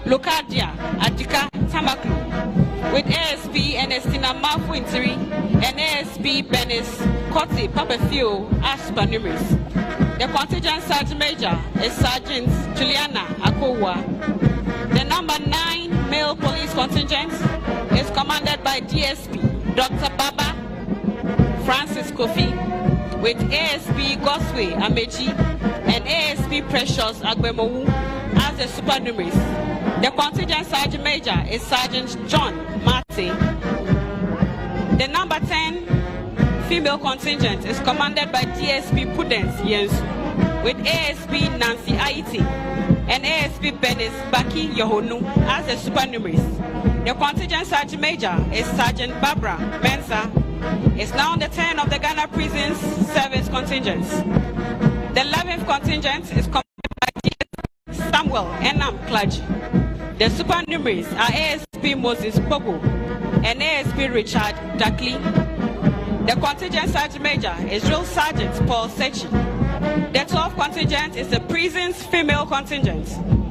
Lokadia Adika Tamaklu, with ASP Ernestina Mafu Intiri and ASP Benis Koti Papafio as supernumeraries. The contingent Sergeant Major is Sergeant Juliana Akowa. The number 9 male police contingent is commanded by DSP Dr. Baba Francis Kofi, with ASP Goswe Amechi and ASP Precious Agbemowu as the supernumeraries. The contingent Sergeant Major is Sergeant John Martin. The number 10 female contingent is commanded by DSP Prudence Yensu, with ASP Nancy Aiti and ASP Benis Baki Yohonu as the supernumeraries. The contingent Sergeant Major is Sergeant Barbara Mensa. It's now the turn of the Ghana Prisons Service contingents. The 11th contingent is commanded by DSP Samuel Enam Klaji. The supernumeraries are ASP Moses Pogo and ASP Richard Dakli. The contingent Sergeant Major is Drill Sergeant Paul Sechi. The 12th contingent is the prison's female contingent,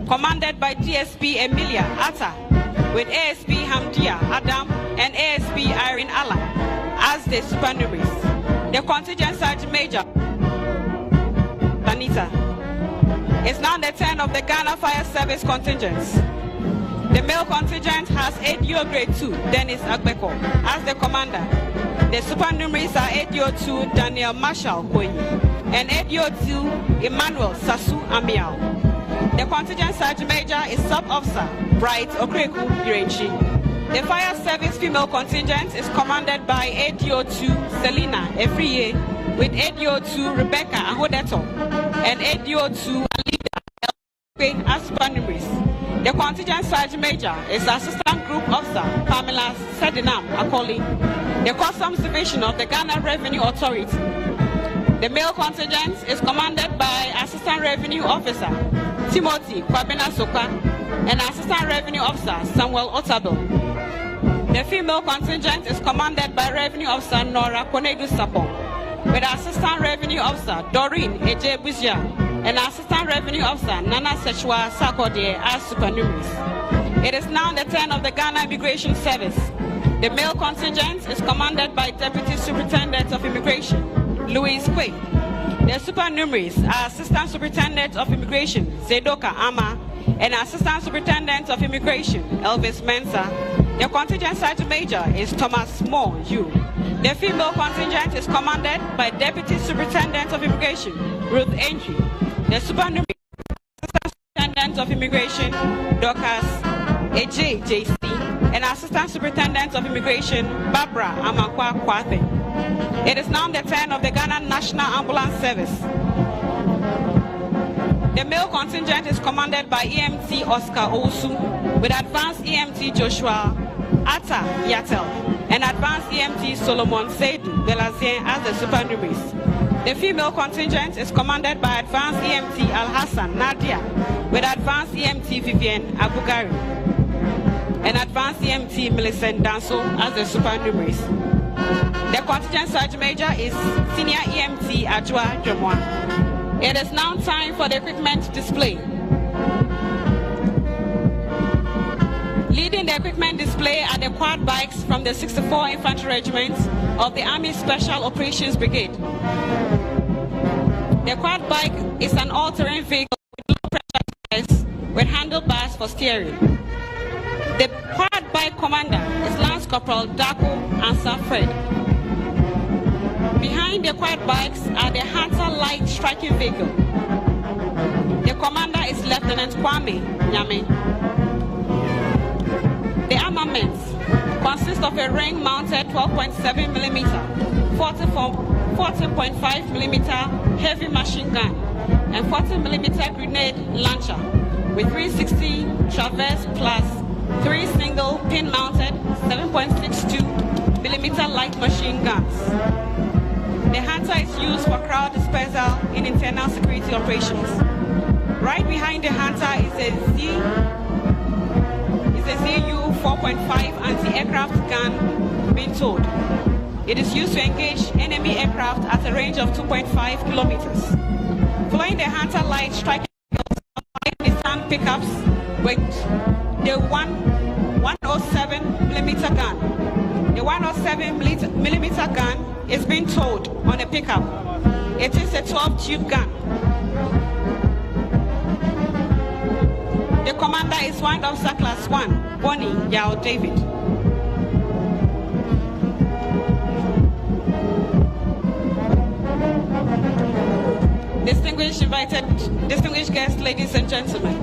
commanded by DSP Emilia Atta, with ASP Hamdia Adam and ASP Irene Allen as the supernumeraries. The contingent Sergeant Major Anita is now the turn of the Ghana Fire Service contingents. The male contingent has ADO Grade 2 Dennis Agbeko as the commander. The supernumeraries are ADO 2 Daniel Marshall Koyi and ADO 2 Emmanuel Sasu Amiao. The contingent Sergeant Major is Sub Officer Bright Okreku Irenchi. The Fire Service female contingent is commanded by ADO 2 Selina Efriye, with ADO 2 Rebecca Ahodeto and ADO 2 Alida Elpe as supernumeraries. The contingent Sergeant Major is Assistant Group Officer Pamela Sedinam Akoli. The Customs Division of the Ghana Revenue Authority. The male contingent is commanded by Assistant Revenue Officer Timothy Kwabena Soka and Assistant Revenue Officer Samuel Otabil. The female contingent is commanded by Revenue Officer Nora Konedu Sapong, with Assistant Revenue Officer Doreen Eje Buzia and Assistant Revenue Officer Nana Sechwa Sakodie as supernumeraries. It is now the turn of the Ghana Immigration Service. The male contingent is commanded by Deputy Superintendent of Immigration Louise Quay. The supernumeraries are Assistant Superintendent of Immigration Zedoka Ama and Assistant Superintendent of Immigration Elvis Mensa. The contingent Sergeant Major is Thomas Moore Yu. The female contingent is commanded by Deputy Superintendent of Immigration Ruth Entry. The supernumeraries Assistant Superintendent of Immigration Dorcas AJJC and Assistant Superintendent of Immigration Barbara Amankwa Kwathe. It is now the turn of the Ghana National Ambulance Service. The male contingent is commanded by EMT Oscar Owusu, with Advanced EMT Joshua Atta Yatel and Advanced EMT Solomon Seydou Belazien as the supernumeraries. The female contingent is commanded by Advanced EMT Al Hassan Nadia, with Advanced EMT Vivienne Abugari and Advanced EMT Millicent Danso as the supernumeraries. The contingent Sergeant Major is Senior EMT Ajwa Jomwa. It is now time for the equipment display. Leading the equipment display are the quad bikes from the 64 Infantry Regiment of the Army Special Operations Brigade. The quad bike is an all-terrain vehicle with low-pressure tires with handlebars for steering. The quad bike commander is Lance Corporal Dako Ansa Fred. Behind the quad bikes are the Hunter Light Striking Vehicle. The commander is Lieutenant Kwame Nyame. The armaments consist of a ring-mounted 12.7mm, 40.5mm heavy machine gun and 40mm grenade launcher with 360 traverse plus 3 single pin-mounted 7.62mm light machine guns. The Hunter is used for crowd dispersal in internal security operations. Right behind the Hunter is a ZU 4.5 anti-aircraft gun being towed. It is used to engage enemy aircraft at a range of 2.5 kilometers. Following the Hunter light striking Nissan pickups with the 107mm gun. The 107mm gun is being towed on a pickup. It is a 12-tube gun. The commander is Warrant Officer Class 1, Bonnie Yao David. Distinguished guests, ladies and gentlemen,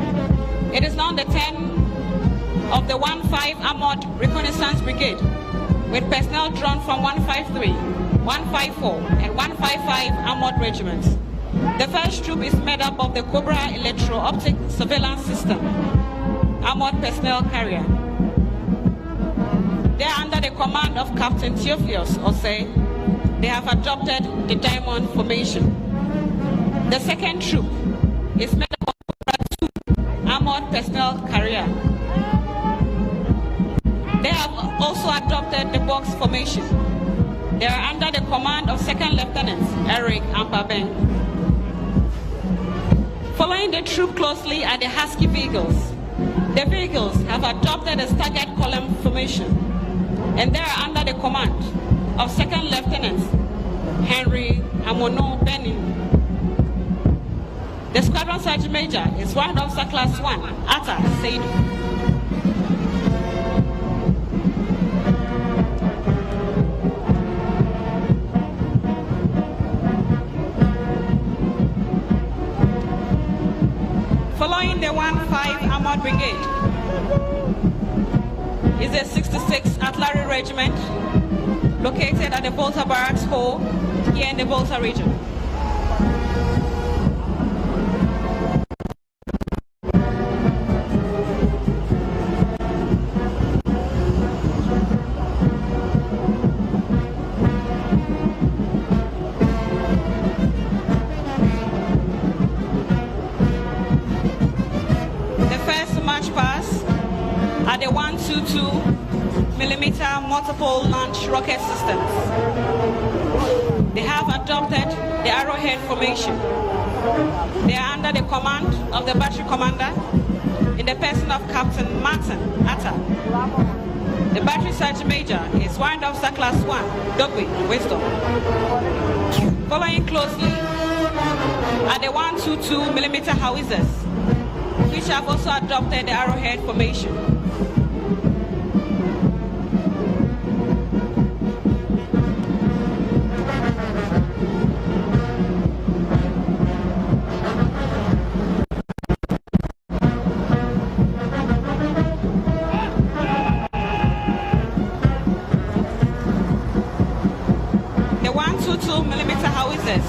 it is now the 10 of the 1-5 Armored Reconnaissance Brigade with personnel drawn from 153, 154, and 155 Armored Regiments. The first troop is made up of the Cobra Electro-Optic Surveillance System, Armored Personnel Carrier. They are under the command of Captain Theophilus Osei. They have adopted the Diamond Formation. The second troop is made up of Cobra 2 Armored Personnel Carrier. They have also adopted the Box Formation. They are under the command of Second Lieutenant Eric Ampabeng. Following the troop closely are the Husky vehicles. The vehicles have adopted a staggered column formation, and they are under the command of Second Lieutenant Henry Amono Benin. The Squadron Sergeant Major is Warrant Officer Class 1, Atta Seidu. Following the 1-5 Armored Brigade is the 66th Artillery Regiment located at the Volta Barracks Hall here in the Volta region. The 122mm multiple launch rocket systems. They have adopted the Arrowhead Formation. They are under the command of the battery commander in the person of Captain Martin Atta. The battery sergeant major is Warrant Officer Class 1, Dogwe Wisdom. Following closely are the 122mm howitzers, which have also adopted the Arrowhead Formation. The 122mm howitzers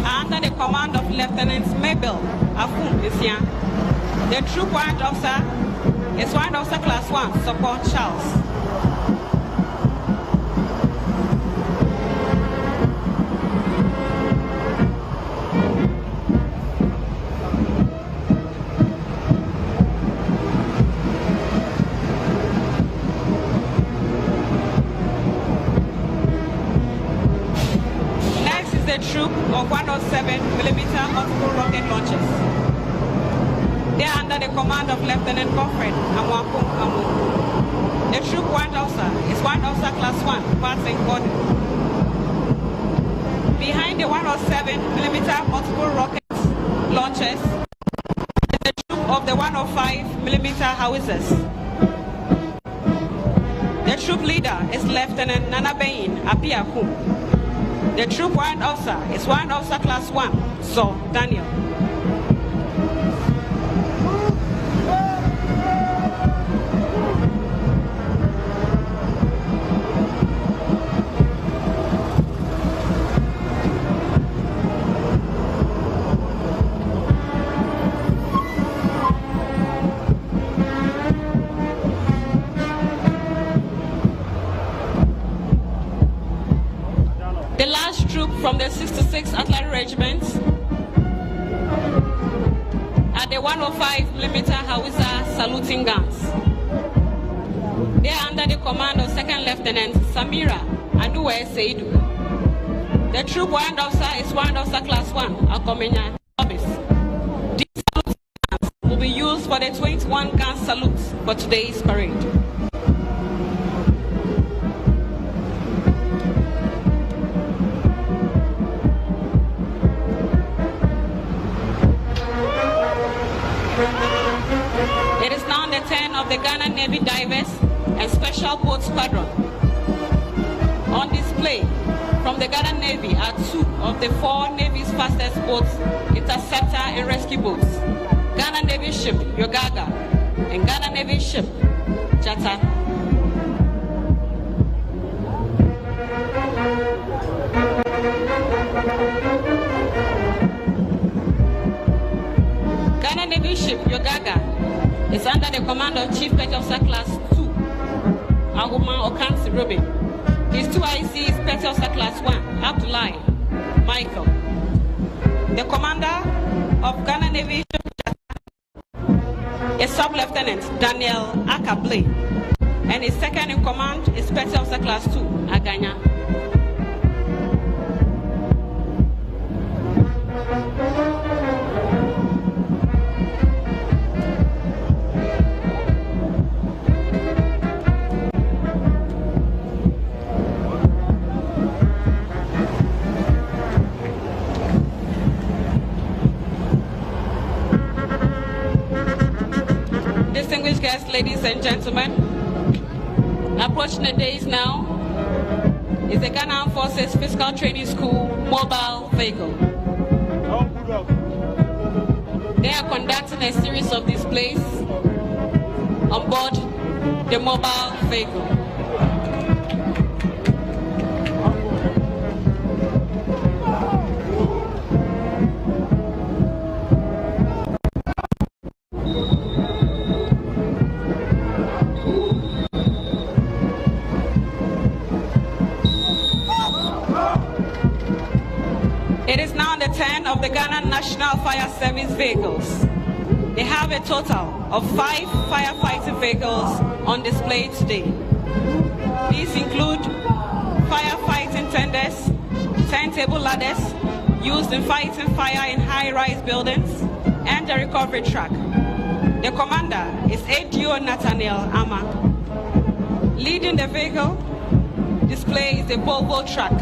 are under the command of Lieutenant Mabel Afun Isian. The troop warrant officer is Warrant Officer Class 1, Support Charles. Next is the troop of 107mm multiple rocket launchers. They are under the command of Lieutenant Godfred Amwakung Amu. The troop warrant officer is Warrant Officer Class 1, Patrick Gordon. Behind the 107mm multiple rocket launchers is the troop of the 105mm howitzers. The troop leader is Lieutenant Nanabein Apiaku. The troop warrant officer is Warrant Officer Class 1, So Daniel. from the 66th Artillery Regiment at the 105mm Howitzer saluting guns. They are under the command of 2nd Lieutenant Samira Aduwe Seidu. The troop warrant officer is Warrant Officer Class 1, Akomenya Obis. These saluting guns will be used for the 21 gun salutes for today's parade. It is now the turn of the Ghana Navy Divers and Special Boat Squadron. On display from the Ghana Navy are 2 of the 4 Navy's fastest boats, interceptor and rescue boats. Ghana Navy ship Yogaga and Ghana Navy ship Jata. Ghana Navy ship Yogaga is under the command of Chief Petty Officer Class 2, Aguma Okansi Robin. His 2 ICs, Petty Officer Class 1, Abdullahi Michael. The commander of Ghana Navy ship is Sub-Lieutenant Daniel Akable, and his 2nd in command is Petty Officer Class 2, Aganya. Distinguished guests, ladies and gentlemen, approaching the days now is the Ghana Armed Forces Physical Training School mobile vehicle. They are conducting a series of displays on board the mobile vehicle. It is now the turn of the Ghana National Fire Service vehicles. They have a total of 5 firefighting vehicles on display today. These include firefighting tenders, turntable ladders used in fighting fire in high-rise buildings, and a recovery truck. The commander is ADO Nathaniel Ama. Leading the vehicle display is the Volvo truck.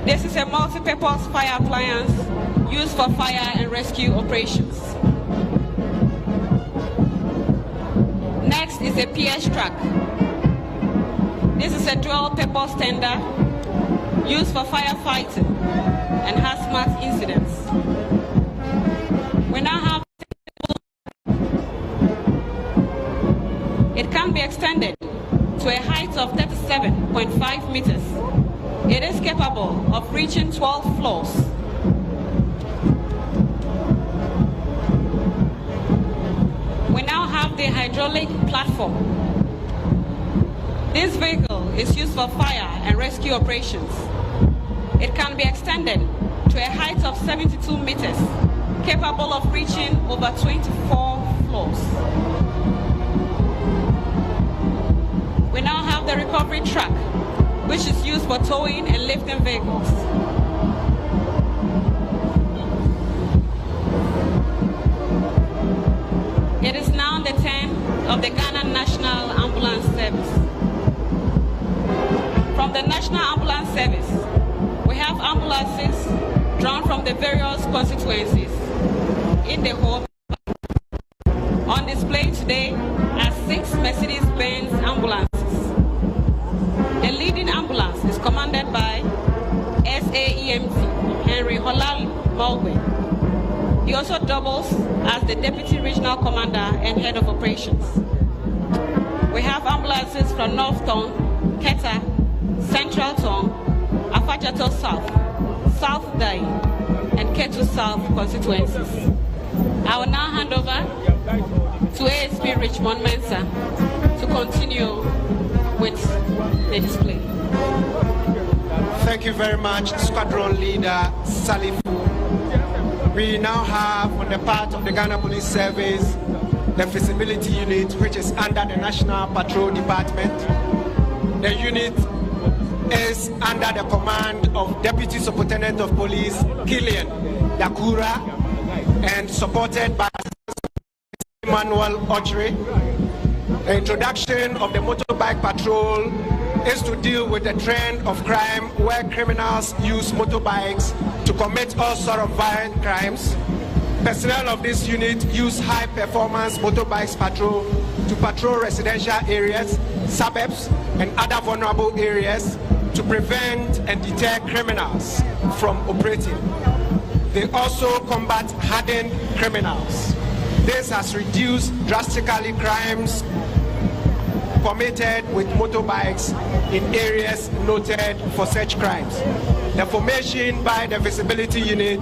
This is a multi-purpose fire appliance used for fire and rescue operations. Next is a PS truck. This is a dual-purpose tender used for firefighting and hazmat incidents. We now have it can be extended to a height of 37.5 meters. It is capable of reaching 12 floors. We now have the hydraulic platform. This vehicle is used for fire and rescue operations. It can be extended to a height of 72 meters, capable of reaching over 24 floors. We now have the recovery truck, which is used for towing and lifting vehicles. It is now the turn of the Ghana National Ambulance Service. From the National Ambulance Service, we have ambulances drawn from the various constituencies in the whole. On display today are 6 Mercedes-Benz ambulances. The leading ambulance is commanded by SAEMT Henry Holal Mulway. He also doubles as the Deputy Regional Commander and Head of Operations. We have ambulances from North Tong, Keta, Central Tong, Afajato South, South Dai, and Ketu South constituencies. I will now hand over to ASP Richmond Mensah to continue with the display. Thank you very much, Squadron Leader Salifu. We now have, on the part of the Ghana Police Service, the Feasibility Unit, which is under the National Patrol Department. The unit is under the command of Deputy Superintendent of Police Killian Dakura and supported by Emmanuel Ochre. The introduction of the motorbike patrol is to deal with the trend of crime where criminals use motorbikes to commit all sorts of violent crimes. Personnel of this unit use high-performance motorbikes patrol to patrol residential areas, suburbs, and other vulnerable areas to prevent and deter criminals from operating. They also combat hardened criminals. This has reduced drastically crimes committed with motorbikes in areas noted for such crimes. The formation by the Visibility Unit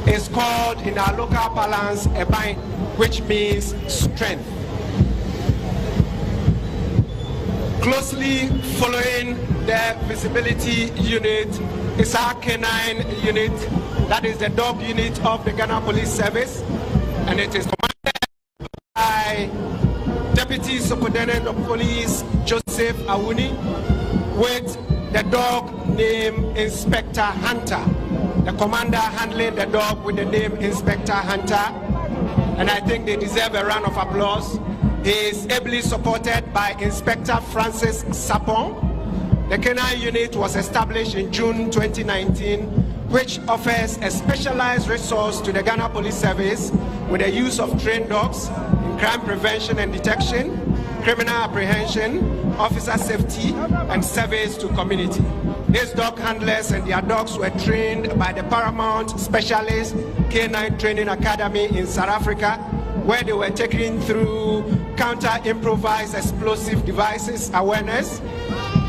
is called in our local parlance a bind, which means strength. Closely following the Visibility Unit is our K9 unit, that is the dog unit of the Ghana Police Service, and it is commanded by Deputy Superintendent of Police Joseph Awuni with the dog named Inspector Hunter. The commander handling the dog with the name Inspector Hunter, and I think they deserve a round of applause. He is ably supported by Inspector Francis Sapon. The K9 unit was established in June 2019, which offers a specialized resource to the Ghana Police Service with the use of trained dogs in crime prevention and detection, criminal apprehension, officer safety, and service to community. These dog handlers and their dogs were trained by the Paramount Specialist K9 Training Academy in South Africa, where they were taken through counter-improvised explosive devices awareness,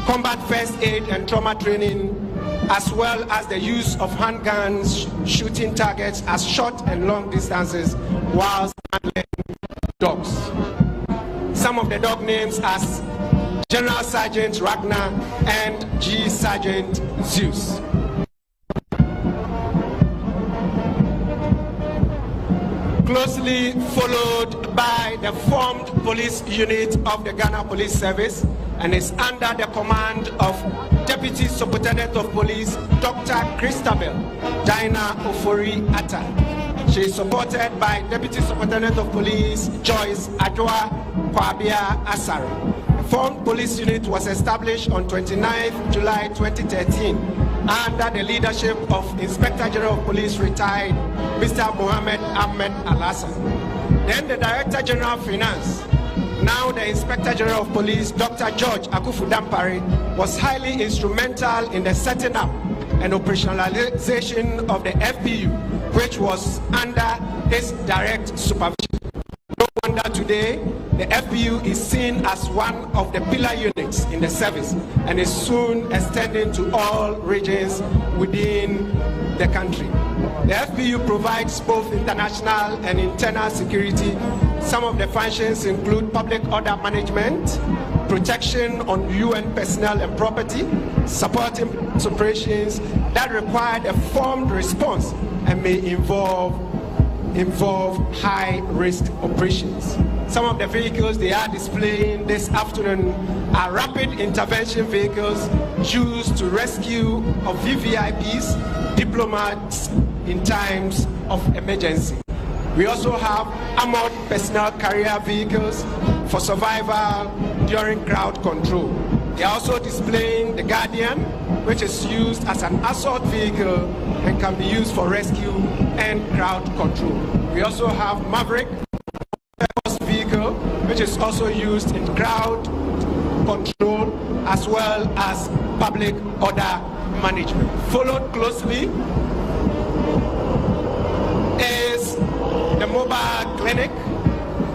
combat first aid and trauma training, as well as the use of handguns shooting targets at short and long distances whilst handling dogs. Some of the dog names as General Sergeant Ragnar and G Sergeant Zeus. Closely followed by the formed police unit of the Ghana Police Service and is under the command of Deputy Superintendent of Police Dr. Christabel Dinah Ofori Atta. She is supported by Deputy Superintendent of Police Joyce Adwa Kwabia Asare. The formed police unit was established on 29th July 2013 under the leadership of Inspector General of Police retired Mr. Mohammed Ahmed Al-Hassan. Then the Director General of Finance, now the Inspector General of Police, Dr. George Akufu Dampare, was highly instrumental in the setting up and operationalization of the FPU, which was under his direct supervision. No wonder today the FPU is seen as one of the pillar units in the service and is soon extending to all regions within the country. The FPU provides both international and internal security. Some of the functions include public order management, protection on UN personnel and property, supporting operations that require a formed response and may involve high-risk operations. Some of the vehicles they are displaying this afternoon are rapid intervention vehicles used to rescue of VVIPs, diplomats in times of emergency. We also have armored personnel carrier vehicles for survival during crowd control. They are also displaying the Guardian, which is used as an assault vehicle and can be used for rescue and crowd control. We also have Maverick vehicle, which is also used in crowd control as well as public order management. Followed closely is the mobile clinic,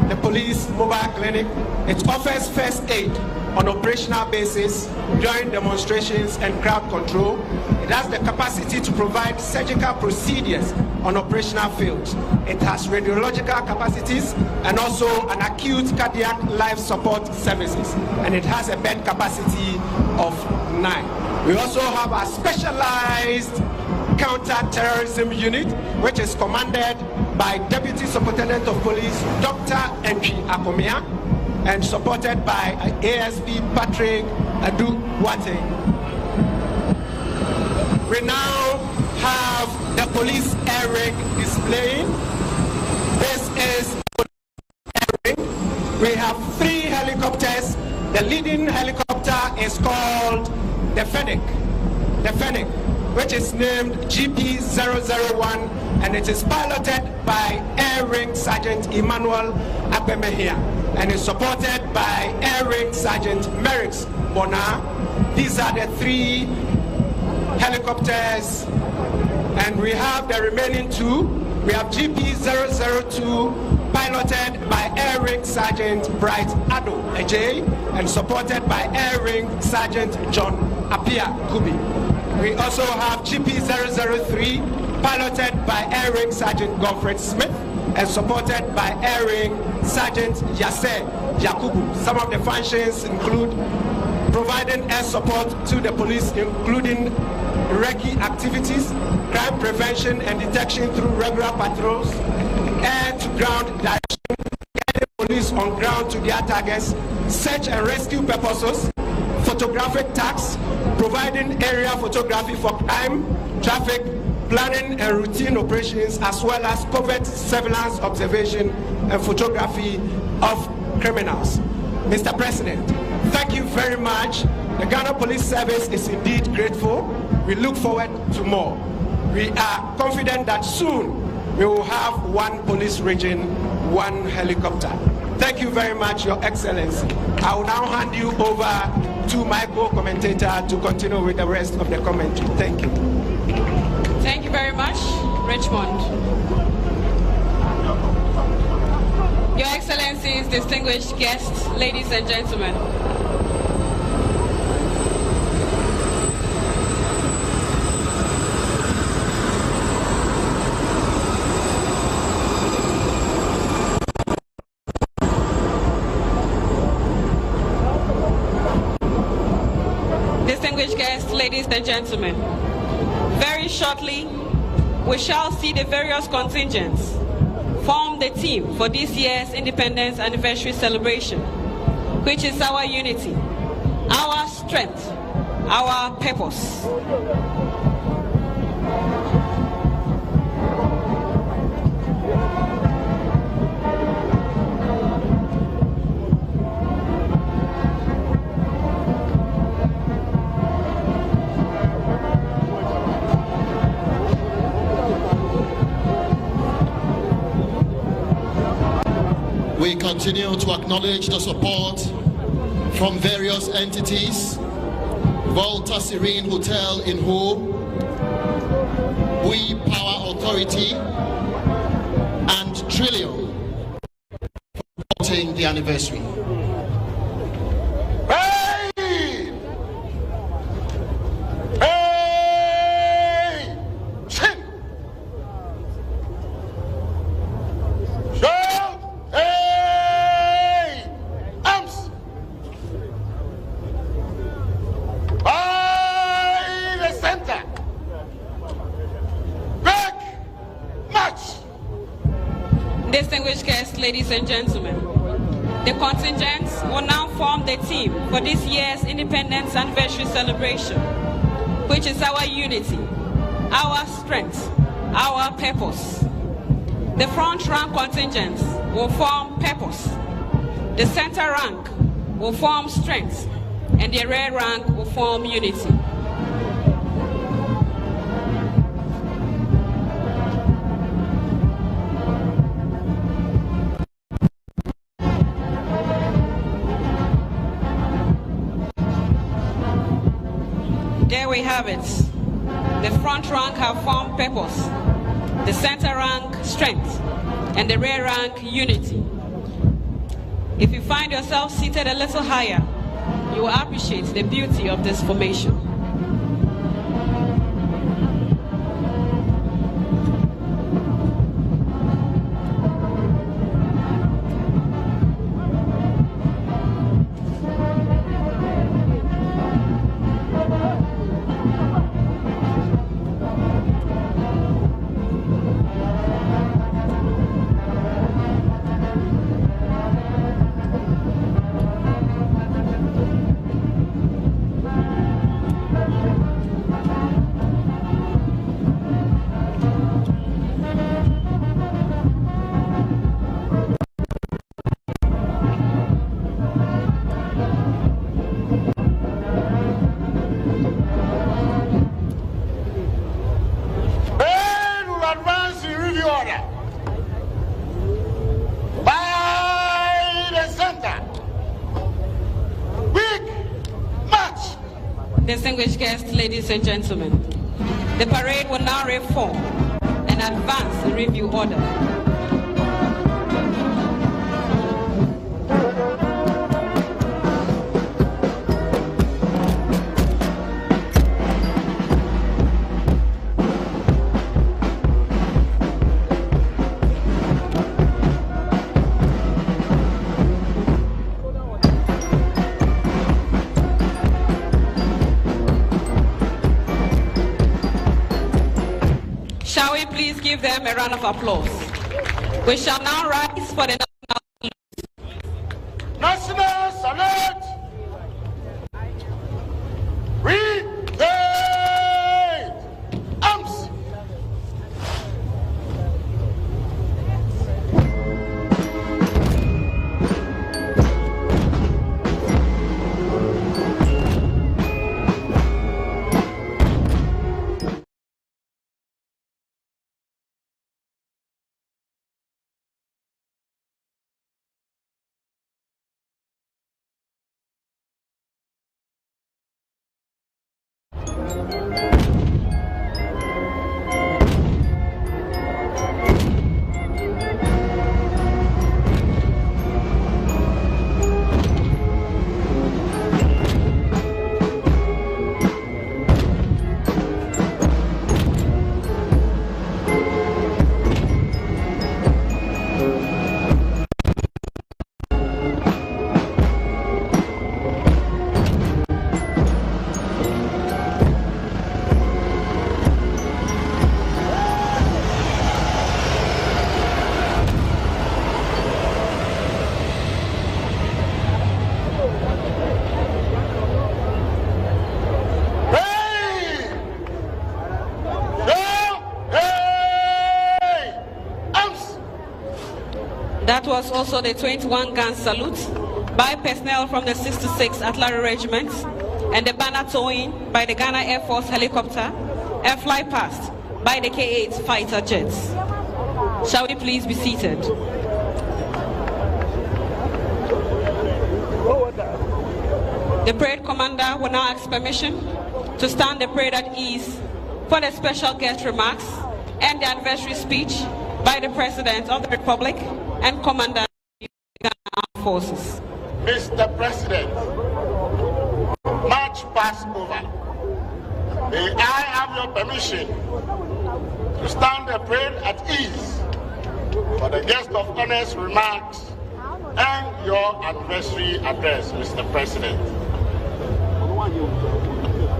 the police mobile clinic. It offers first aid on operational basis during demonstrations and crowd control. It has the capacity to provide surgical procedures on operational fields. It has radiological capacities and also an acute cardiac life support services. And it has a bed capacity of 9. We also have a specialized counter-terrorism unit, which is commanded by Deputy Superintendent of Police Dr. Entry Akomia and supported by ASP Patrick Adu-Wate. We now have the police air rig displaying. This is air rig. We have 3 helicopters. The leading helicopter is called the Fennec, which is named GP001, and it is piloted by Air Ring Sergeant Emmanuel Abemehia and is supported by Air Ring Sergeant Merix Bona. These are the 3 helicopters, and we have the remaining 2. We have GP002 piloted by Air Ring Sergeant Bright Ado Ajay and supported by Air Ring Sergeant John Apia Kubi. We also have GP003 piloted by Air Ring Sergeant Godfred Smith and supported by Air Ring Sergeant Yase Yakubu. Some of the functions include providing air support to the police, including recce activities, crime prevention and detection through regular patrols, air-to-ground direction, guiding police on ground to their targets, search and rescue purposes, photographic tags, providing area photography for crime, traffic, planning and routine operations, as well as covert surveillance, observation and photography of criminals. Mr. President, thank you very much. The Ghana Police Service is indeed grateful. We look forward to more. We are confident that soon we will have 1 police region, 1 helicopter. Thank you very much, Your Excellency. I will now hand you over to my co-commentator to continue with the rest of the commentary. Thank you. Thank you very much, Richmond. Your Excellencies, distinguished guests, ladies and gentlemen. Distinguished guests, ladies and gentlemen, very shortly we shall see the various contingents form the team for this year's Independence Anniversary celebration, which is our unity, our strength, our purpose. We continue to acknowledge the support from various entities: Volta Serene Hotel in Ho, We Power Authority, and Trillium for supporting the anniversary. Distinguished guests, ladies and gentlemen, the contingents will now form the team for this year's Independence Anniversary celebration, which is our unity, our strength, our purpose. The front rank contingents will form purpose, the center rank will form strength, and the rear rank will form unity. There we have it. The front rank have formed purpose, the center rank strength, and the rear rank unity. If you find yourself seated a little higher, you will appreciate the beauty of this formation. distinguished guests, ladies and gentlemen, the parade will now reform and advance the review order. Shall we please give them a round of applause? We shall now rise for the National Salute! Retain arms! That was also the 21-gun salute by personnel from the 66th Artillery Regiment and the banner towing by the Ghana Air Force helicopter and fly past by the K-8 fighter jets. Shall we please be seated? The parade commander will now ask permission to stand the parade at ease for the special guest remarks and the anniversary speech by the President of the Republic and Commander of the Ghana Armed Forces. Mr. President, March pass over. May I have your permission to stand the parade at ease for the guest of honor's remarks and your anniversary address, Mr. President.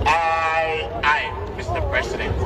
I, Mr. President.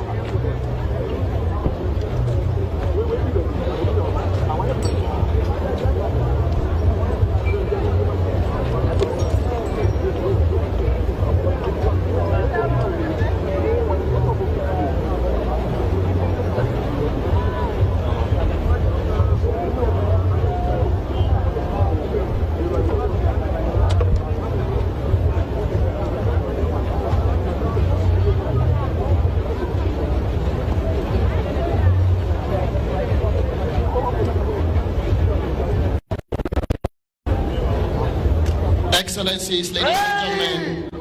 Excellencies, ladies and gentlemen,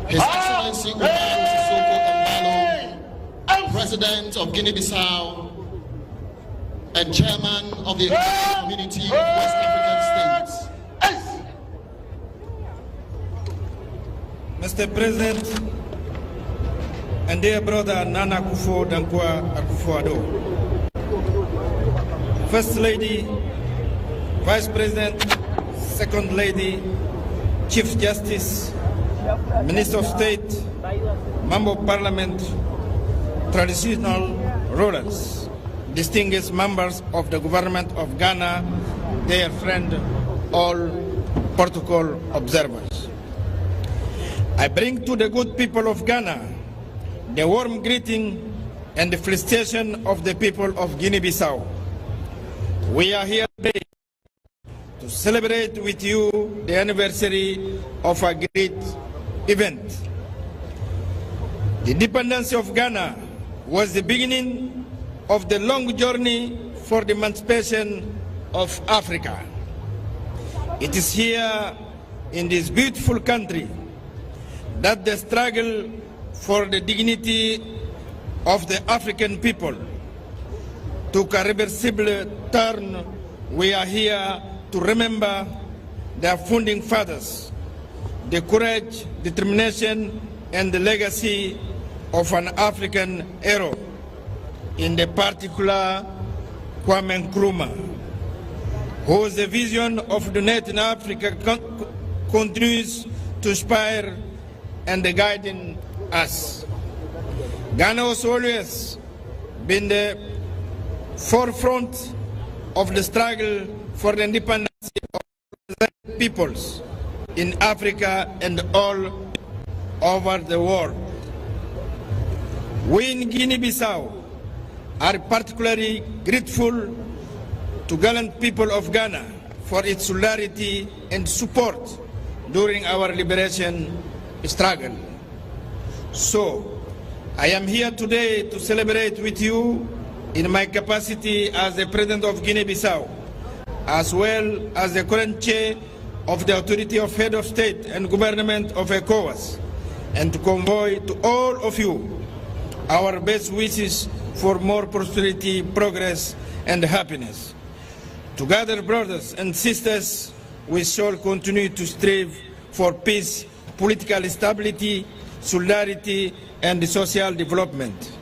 His Excellency Umaro Sissoko Embalo, President of Guinea-Bissau and Chairman of the Economic Community of West African States. Mr. President and dear brother Nana Akufo-Dankwa Akufo-Addo, First Lady, Vice President, Second Lady, Chief Justice, Minister of State, Member of Parliament, traditional rulers, distinguished members of the government of Ghana, dear friend, all protocol observers. I bring to the good people of Ghana the warm greeting and the felicitation of the people of Guinea-Bissau. We are here today to celebrate with you the anniversary of a great event. The independence of Ghana was the beginning of the long journey for the emancipation of Africa. It is here in this beautiful country that the struggle for the dignity of the African people took a reversible turn. We are here to remember their founding fathers, the courage, determination, and the legacy of an African hero, in the particular Kwame Nkrumah, whose vision of the net in Africa continues to inspire and guiding us. Ghana has always been the forefront of the struggle for the independence of peoples in Africa and all over the world. We in Guinea-Bissau are particularly grateful to gallant people of Ghana for its solidarity and support during our liberation struggle. So, I am here today to celebrate with you in my capacity as the President of Guinea-Bissau, as well as the current chair of the Authority of Head of State and Government of ECOWAS, and to convey to all of you our best wishes for more prosperity, progress, and happiness. Together, brothers and sisters, we shall continue to strive for peace, political stability, solidarity, and social development.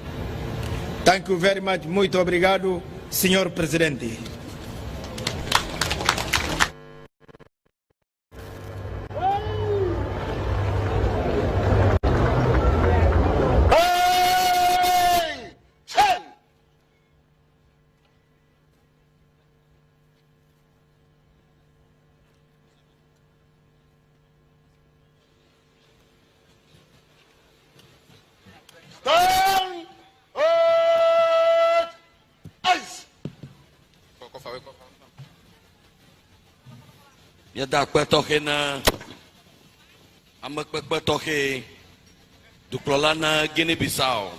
Thank you very much. Muito obrigado, Senhor Presidente. Yada kwetoke na amakwetoke duklolana Guinea-Bissau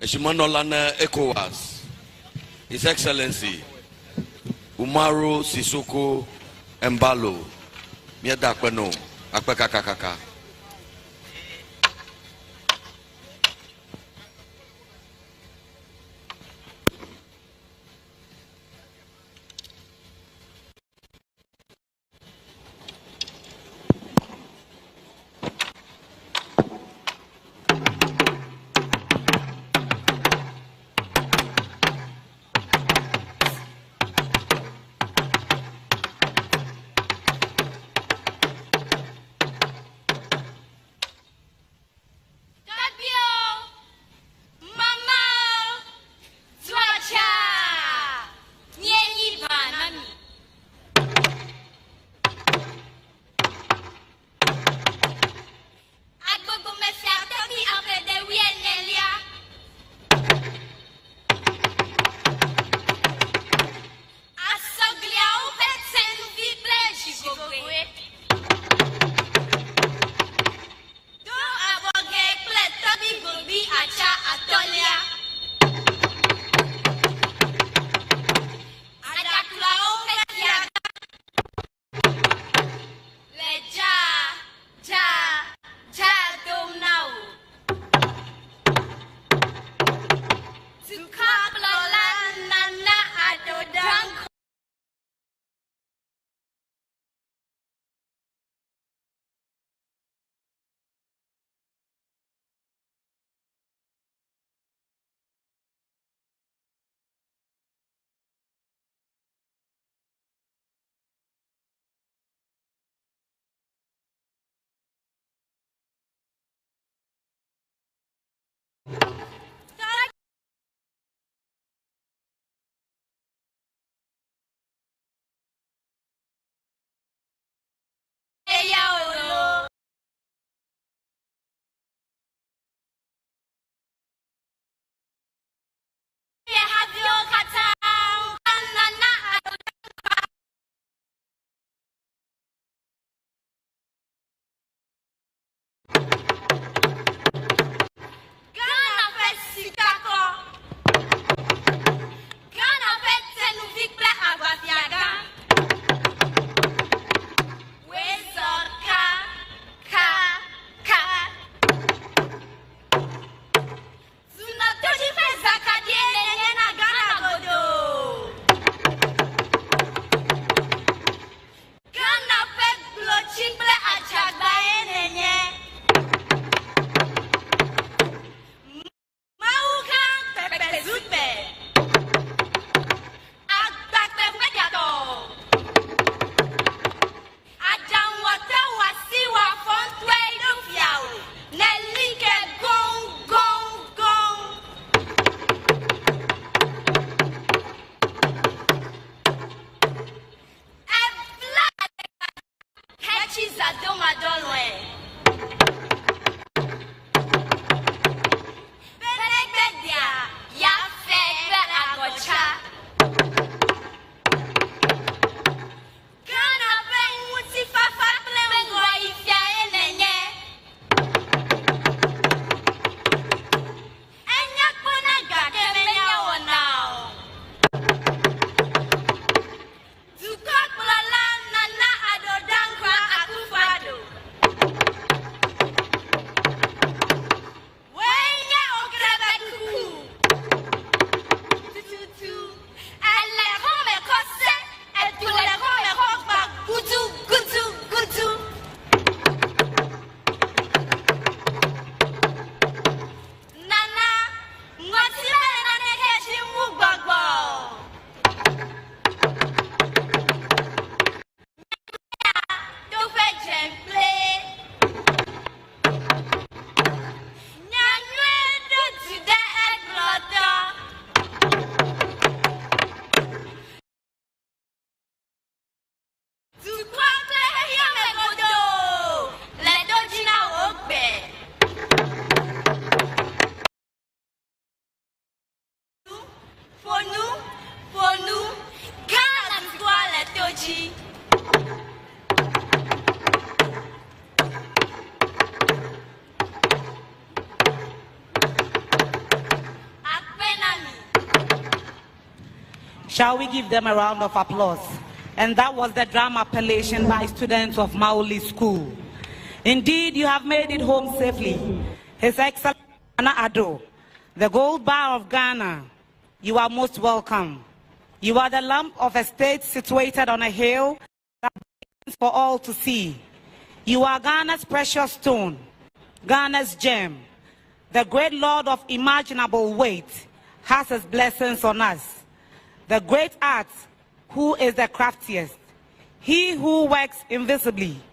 eshimanolana ECOWAS, His Excellency Umaru Sissoco Embalo Yada kweno akwekakakaka. Shall we give them a round of applause? And that was the drum appellation by students of Mauli School. Indeed, you have made it home safely. His Excellency Nana Addo, the Gold Bar of Ghana, you are most welcome. You are the lamp of a state situated on a hill that is for all to see. You are Ghana's precious stone, Ghana's gem. The great Lord of imaginable weight has his blessings on us. The great art, who is the craftiest, he who works invisibly